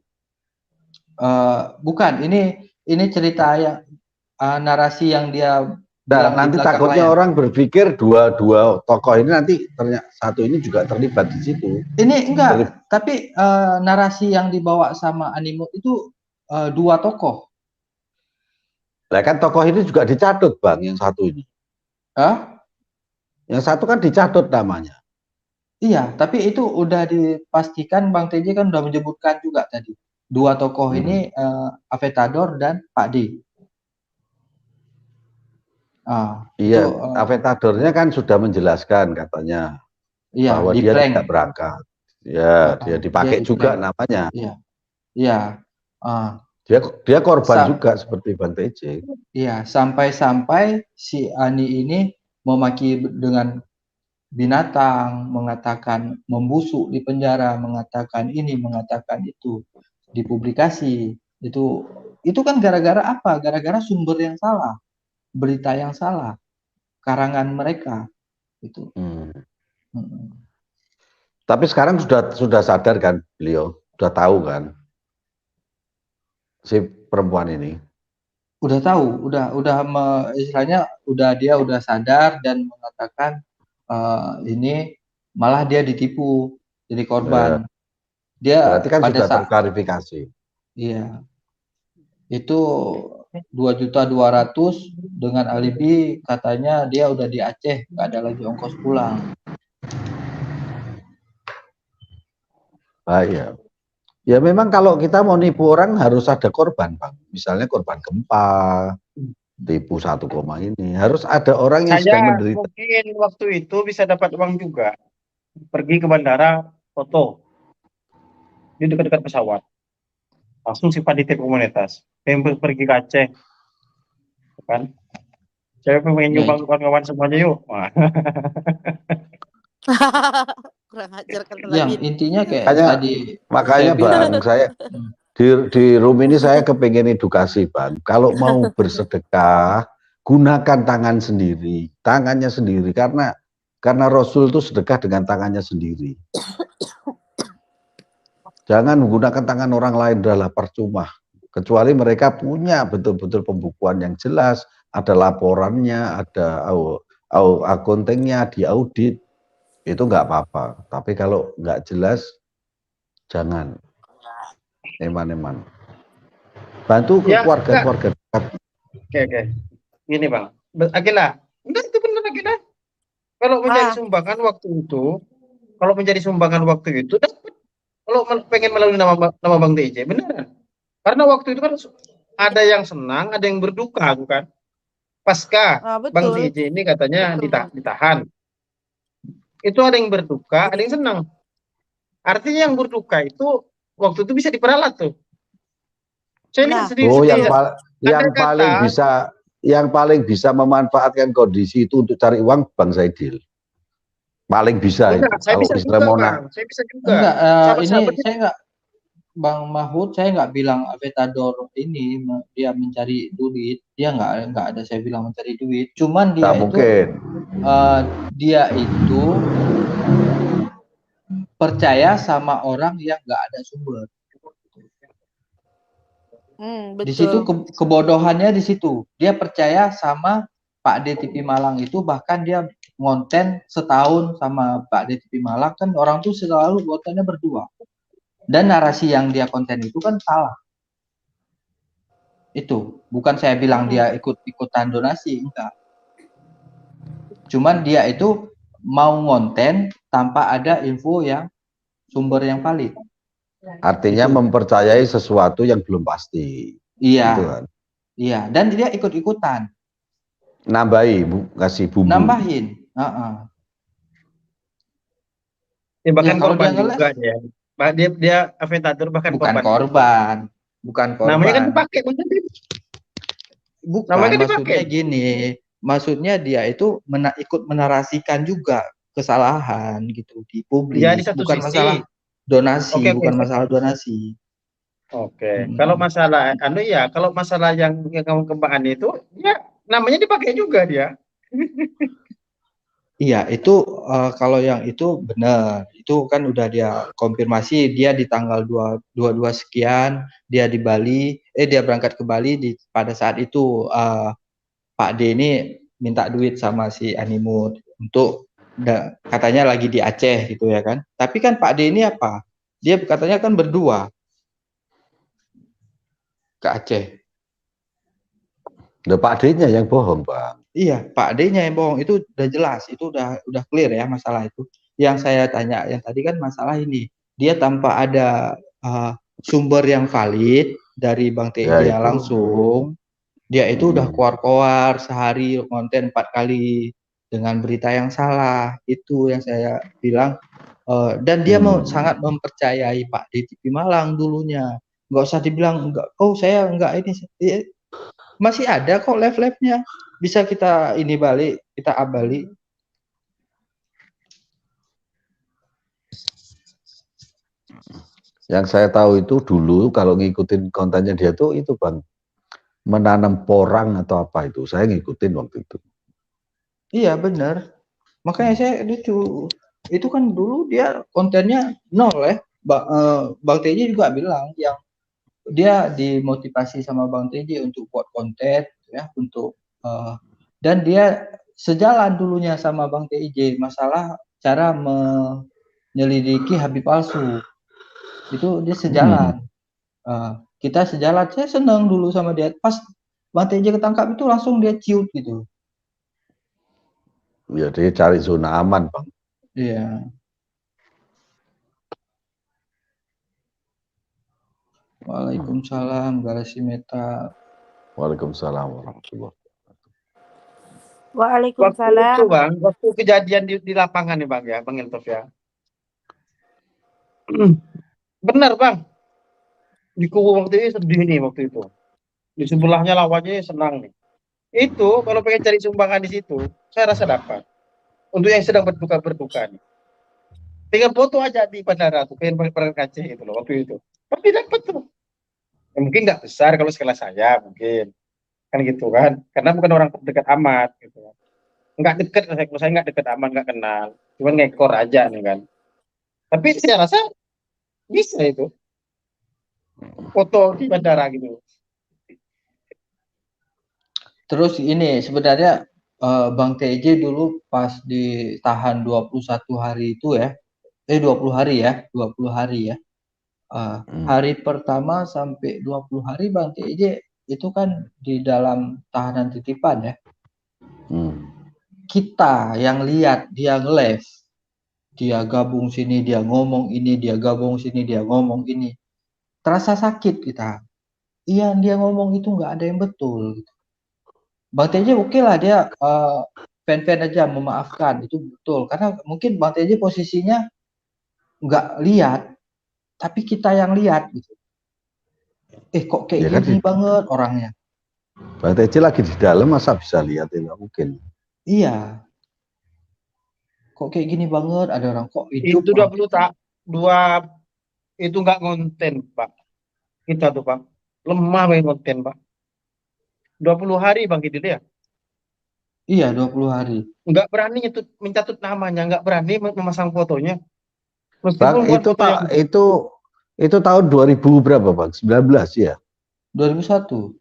Bukan, ini cerita yang narasi yang dia bilang nanti di belakang takutnya layar. orang berpikir dua tokoh ini nanti ternyata satu ini juga terlibat di situ. Ini enggak, tapi narasi yang dibawa sama Animo itu dua tokoh. Nah kan tokoh ini juga dicatut Bang, yang satu ini. Yang satu kan dicatut namanya. Iya, tapi itu udah dipastikan, Bang TJ kan udah menyebutkan juga tadi. Dua tokoh ini Aventador dan Pak D. Iya, Aventadornya kan sudah menjelaskan katanya bahwa dia tidak berangkat. Ya, dia dipakai juga namanya. Iya. Dia korban juga seperti Bang TJ. Iya, sampai-sampai si Ani ini memaki dengan binatang, mengatakan membusuk di penjara, mengatakan ini, mengatakan itu, dipublikasi. Itu kan gara-gara apa? Gara-gara sumber yang salah, berita yang salah, karangan mereka itu. Tapi sekarang sudah sadar kan beliau, sudah tahu kan si perempuan ini. Udah tahu, istilahnya dia udah sadar dan mengatakan ini malah dia ditipu jadi korban. Dia berarti kan sudah terklarifikasi. Iya. Itu 2.200.000 dengan alibi katanya dia udah di Aceh, nggak ada lagi ongkos pulang. Iya. Ya memang kalau kita mau nipu orang harus ada korban, Bang. Misalnya korban gempa, tipu 1, ini harus ada orang yang sedang menderita. Mungkin waktu itu bisa dapat uang juga. Pergi ke bandara, foto di dekat-dekat pesawat, langsung simpan di tiap komunitas. Pergi ke Aceh, kan? Saya pengen nyumbang kawan-kawan semuanya yuk. Kurang ajar kan yang intinya kayak tadi. Makanya Bang, saya di room ini saya kepengen edukasi Bang. Kalau mau bersedekah, gunakan tangannya sendiri karena Rasul itu sedekah dengan tangannya sendiri. Jangan menggunakan tangan orang lain, adalah percuma. Kecuali mereka punya betul-betul pembukuan yang jelas, ada laporannya, ada accountingnya, diaudit, itu nggak apa-apa. Tapi kalau nggak jelas, jangan. Eman-eman. Bantu ke keluarga-keluarga dekat. Oke. Gini Bang, Akila, enggak itu benar Akila. Kalau menjadi sumbangan waktu itu, dapat. Kalau pengen melalui nama Bang TJ, beneran. Karena waktu itu kan ada yang senang, ada yang berduka, bukan? Pasca Bang TJ ini katanya ditahan. Itu ada yang berduka, ada yang senang. Artinya yang berduka itu waktu itu bisa diperalat tuh. Saya lihat yang paling bisa memanfaatkan kondisi itu untuk cari uang Bang Saidil. Paling bisa itu. Saya bisa juga, Bang. Saya bisa juga. Saya enggak, Bang Mahfud, saya nggak bilang Aventador ini dia mencari duit. Dia nggak ada saya bilang mencari duit. Cuman dia itu percaya sama orang yang nggak ada sumber. Betul. Di situ kebodohannya di situ. Dia percaya sama Pak D TV Malang itu, bahkan dia ngonten setahun sama Pak D TV Malang, kan orang tuh selalu kontennya berdua. Dan narasi yang dia konten itu kan salah. Itu bukan saya bilang dia ikut-ikutan donasi, enggak. Cuman dia itu mau ngonten tanpa ada info yang sumber yang valid. Artinya mempercayai sesuatu yang belum pasti. Iya. Gitu kan? Iya, dan dia ikut-ikutan. Kasih bumbu. Nambahin. Bahkan korban juga ya. Dia Aventador bahkan korban. Bukan korban. Namanya kan dipakai. Bukan, maksudnya gini. maksudnya dia itu ikut menarasikan juga kesalahan gitu di Ya, di publik, satu bukan sisi. masalah donasi, Oke, bukan masalah donasi. Oke, kalau masalah ya, kalau masalah yang kamu kembangkan itu, ya namanya dipakai juga dia. Iya, itu kalau yang itu benar. Itu kan udah dia konfirmasi, dia di tanggal 22 sekian, dia di Bali, dia berangkat ke Bali pada saat itu Pak D ini minta duit sama si Animut untuk katanya lagi di Aceh gitu ya kan. Tapi kan Pak D ini apa? Dia katanya kan berdua ke Aceh. Udah Pak D-nya yang bohong, Bang. Iya, Pak D-nya yang bohong, itu udah jelas, itu udah clear ya masalah itu. Yang saya tanya yang tadi kan masalah ini, dia tanpa ada sumber yang valid dari Bang Ya, Teja itu. langsung, dia itu udah keluar sehari konten 4 kali dengan berita yang salah. Itu yang saya bilang. Dan dia sangat mempercayai Pak D TV Malang dulunya. Nggak usah dibilang enggak, saya enggak ini. Masih ada kok live-live-nya. Bisa kita ini balik, kita abali. Yang saya tahu itu dulu kalau ngikutin kontennya dia tuh itu Bang, menanam porang atau apa itu. Saya ngikutin waktu itu. Iya benar. Makanya saya lucu. Itu kan dulu dia kontennya nol ya. Bang TJ juga bilang yang dia dimotivasi sama Bang TJ untuk buat konten ya, untuk dan dia sejalan dulunya sama Bang TJ masalah cara menyelidiki Habib palsu. Itu dia sejalan. Kita sejalan. Saya senang dulu sama dia. Pas Bang TJ ketangkap itu langsung dia ciut gitu. Ya dia cari zona aman, Bang. Iya. Waalaikumsalam Galaxy Meta. Waalaikumsalam warahmatullahi wabarakatuh. Waalaikumsalam. Waktu itu Bang, waktu kejadian di lapangan nih Bang ya, Bang Iltov ya. Benar Bang. Di kubu waktu itu sedih nih waktu itu. Di sebelahnya lawannya senang nih. Itu kalau pengen cari sumbangan di situ, saya rasa dapat. Untuk yang sedang berduka nih. Tinggal foto aja di bandara tuh, pengen berangkat Aceh itu loh waktu itu. Tapi dapat tuh. Ya, mungkin nggak besar kalau skala saya mungkin. Kan gitu kan. Karena bukan orang dekat amat gitu. Nggak dekat, kalau saya nggak dekat amat, nggak kenal. Cuman ngekor aja nih kan. Tapi saya rasa bisa itu. Foto di bandara gitu. Terus ini sebenarnya Bang TJ dulu pas ditahan 21 hari itu ya. 20 hari ya, 20 hari ya. Hari pertama sampai 20 hari Bang TJ itu kan di dalam tahanan titipan ya. Kita yang lihat dia nge-live, dia gabung sini, dia ngomong ini, dia gabung sini, dia ngomong ini. Terasa sakit kita. Iya, dia ngomong itu nggak ada yang betul. Bang TJ oke lah dia fan-fan aja memaafkan, itu betul. Karena mungkin Bang TJ posisinya nggak lihat, tapi kita yang lihat gitu. Kok kayak Ya, gini banget orangnya. Bang TJ lagi di dalam masa bisa lihat ya, nggak mungkin. Iya. Kok kayak gini banget, ada orang kok hidup. Itu 2 itu nggak konten Pak. Kita tuh Pak. Lemah main konten Pak. 20 hari Bang gitu ya. Iya, 20 hari. Nggak berani mencatut namanya, nggak berani memasang fotonya. Bang, itu tahun 2000 berapa Bang? 19 ya? 2001.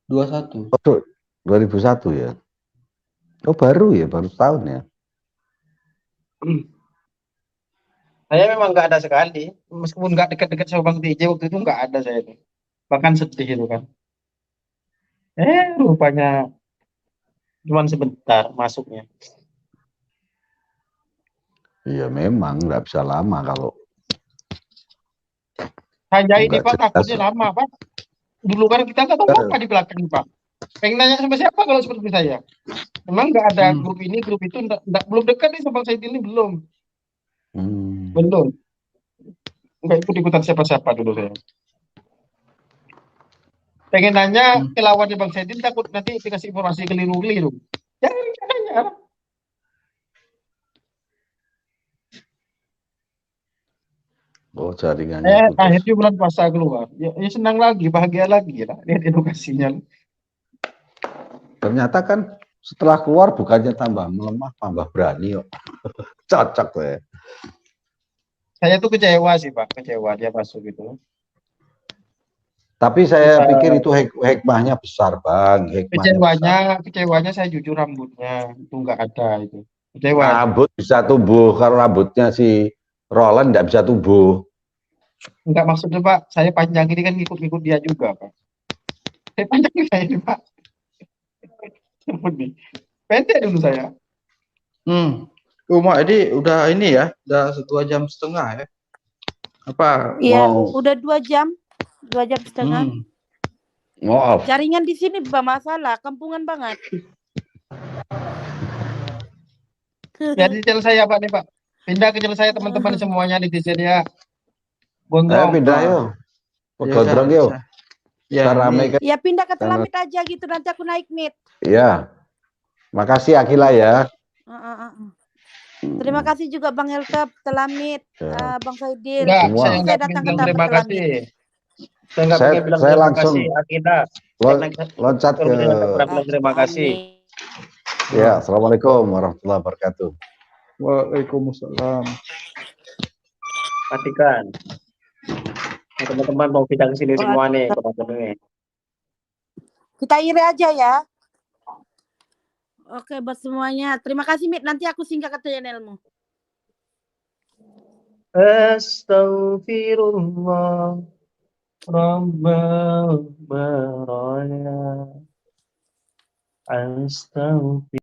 21. Oh, 2001 ya. Oh baru ya, baru tahun ya. Saya memang nggak ada sekali, meskipun nggak dekat-dekat sama Bang TJ waktu itu nggak ada saya itu. Bahkan sedih itu kan. Rupanya cuma sebentar masuknya. Iya memang nggak bisa lama kalau. Saya ini Pak takutnya lama Pak. Dulu kan kita nggak tahu apa di belakang Pak. Pengen nanya sama siapa kalau seperti saya. Memang nggak ada grup ini, grup itu, belum dekat nih sama Said ini belum. Belum. Nggak ikut-ikutan siapa-siapa dulu saya. Pengen nanya ke lawannya Bang Saidin, takut nanti dikasih informasi keliru-keliru. Jangan nanya. Oh, jaringannya putus. Akhirnya bulan puasa keluar. Ya senang lagi, bahagia lagi ya. Lihat edukasinya. Ternyata kan setelah keluar bukannya tambah melemah, tambah berani kok. Cocok ya. Saya tuh kecewa sih Pak, kecewa dia masuk gitu. Tapi saya pikir itu hikmahnya besar Bang. Kecewanya saya jujur rambutnya itu nggak ada itu. Kecewa. Rambut bisa tumbuh, kalau rambutnya si Roland nggak bisa tumbuh. Enggak maksudnya Pak, saya panjang ini kan ngikut-ngikut dia juga Pak. Saya panjang kayak ini Pak. Pendek dulu saya. Cuma ini udah ini ya, udah 1,5 jam ya. Apa? Iya, udah 2 jam, 2 jam setengah. Maaf. Jaringan di sini bermasalah, kampungan banget. Biar di channel saya Pak nih Pak. Pindah ke channel saya teman-teman semuanya di sini ya. Ayo pindah yuk. Gondrong yuk. Ya, rame kan. Ya pindah ke Telamit aja gitu, nanti aku naik Mit. Iya. Makasih Akila ya. Terima kasih juga Bang Helkep, Telamit, Bang Saidin. Enggak, saya datang ke terima kasih. Saya nggak pakai bilang saya terima langsung kasih, Akila. Loncat ke terima kasih. Ya, assalamualaikum warahmatullahi wabarakatuh. Waalaikumsalam. Matikan. Teman-teman mau kita ke sini semua nih, kita iri aja ya. Oke, buat semuanya. Terima kasih, Mit. Nanti aku singgah ke channelmu. Astaghfirullah Rabbal baraya. Astaghfirullah.